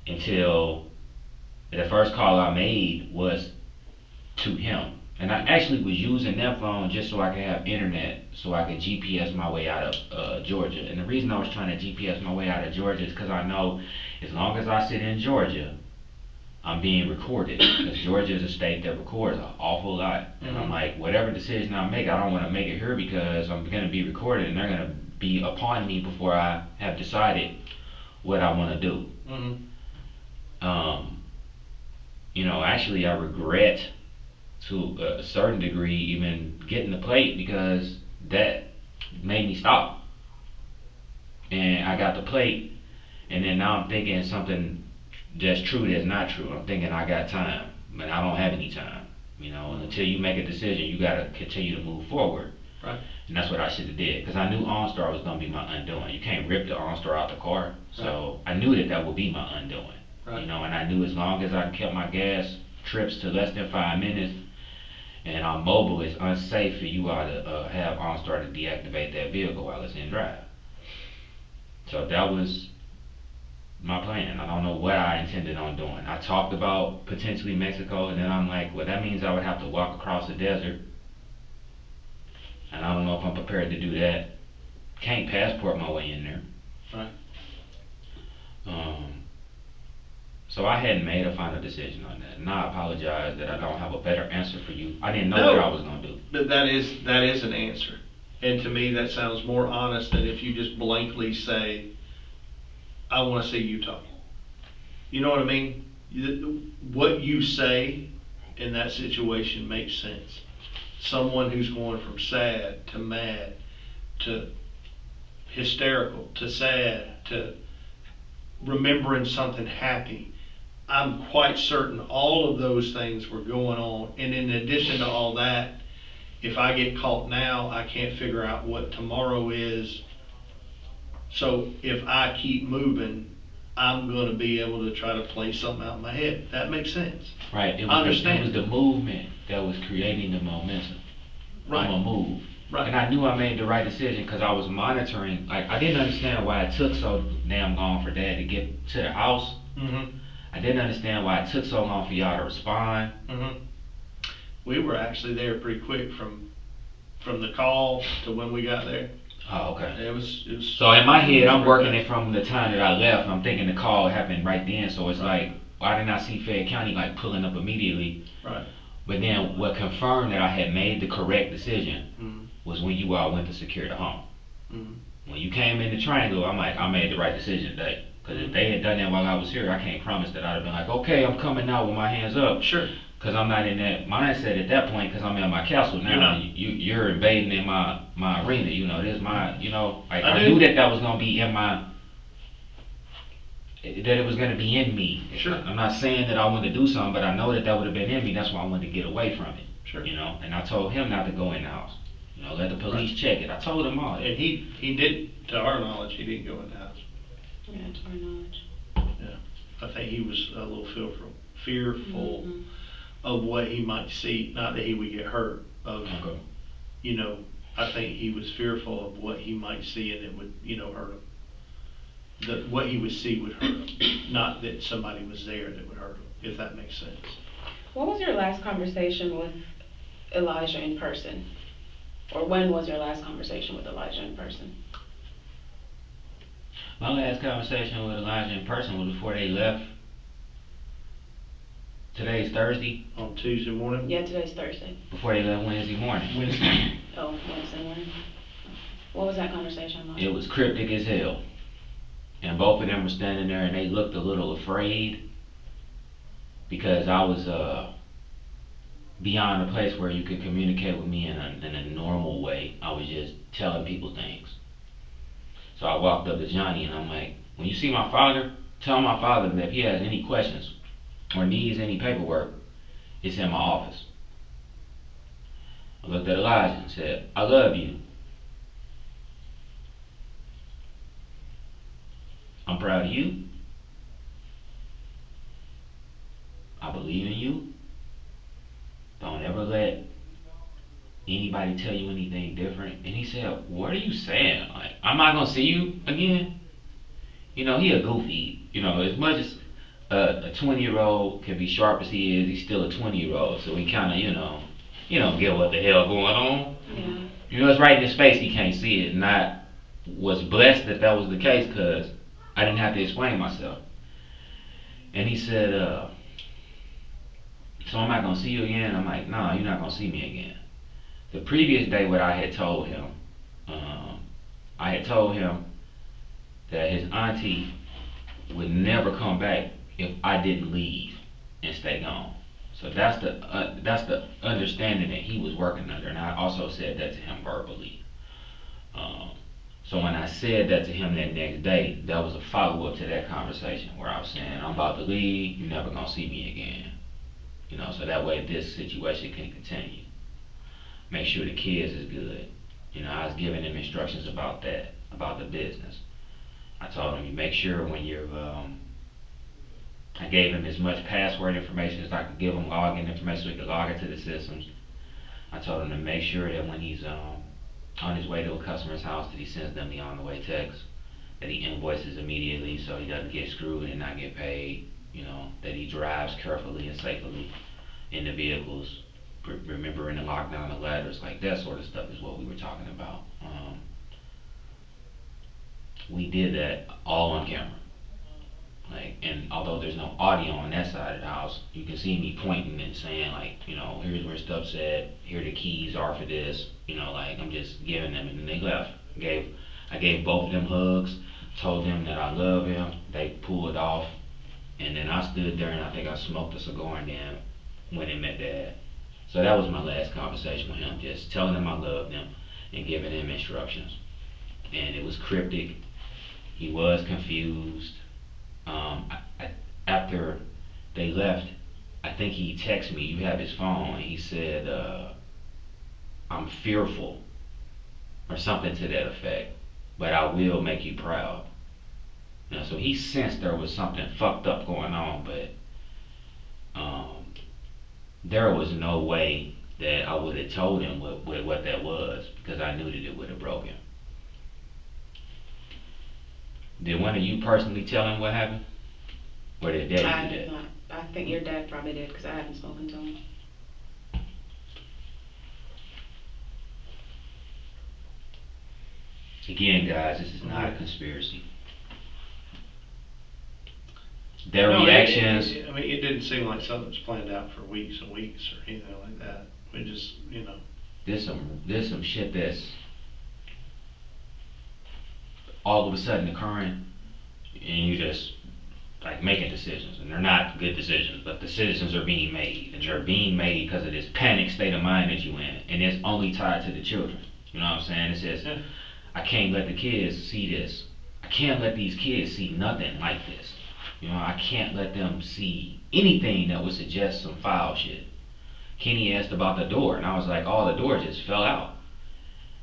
until the first call I made was to him. And I actually was using that phone just so I could have internet, so I could GPS my way out of Georgia. And the reason I was trying to GPS my way out of Georgia is because I know as long as I sit in Georgia, I'm being recorded. Because Georgia is a state that records an awful lot. And I'm like, whatever decision I make, I don't want to make it here because I'm going to be recorded and they're going to be upon me before I have decided what I want to do. Mm-hmm. You know, actually I regret to a certain degree even getting the plate because that made me stop. And I got the plate, and then now I'm thinking something that's true that's not true. I'm thinking I got time, but I don't have any time. You know, and until you make a decision, you gotta continue to move forward. Right. And that's what I should have did, because I knew OnStar was gonna be my undoing. You can't rip the OnStar out the car, so I knew that would be my undoing. Right. You know, and I knew as long as I kept my gas trips to less than 5 minutes, and our mobile is unsafe for you all to have OnStar to deactivate that vehicle while it's in drive. So that was my plan. I don't know what I intended on doing. I talked about potentially Mexico, and then I'm like, well, that means I would have to walk across the desert. And I don't know if I'm prepared to do that. Can't passport my way in there. Right. So I hadn't made a final decision on that. And I apologize that I don't have a better answer for you. I didn't know No. what I was gonna do. But that is an answer. And to me, that sounds more honest than if you just blankly say, I want to see Utah. You know what I mean? What you say in that situation makes sense. Someone who's going from sad to mad to hysterical to sad to remembering something happy. I'm quite certain all of those things were going on. And in addition to all that, if I get caught now, I can't figure out what tomorrow is. So if I keep moving, I'm gonna be able to try to play something out in my head. That makes sense. Right. It I understand. It was the movement that was creating the momentum. Right. I'm gonna move. Right. And I knew I made the right decision because I was monitoring. Like, I didn't understand why it took so damn long for Dad to get to the house. Mm-hmm. I didn't understand why it took so long for y'all to respond. Mm-hmm. We were actually there pretty quick from the call to when we got there. Oh, okay. It was. So in my head, I'm working it from the time that I left. I'm thinking the call happened right then. So it's like, why didn't I see Fayette County like pulling up immediately? Right. But then what confirmed that I had made the correct decision Mm-hmm. was when you all went to secure the home. Mm-hmm. When you came in the triangle, I'm like, I made the right decision today. Because if they had done that while I was here, I can't promise that I'd have been like, okay, I'm coming out with my hands up. Sure. Because I'm not in that mindset at that point because I'm in my castle now. You're invading in my arena, you know, this is my, you know, like I knew that was going to be in my, that it was going to be in me. Sure. I'm not saying that I wanted to do something, but I know that would have been in me. That's why I wanted to get away from it. Sure. You know, and I told him not to go in the house. You know, let the police check it. I told him all that. And he did, to our knowledge, he didn't go in the house. Yeah, to our knowledge. Yeah. I think he was a little fearful Mm-hmm. of what he might see, not that he would get hurt, Okay. you know, I think he was fearful of what he might see and it would, you know, hurt him. What he would see would hurt him, not that somebody was there that would hurt him, if that makes sense. What was your last conversation with Elijah in person? Or when was your last conversation with Elijah in person? My last conversation with Elijah in person was before they left. Today's Thursday. On Tuesday morning? Yeah, today's Thursday. Before they left Wednesday morning. Oh, Wednesday morning. What was that conversation like? It was cryptic as hell. And both of them were standing there and they looked a little afraid because I was beyond a place where you could communicate with me in a normal way. I was just telling people things. So I walked up to Johnny and I'm like, when you see my father, tell my father that if he has any questions or needs any paperwork, it's in my office. I looked at Elijah and said, I love you. I'm proud of you. I believe in you. Don't ever let anybody tell you anything different. And he said, what are you saying? Like, I'm not gonna see you again? You know, he a goofy. You know, as much as a 20-year-old can be sharp as he is, he's still a 20-year-old. So he kind of, you don't get what the hell going on. Yeah. You know, it's right in his face. He can't see it. And I was blessed that that was the case because I didn't have to explain myself. And he said, so I'm not gonna see you again? I'm like, no, you're not gonna see me again. The previous day, what I had told him that his auntie would never come back if I didn't leave and stay gone. So that's the understanding that he was working under, and I also said that to him verbally. So when I said that to him that next day, that was a follow-up to that conversation where I was saying, I'm about to leave, you're never gonna see me again. You know, so that way this situation can continue. Make sure the kids is good. You know, I was giving him instructions about that, about the business. I told him, you make sure when you're, I gave him as much password information as I could give him, login information so he could log into the systems. I told him to make sure that when he's on his way to a customer's house that he sends them the on-the-way text, that he invoices immediately so he doesn't get screwed and not get paid, you know, that he drives carefully and safely in the vehicles, remembering to lock down the ladders, like that sort of stuff is what we were talking about. We did that all on camera. Like, and although there's no audio on that side of the house, you can see me pointing and saying, like, you know, here's where stuff's at, here the keys are for this, you know, like, I'm just giving them, and then they left. I gave both of them hugs, told them that I love him, they pulled off, and then I stood there and I think I smoked a cigar and then went and met Dad. So that was my last conversation with him, just telling him I loved him and giving him instructions. And it was cryptic, he was confused. After they left, I think he texted me, you have his phone, and he said, I'm fearful, or something to that effect, but I will make you proud. You know, so he sensed there was something fucked up going on, but there was no way that I would have told him what that was, because I knew that it would have broken. Did one of you personally tell him what happened? Or did Daddy I do did that? not. I think your dad probably did, because I haven't spoken to him. Again, guys, this is not a conspiracy. Their No, reactions. I mean, it didn't seem like something was planned out for weeks and weeks or anything like that. We just, you know. There's some shit that's all of a sudden occurring, and you just like making decisions, and they're not good decisions, but decisions are being made, and they're being made because of this panic state of mind that you in, and it's only tied to the children. You know what I'm saying? It says, Yeah. I can't let the kids see this. I can't let these kids see nothing like this. You know, I can't let them see anything that would suggest some foul shit. Kenny asked about the door, and I was like, oh, the door just fell out.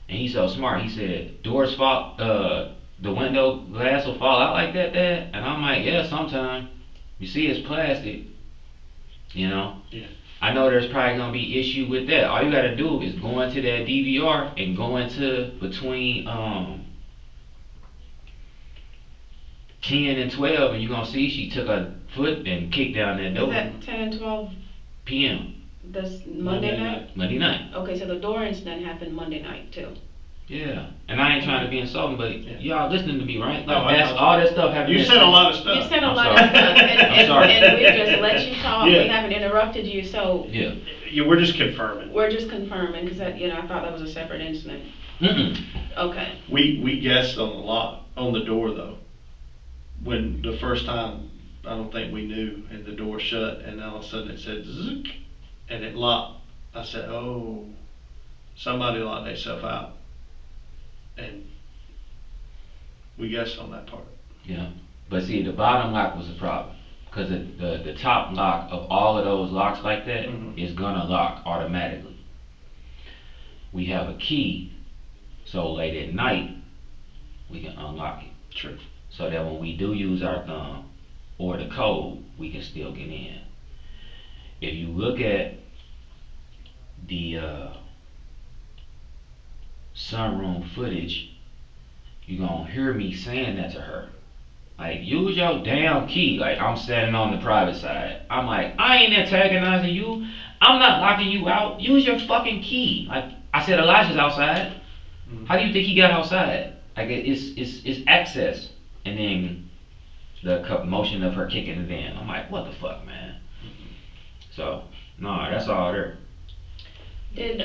And he's so smart. He said, doors fall, the window glass will fall out like that, Dad? And I'm like, yeah, sometime. You see, it's plastic. You know? Yeah. I know there's probably gonna be issue with that. All you gotta do is go into that DVR and go into between 10 and 12, and you're gonna see she took a foot and kicked down that Is door. that 10 and 12 PM, this Monday night? Monday night. Okay, so the door incident happened Monday night too. Yeah, and I ain't trying to be insulting, but y'all listening to me, right? No, Like, that's all that stuff happened. You said a lot of stuff. You said a I'm lot of sorry. stuff, I'm sorry. and we just let you talk. Yeah. We haven't interrupted you, so Yeah. We're just confirming. we're just confirming, because I thought that was a separate incident. Mm-mm. Okay. We guessed on the lock, on the door though. When the first time, I don't think we knew, and the door shut, and all of a sudden it said zzz, and it locked. I said, oh, somebody locked themselves out. And we guessed on that part. Yeah, but see, the bottom lock was the problem, because the top lock of all of those locks like that is gonna lock automatically. We have a key, so late at night we can unlock it. True. So that when we do use our thumb or the code, we can still get in. If you look at the sunroom footage, you're gonna hear me saying that to her. Like, use your damn key. Like, I'm standing on the private side. I'm like, I ain't antagonizing you. I'm not locking you out. Use your fucking key. Like, I said, Elijah's outside. How do you think he got outside? Like, it's access. And then the motion of her kicking it in. I'm like, what the fuck, man? So, no, that's all there. Did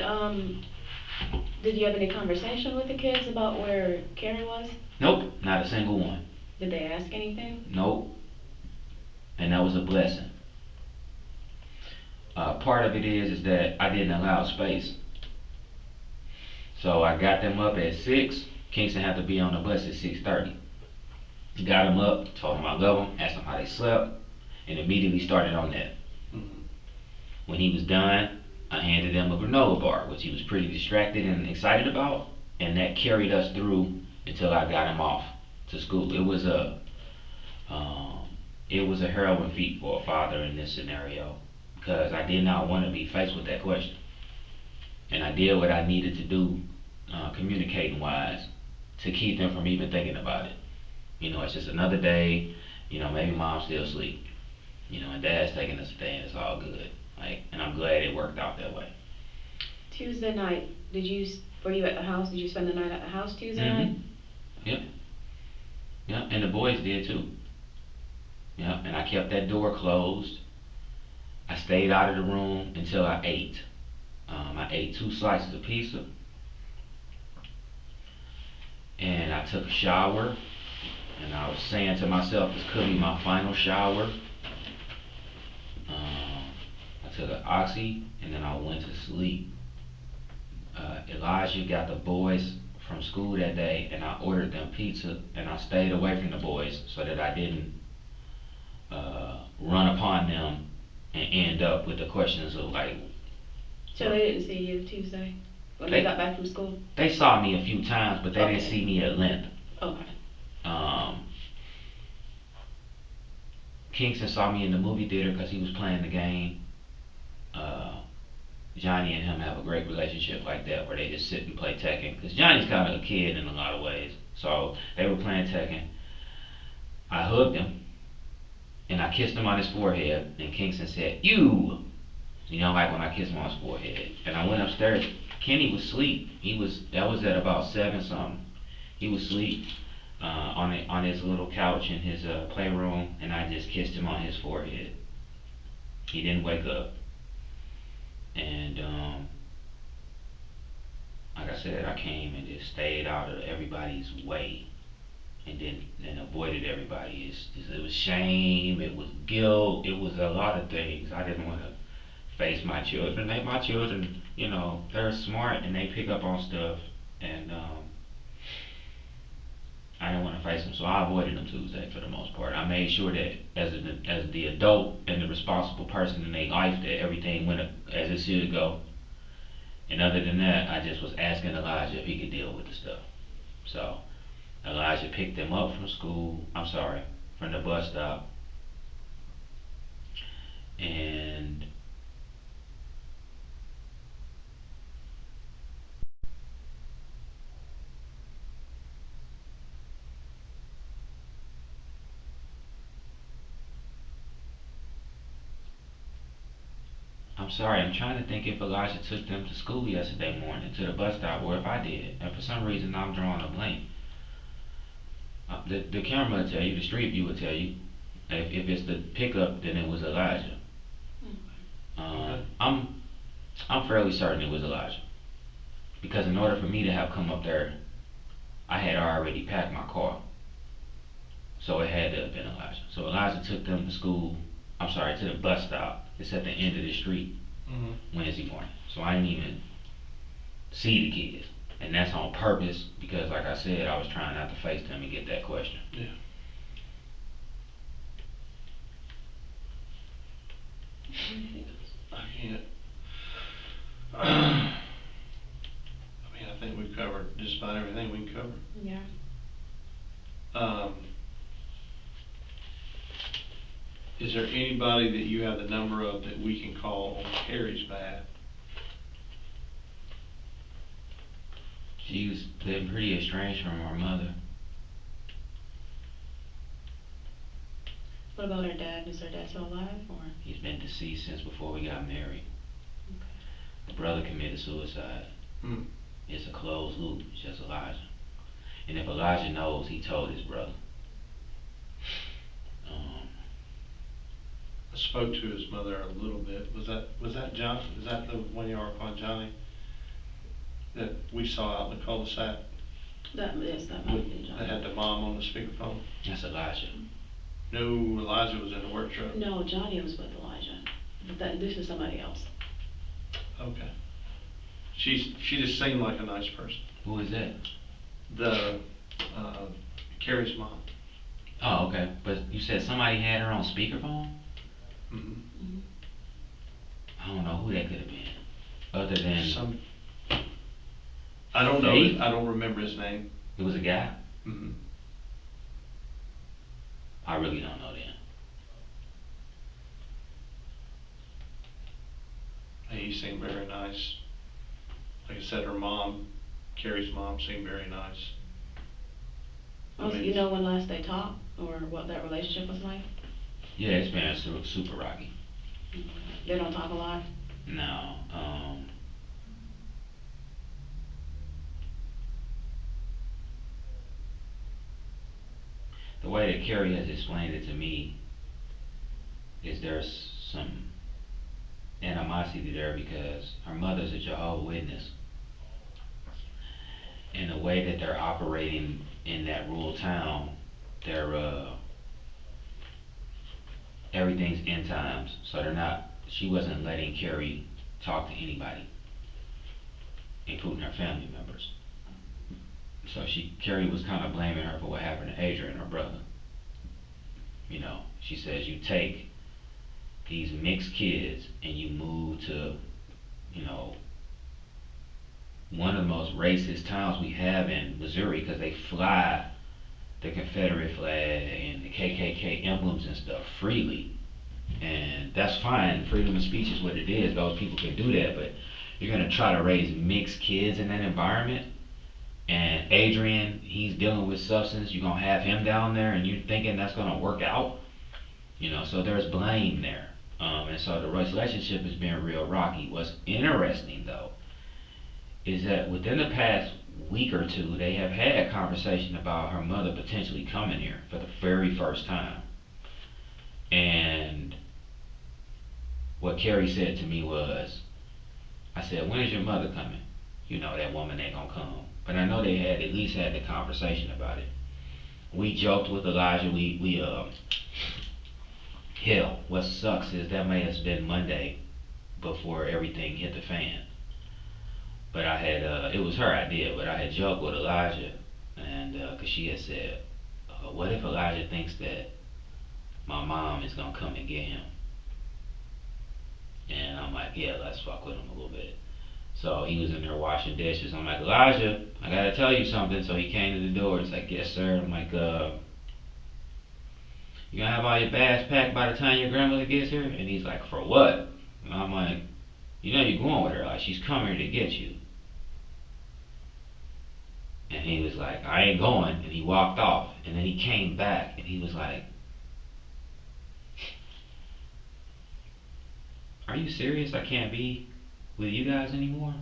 you have any conversation with the kids about where Carrie was? Nope, not a single one. Did they ask anything? Nope. And that was a blessing. Part of it is that I didn't allow space. So I got them up at 6. Kingston had to be on the bus at 6:30. Got them up, told them I love them, asked them how they slept, and immediately started on that. When he was done, I handed him a granola bar, which he was pretty distracted and excited about, and that carried us through until I got him off to school. It was a heroin feat for a father in this scenario, because I did not want to be faced with that question, and I did what I needed to do, communicating wise, to keep them from even thinking about it. You know, it's just another day. You know, maybe mom's still asleep. You know, and dad's taking us today, and it's all good. Like, and I'm glad it worked out that way. Tuesday night, were you at the house? Did you spend the night at the house Tuesday night? Yep. Yep, and the boys did too. Yep, and I kept that door closed. I stayed out of the room until I ate. I ate 2 slices of pizza. And I took a shower. And I was saying to myself, this could be my final shower. I took an oxy, and then I went to sleep. Elijah got the boys from school that day, and I ordered them pizza, and I stayed away from the boys so that I didn't run upon them and end up with the questions of like. So they didn't see you Tuesday when they got back from school? They saw me a few times, but they didn't see me at length. Okay. Kingston saw me in the movie theater because he was playing the game. Johnny and him have a great relationship like that where they just sit and play Tekken. Because Johnny's kind of a kid in a lot of ways. So they were playing Tekken. I hugged him and I kissed him on his forehead. And Kingston said, "You." You know, like when I kissed him on his forehead. And I went upstairs. Kenny was asleep. That was at about 7 something. He was asleep on his little couch in his playroom. And I just kissed him on his forehead. He didn't wake up. And like I said, I came and just stayed out of everybody's way, and avoided everybody. It was shame, it was guilt, it was a lot of things. I didn't want to face my children. My children, you know, they're smart and they pick up on stuff, and I didn't want to face them, so I avoided them Tuesday for the most part. I made sure that as the adult and the responsible person in their life, that everything went as it should go. And other than that, I just was asking Elijah if he could deal with the stuff. So Elijah picked them up from from the bus stop, and I'm sorry, I'm trying to think if Elijah took them to school yesterday morning, to the bus stop, or if I did. And for some reason, I'm drawing a blank. The camera will tell you, the street view will tell you. If it's the pickup, then it was Elijah. I'm fairly certain it was Elijah. Because in order for me to have come up there, I had already packed my car. So it had to have been Elijah. So Elijah took them to school, to the bus stop. It's at the end of the street, Wednesday morning. So I didn't even see the kids. And that's on purpose because, like I said, I was trying not to face them and get that question. Yeah. I can't. I mean, I think we've covered just about everything we can cover. Yeah. Is there anybody that you have the number of that we can call on Carrie's behalf? She's been pretty estranged from her mother. What about her dad? Is her dad still alive, or? He's been deceased since before we got married. Okay. The brother committed suicide. Hmm. It's a closed loop. It's just Elijah. And if Elijah knows, he told his brother. I spoke to his mother a little bit. Was that John? Is that the one y'all were calling Johnny? That we saw out in the cul-de-sac? That might be John. That had the mom on the speakerphone? That's Elijah. No, Elijah was in the work truck. No, Johnny was with Elijah. But this is somebody else. Okay. She just seemed like a nice person. Who is that? The Carrie's mom. Oh, okay. But you said somebody had her on speakerphone? Mm-hmm. I don't know who that could have been. Other than I don't know. Faith? I don't remember his name. It was a guy? Mm-hmm. I really don't know then. He seemed very nice. Like I said, her mom, Carrie's mom, seemed very nice. Oh, so you know when last they talked, or what that relationship was like? Yeah, it's been super rocky. They don't talk a lot? No. The way that Carrie has explained it to me is there's some animosity there because her mother's a Jehovah's Witness. And the way that they're operating in that rural town, everything's end times. So she wasn't letting Carrie talk to anybody, including her family members. So Carrie was kind of blaming her for what happened to Adrian, her brother. You know, she says you take these mixed kids and you move to, you know, one of the most racist towns we have in Missouri, because they fly the Confederate flag and the KKK emblems and stuff freely. And that's fine. Freedom of speech is what it is. Those people can do that, but you're gonna try to raise mixed kids in that environment. And Adrian, he's dealing with substance. You're gonna have him down there, and you're thinking that's gonna work out. So there's blame there. And so the relationship has been real rocky. What's interesting though is that within the past week or two, they have had a conversation about her mother potentially coming here for the very first time. And what Carrie said to me was, I said, when is your mother coming? That woman ain't gonna come. But I know they had at least had the conversation about it. We joked with Elijah, hell, what sucks is that may have been Monday before everything hit the fan. But I had, it was her idea, but I had joked with Elijah, and, cause she had said, what if Elijah thinks that my mom is gonna come and get him? And I'm like, yeah, let's fuck with him a little bit. So he was in there washing dishes. I'm like, Elijah, I gotta tell you something. So he came to the door. He's like, yes, sir. I'm like, you gonna have all your bags packed by the time your grandmother gets here? And he's like, for what? And I'm like, you're going with her. Like, she's coming here to get you. And he was like, I ain't going. And he walked off. And then he came back and he was like, are you serious? I can't be with you guys anymore?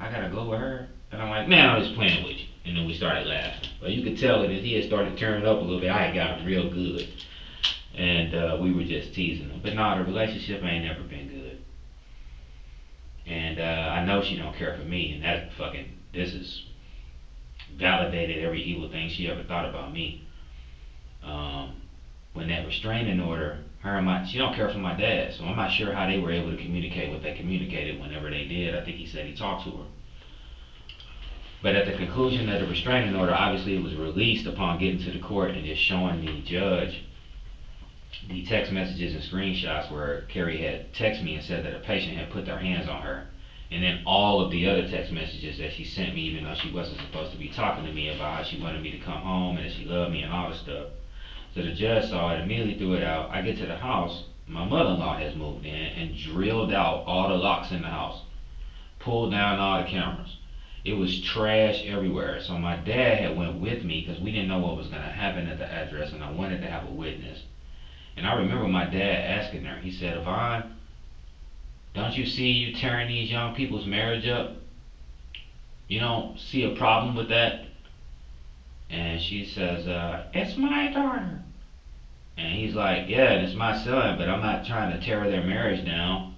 I gotta go with her? And I'm like, man, I'm just playing with you. And then we started laughing. But you could tell that as he had started turning up a little bit, I had got him real good. And we were just teasing him. But no, the relationship ain't never been good. And I know she don't care for me. And that this has validated every evil thing she ever thought about me. When that restraining order, she don't care for my dad, so I'm not sure how they were able to communicate what they communicated whenever they did. I think he said he talked to her. But at the conclusion of the restraining order, obviously it was released upon getting to the court and just showing the judge the text messages and screenshots where Carrie had texted me and said that a patient had put their hands on her. And then all of the other text messages that she sent me, even though she wasn't supposed to be talking to me about how she wanted me to come home and that she loved me and all this stuff. So the judge saw it, immediately threw it out. I get to the house, my mother-in-law has moved in and drilled out all the locks in the house, pulled down all the cameras. It was trash everywhere. So my dad had went with me because we didn't know what was going to happen at the address and I wanted to have a witness. And I remember my dad asking her, he said, Yvonne, don't you see you tearing these young people's marriage up? You don't see a problem with that? And she says, it's my daughter. And he's like, yeah, it's my son, but I'm not trying to tear their marriage down.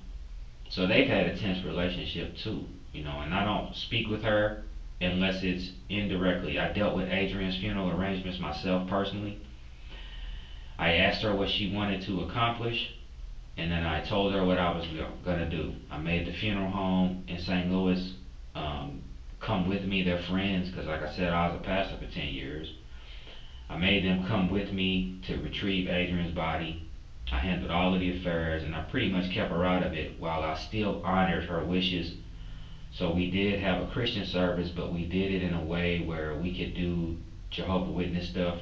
So they've had a tense relationship too, and I don't speak with her unless it's indirectly. I dealt with Adrian's funeral arrangements myself personally. I asked her what she wanted to accomplish, and then I told her what I was gonna do. I made the funeral home in St. Louis come with me, their friends, because like I said, I was a pastor for 10 years. I made them come with me to retrieve Adrian's body. I handled all of the affairs and I pretty much kept her out of it while I still honored her wishes. So we did have a Christian service, but we did it in a way where we could do Jehovah's Witness stuff.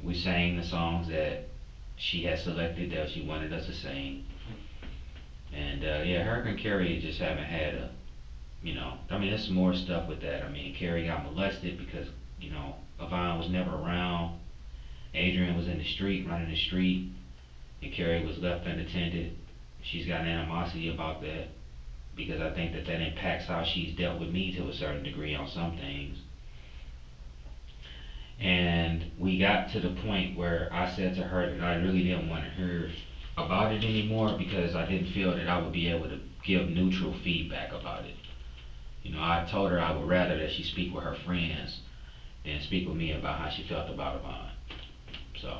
We sang the songs that she had selected that she wanted us to sing. And yeah, her and Carrie just haven't had there's more stuff with that. Carrie got molested because, Yvonne was never around. Adrian was in the street, running the street, and Carrie was left unattended. She's got animosity about that because I think that impacts how she's dealt with me to a certain degree on some things. And we got to the point where I said to her that I really didn't want to hear about it anymore because I didn't feel that I would be able to give neutral feedback about it. I told her I would rather that she speak with her friends than speak with me about how she felt about Yvonne. So,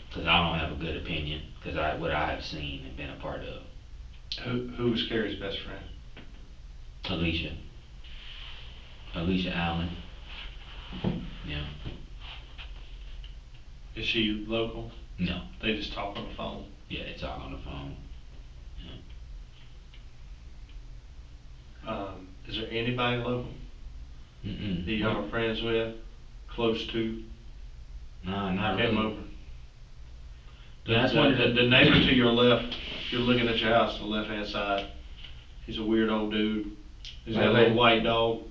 because I don't have a good opinion, because what I have seen and been a part of. Who was Carrie's best friend? Alicia Allen. Yeah. Is she local? No. They just talk on the phone? Yeah, they talk on the phone. Is there anybody local Mm-mm. that y'all are friends with, close to? Nah, not came really. over. That's one of The neighbor to your left, if you're looking at your house, the left-hand side, he's a weird old dude. He's got a little white dog.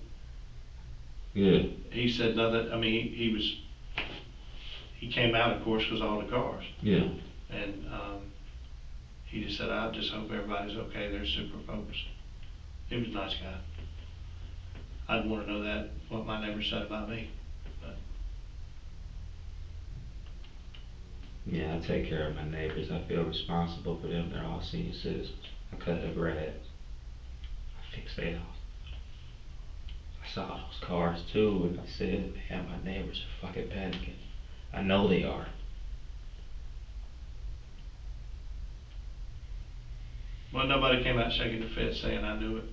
Yeah. He said nothing, I mean, he came out, of course, because all the cars. Yeah. And, he just said, I just hope everybody's okay, they're super focused. He was a nice guy. I'd want to know that, what my neighbor said about me. But Yeah, I take care of my neighbors. I feel responsible for them. They're all senior citizens. I cut their grass. I fix their house. I saw those cars too, and I said, man, my neighbors are fucking panicking. I know they are. well, nobody came out shaking the fist saying I knew it.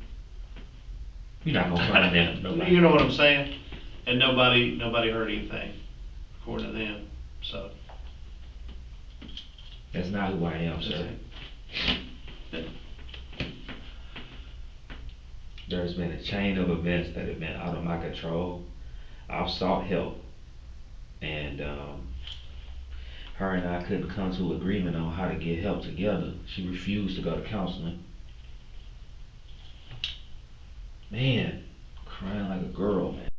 You're not gonna find them. Nobody. You know what I'm saying? And nobody heard anything, according to them, so. That's not who I am, sir. There's been a chain of events that have been out of my control. I've sought help, and her and I couldn't come to an agreement on how to get help together. She refused to go to counseling. Man, crying like a girl, man.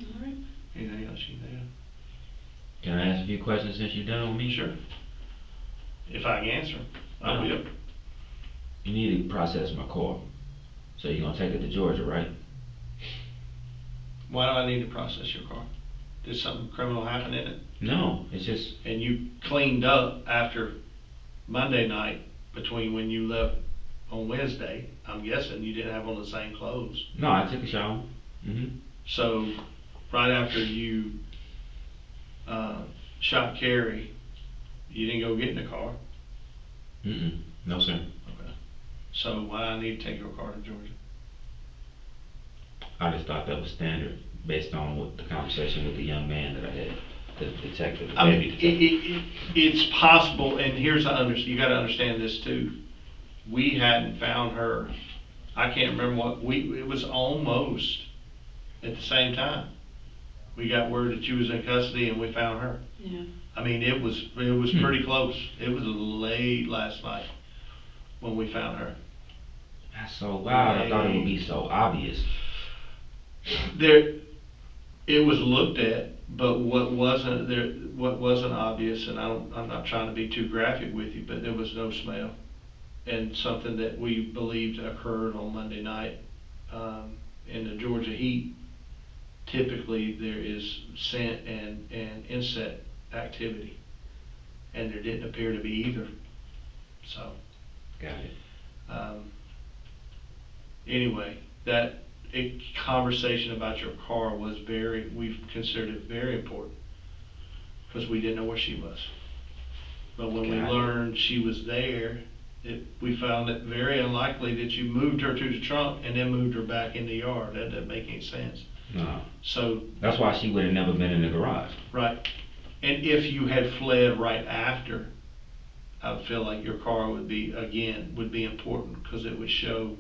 All right. Anything else you think of? Can I ask a few questions since you're done with me? Sure. If I can answer, I will. You need to process my car. So you're gonna take it to Georgia, right? Why do I need to process your car? Did something criminal happen in it? No, it's just, And you cleaned up after Monday night between when you left on Wednesday. I'm guessing you didn't have on the same clothes. no, I took a shower. So, right after you shot Carrie, you didn't go get in the car. No, sir. Okay. So why do I need to take your car to Georgia? I just thought that was standard based on what the conversation with the young man that I had, the detective, the I baby mean, detective. it's possible, and here's you got to understand this too. We hadn't found her. I can't remember it was almost at the same time. We got word that you was in custody, and we found her. Yeah. I mean, it was pretty close. It was late last night when we found her. That's so wild. I thought it would be so obvious. It was looked at, but what wasn't obvious, and I'm not trying to be too graphic with you, but there was no smell, and something that we believed occurred on Monday night. In the Georgia heat, typically there is scent and insect activity, and there didn't appear to be either. So. Got it. Anyway, that conversation about your car was we've considered it very important, because we didn't know where she was. But when we learned she was there, we found it very unlikely that you moved her to the trunk and then moved her back in the yard. That doesn't make any sense. No. So. That's why she would have never been in the garage. Right. And if you had fled right after, I would feel like your car would be important, because it would show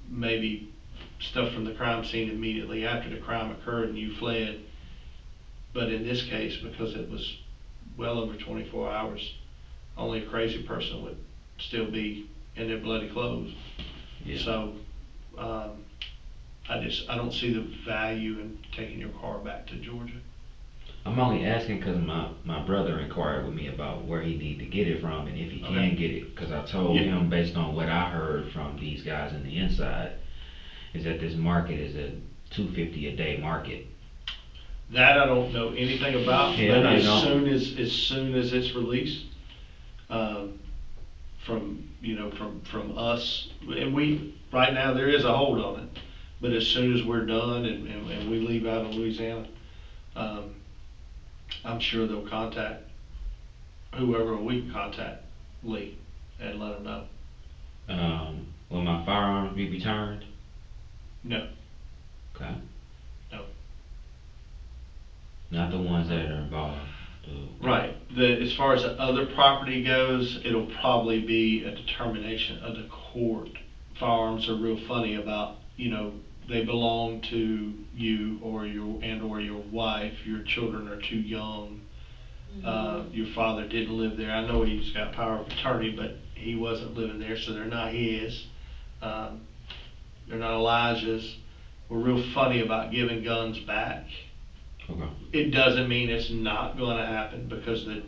maybe stuff from the crime scene immediately after the crime occurred and you fled. But in this case, because it was well over 24 hours, only a crazy person would still be in their bloody clothes. Yeah. So I don't see the value in taking your car back to Georgia. I'm only asking because my brother inquired with me about where he need to get it from and if he can get it. Because I told him, based on what I heard from these guys in the inside, is that this market is a $250 a day market. That I don't know anything about. Yeah, but I as know. soon as it's released, from us, and right now there is a hold on it, but as soon as we're done and we leave out of Louisiana, I'm sure they'll contact whoever we can contact Lee and let him know. Will my firearms be returned? No. Okay. No. Not the ones that are involved. Right. As far as the other property goes, it'll probably be a determination of the court. Firearms are real funny about, they belong to you or your wife. Your children are too young. Your father didn't live there. I know he's got power of attorney, but he wasn't living there, so they're not his. They're not Elijah's. We're real funny about giving guns back. Okay. It doesn't mean it's not going to happen, because the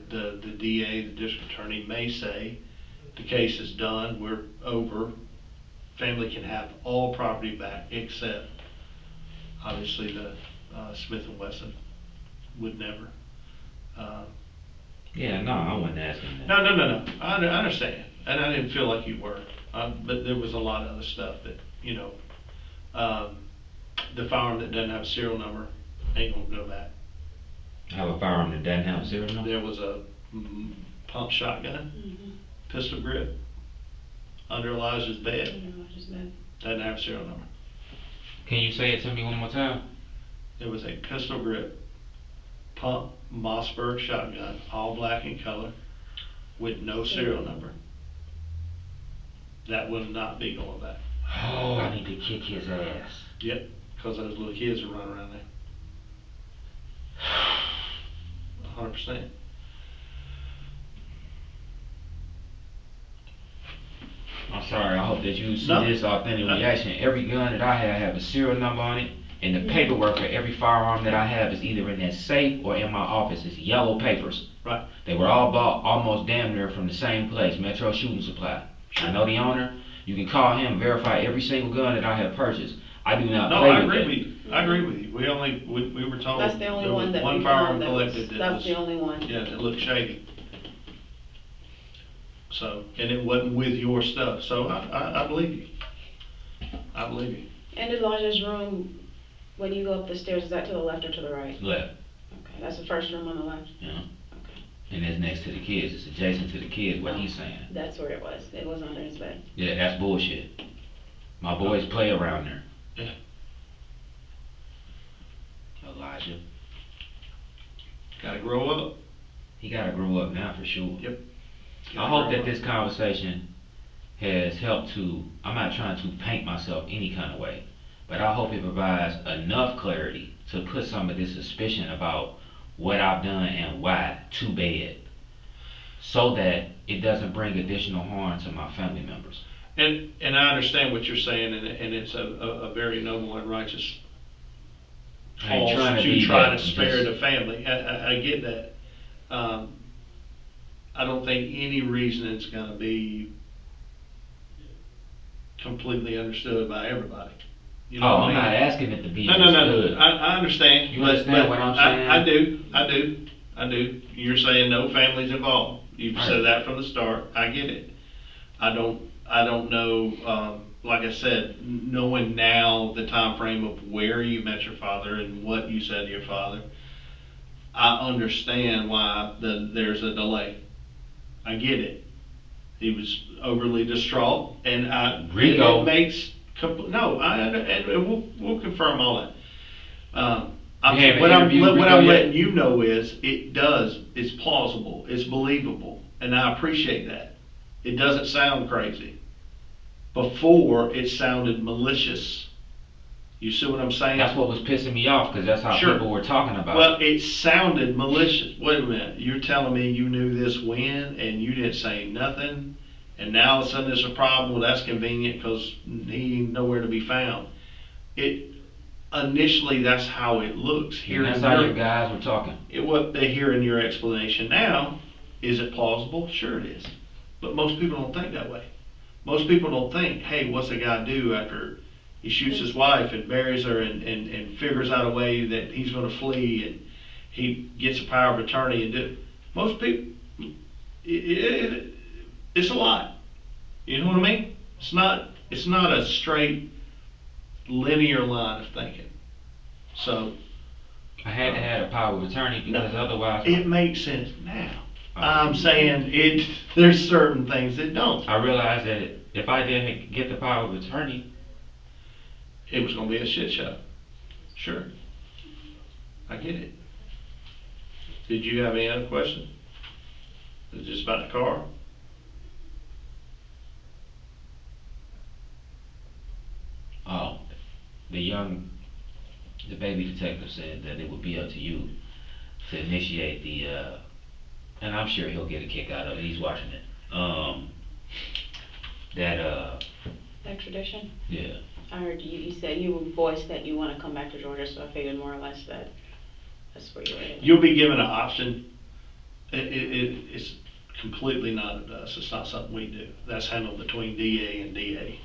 DA, the district attorney, may say the case is done, we're over, family can have all property back, except obviously the Smith & Wesson would never. Yeah, no, I wasn't asking that. No. I understand, and I didn't feel like you were, but there was a lot of other stuff that, the firearm that doesn't have a serial number ain't gonna go back. I have a firearm that doesn't have a serial number? There was a pump shotgun, pistol grip, under Elijah's bed. Doesn't have a serial number. Can you say it to me one more time? It was a pistol grip, pump Mossberg shotgun, all black in color, with no serial number. That will not be going back. Oh, I need to kick his ass. Yep, because those little kids are running around there. 100%. I'm sorry, I hope that you see No. this authentic reaction. Every gun that I have a serial number on it, and the paperwork for every firearm that I have is either in that safe or in my office. It's yellow papers. Right. They were all bought almost damn near from the same place, Metro Shooting Supply. I know the owner. You can call him, verify every single gun that I have purchased. I do not play I with agree it. with you. I agree with you. We were told That's the only there was one that one we firearm found collected that's was, the only one. yeah, that looked shady. So, and it wasn't with your stuff. So I believe you. I believe you. And Elijah's room, when you go up the stairs, is that to the left or to the right? Left. Okay, that's the first room on the left. Yeah. Okay. And it's next to the kids. It's adjacent to the kids, what he's saying. That's where it was. It was under his bed. Yeah, that's bullshit. My boys play around there. Yeah. Elijah. Gotta grow up. He gotta grow up now for sure. Yep. I hope that this conversation has helped to, I'm not trying to paint myself any kind of way, but I hope it provides enough clarity to put some of this suspicion about what I've done and why to bed, so that it doesn't bring additional harm to my family members. And I understand what you're saying, and it's a very noble and righteous I ain't cause trying to to be try that, to spare just- the family. I get that. I don't think any reason it's gonna be completely understood by everybody. You know Oh, what I'm I not mean? asking it to be No. understood. I understand. You understand what I'm saying? I do. You're saying no families involved. You've Right. said that from the start. I get it. I don't know, like I said, knowing now the time frame of where you met your father and what you said to your father, I understand why there's a delay. I get it. He was overly distraught, and Rico. it makes and we'll confirm all that. You haven't What interviewed Rico I'm yet? letting you know is it's plausible, it's believable, and I appreciate that. It doesn't sound crazy. Before, it sounded malicious. You see what I'm saying? That's what was pissing me off, because that's how Sure. people were talking about Well, it. it sounded malicious. Wait a minute, you're telling me you knew this when and you didn't say nothing, and now all of a sudden there's a problem? Well, that's convenient because he ain't nowhere to be found. Initially, that's how it looks. And that's how your guys were talking. What they hear in your explanation now, is it plausible? Sure it is. But most people don't think that way. Most people don't think, hey, what's a guy do after he shoots his wife and buries her and figures out a way that he's going to flee and he gets a power of attorney and do. Most people, it's a lot. You know what I mean? It's not a straight linear line of thinking. So I had to have a power of attorney because otherwise it makes sense now. I'm saying there's certain things that don't. I realized that if I didn't get the power of attorney, It was going to be a shit show. Sure. I get it. Did you have any other questions? Is it just about the car? Oh, the baby detective said that it would be up to you to initiate the, and I'm sure he'll get a kick out of it, he's watching it. Extradition? Yeah. I heard you said you voiced that you want to come back to Georgia, so I figured more or less that's where you were at. You'll be given an option. It's completely not up to us. It's not something we do. That's handled between DA and DA.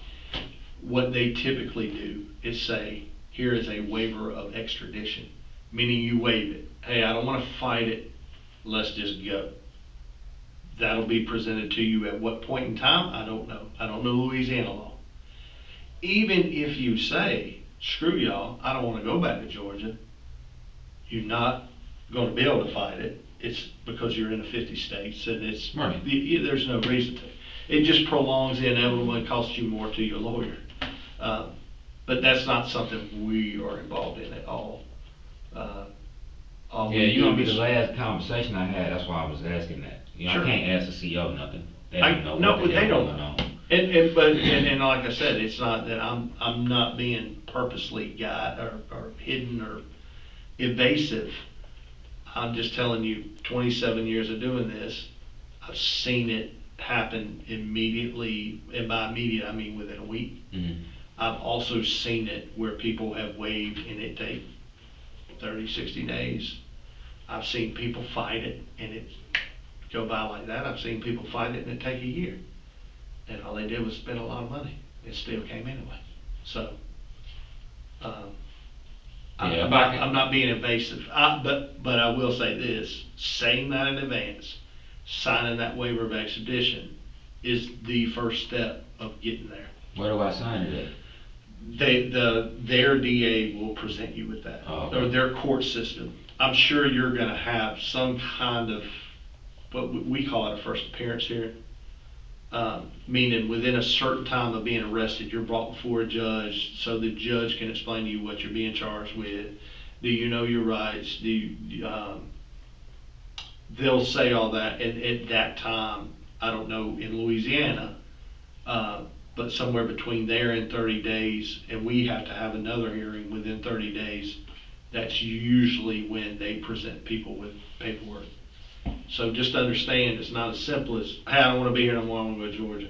What they typically do is say, here is a waiver of extradition, meaning you waive it. Hey, I don't want to fight it. Let's just go. That'll be presented to you at what point in time? I don't know. I don't know Louisiana law. Even if you say, screw y'all, I don't want to go back to Georgia, you're not going to be able to fight it. It's because you're in the 50 states and it's, Right. There's no reason to. It just prolongs the inevitable and costs you more to your lawyer. But that's not something we are involved in at all. Yeah, you're gonna be the last conversation I had, that's why I was asking that. You know, Sure. I can't ask the CO nothing. They I- don't know no, what the they hell don't. going on. And like I said, it's not that I'm not being purposely or hidden or evasive. I'm just telling you, 27 years of doing this, I've seen it happen immediately, and by immediate I mean within a week. Mhm. I've also seen it where people have waived and it take 30, 60 days. I've seen people fight it and it go by like that. I've seen people fight it and it take a year. And all they did was spend a lot of money. It still came anyway. So, Yeah, I'm not being invasive. But I will say this, saying that in advance, signing that waiver of extradition is the first step of getting there. Where do I sign it Their DA will present you with that, Oh, okay. or their court system. I'm sure you're gonna have some kind of, what we call it a first appearance hearing. Meaning within a certain time of being arrested, you're brought before a judge, so the judge can explain to you what you're being charged with. Do you know your rights? They'll say all that, and at that time, I don't know in Louisiana, but somewhere between there and 30 days, and we have to have another hearing within 30 days, that's usually when they present people with paperwork. So just understand, it's not as simple as, hey, I don't want to be here no more, I want to go to Georgia.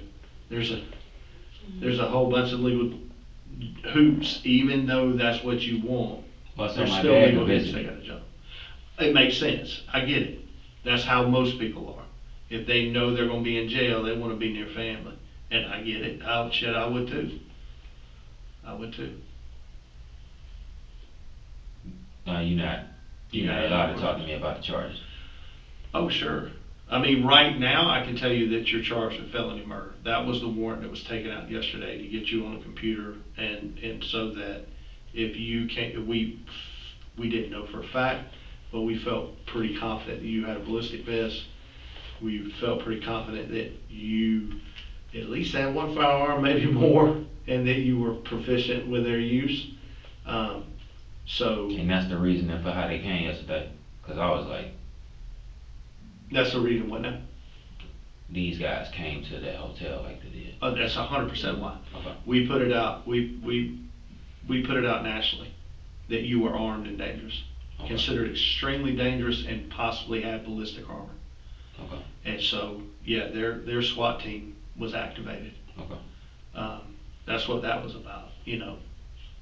There's a whole bunch of legal hoops, even though that's what you want. Well, so There's my still dad legal go hoops visit. they got to jump. It makes sense, I get it. That's how most people are. If they know they're going to be in jail, they want to be near family. And I get it, I would too. I would too. No, you're not allowed to talk to me about the charges. Oh, sure. I mean, right now, I can tell you that you're charged with felony murder. That was the warrant that was taken out yesterday to get you on a computer, and so that if you can't, we didn't know for a fact, but we felt pretty confident that you had a ballistic vest. We felt pretty confident that you at least had one firearm, maybe more, and that you were proficient with their use. So And that's the reason for how they came yesterday. Cause I was like, that's the reason why now. these guys came to that hotel like they did. Oh, that's 100% why. Okay. We put it out. We put it out nationally that you were armed and dangerous, Okay. considered extremely dangerous, and possibly had ballistic armor. Okay. And so, yeah, their SWAT team was activated. Okay. That's what that was about, you know.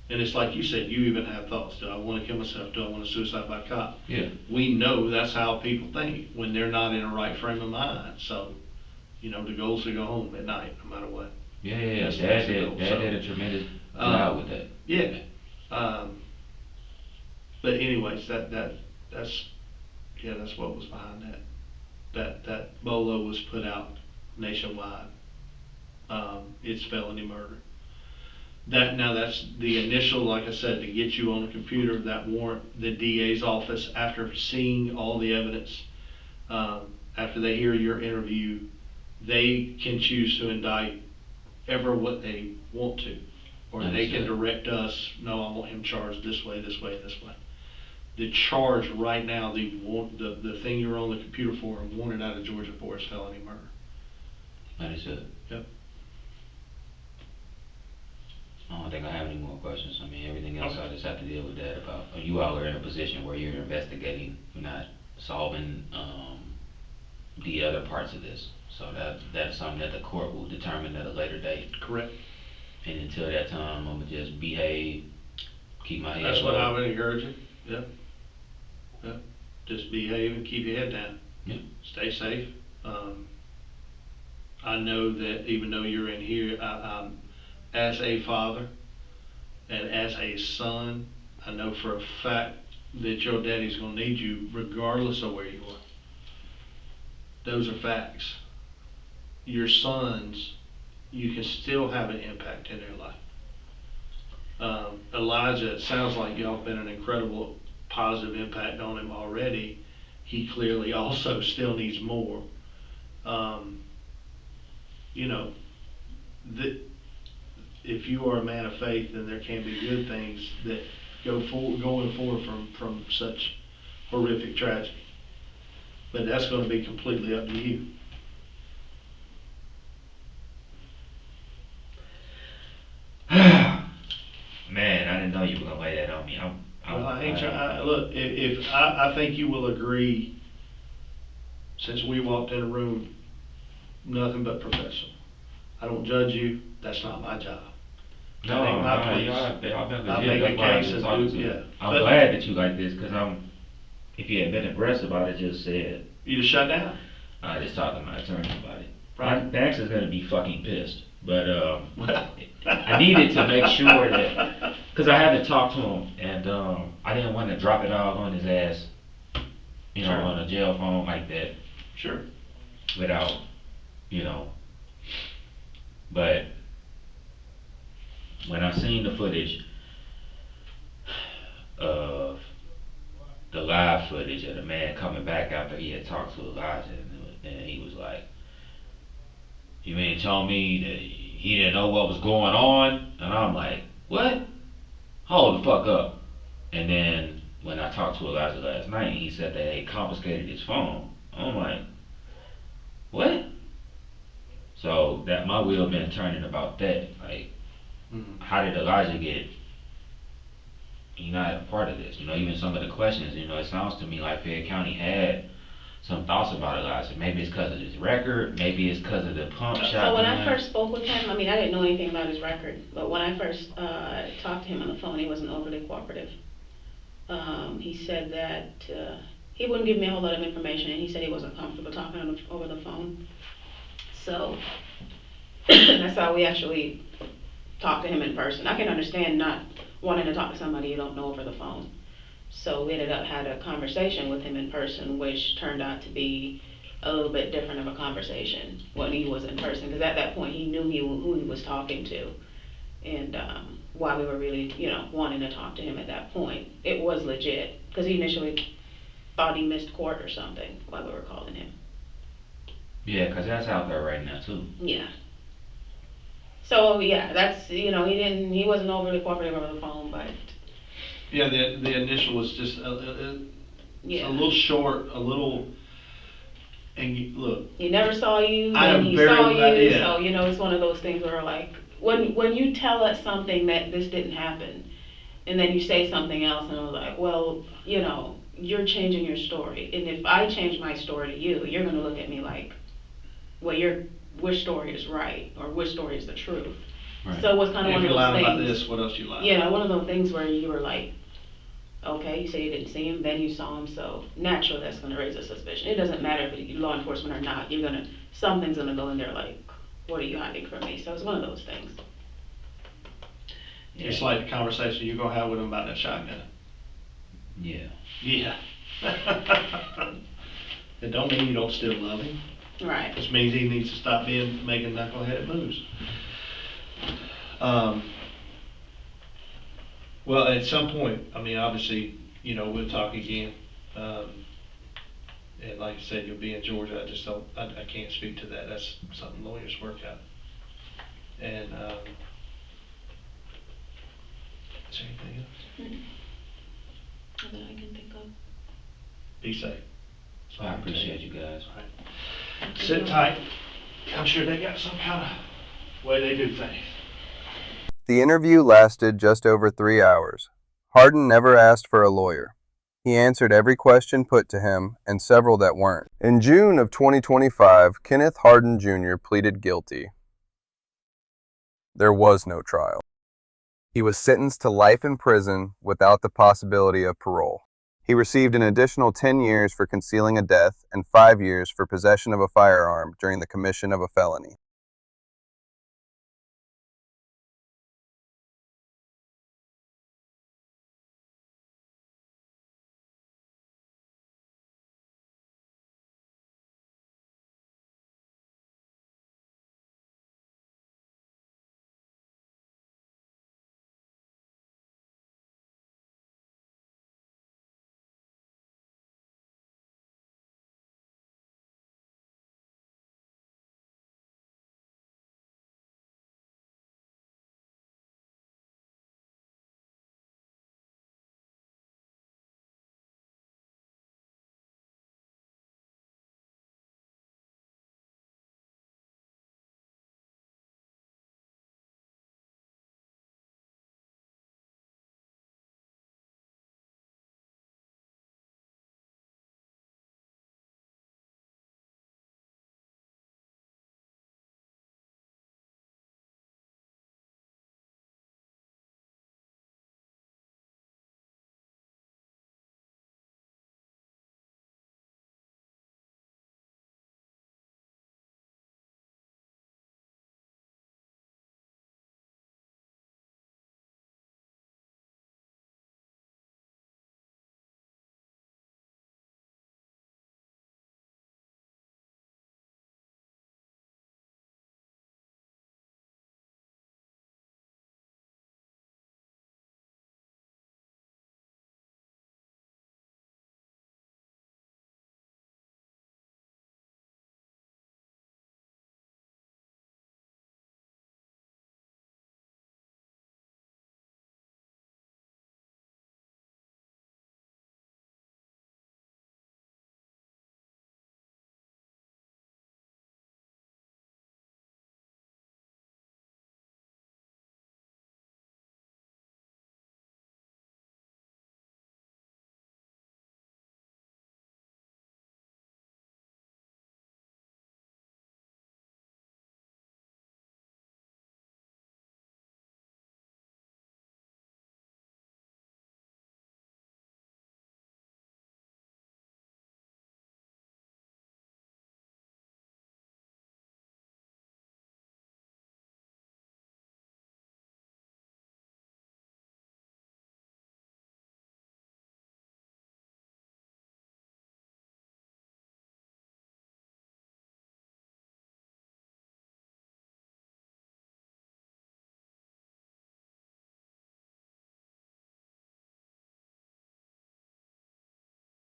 And it's like you said, you even have thoughts. Do I want to kill myself? Do I want to suicide by cop? Yeah. We know that's how people think when they're not in a right frame of mind. So, you know, the goal is to go home at night, no matter what. Yeah. That's Dad the goal. did a tremendous job with that. Yeah. But anyways, that's what was behind that. That BOLO was put out nationwide. It's felony murder. That's the initial, like I said, to get you on a computer, that warrant, the DA's office, after seeing all the evidence, after they hear your interview, they can choose to indict ever what they want to. Or they can Understood. direct us, no, I want him charged this way, this way, this way. the charge right now, the thing you're on the computer for and wanted out of Georgia for is felony murder. Understood. Yep. I don't think I have any more questions. I mean, everything else I just have to deal with that about, you all are in a position where you're investigating, you're not solving, the other parts of this. So that's something that the court will determine at a later date. Correct. And until that time, I'm gonna just behave, keep my head That's what I low. would encourage you. Yep. Yep. Just behave and keep your head down. Yep. Stay safe. I know that even though you're in here, I'm as a father and as a son, I know for a fact that your daddy's gonna need you regardless of where you are. Those are facts. Your sons, you can still have an impact in their life. Elijah, it sounds like y'all have been an incredible positive impact on him already. He clearly also still needs more. You know, if you are a man of faith, then there can be good things that going forward from such horrific tragedy. But that's going to be completely up to you. Man, I didn't know you were gonna lay that on me. Well, I ain't trying. Look, if I think you will agree, since we walked in a room, nothing but professional. I don't judge you. That's not my job. No, That ain't my place. y'all been I legit. make a That's why I case was and talking do, to you. yeah. I'm But glad that you like this, cause if you had been aggressive about it, just said, you just shut down. I just talked to my attorney about it. Right. Max is gonna be fucking pissed, but, Well. I needed to make sure that, cause I had to talk to him, and, I didn't wanna drop it all on his ass, you know, Sure. on a jail phone like that, Sure. without, you know, but when I seen the footage of the live footage of the man coming back after he had talked to Elijah, and he was like, "You mean tell me that he didn't know what was going on?" And I'm like, "What? Hold the fuck up." And then when I talked to Elijah last night, he said that they confiscated his phone. I'm like, what? So that my wheel been turning about that. Like, how did Elijah get? He's not a part of this. You know, even some of the questions. You know, it sounds to me like Fayette County had some thoughts about Elijah. Maybe it's because of his record. Maybe it's because of the pump shot. So when I first spoke with him, I mean, I didn't know anything about his record, but when I first talked to him on the phone, he wasn't overly cooperative. He said that he wouldn't give me a whole lot of information, and he said he wasn't comfortable talking over the phone. So that's how we actually talked to him in person. I can understand not wanting to talk to somebody you don't know over the phone. So we ended up had a conversation with him in person, which turned out to be a little bit different of a conversation when he was in person, because at that point he knew who he was talking to, and why we were really, you know, wanting to talk to him at that point. It was legit, because he initially thought he missed court or something while we were calling him. Yeah, because that's out there right now too. Yeah. So yeah, that's, you know, he wasn't overly cooperative over the phone, but Yeah, the initial was just a yeah. little short, a little. And look, He never saw you, I then am he very saw you, glad- yeah. so, you know, it's one of those things where like, when you tell us something that this didn't happen, and then you say something else, and I was like, well, you know, you're changing your story, and if I change my story to you, you're gonna look at me like, well, which story is right, or which story is the truth. Right. So it was kind of If one you of lied those about things. this, what else you lied? You know, one of those things where you were like, okay, you say you didn't see him, then you saw him, so naturally that's gonna raise a suspicion. It doesn't matter if it's law enforcement or not, something's gonna go in there like, what are you hiding from me? So it's one of those things. Yeah. It's like the conversation you're gonna have with him about that shotgun. Yeah. Yeah. It don't mean you don't still love him. Right. Which means he needs to stop making knuckleheaded moves. Well, at some point, I mean, obviously, you know, we'll talk again. And like I said, you'll be in Georgia. I can't speak to that. That's something lawyers work out. And, is there anything else? Not that I can think of. Be safe. I appreciate you guys. All right. Sit tight. I'm sure they got some kind of way they do things. The interview lasted just over 3 hours. Hardin never asked for a lawyer. He answered every question put to him, and several that weren't. In June of 2025, Kenneth Hardin Jr. pleaded guilty. There was no trial. He was sentenced to life in prison without the possibility of parole. He received an additional 10 years for concealing a death and 5 years for possession of a firearm during the commission of a felony.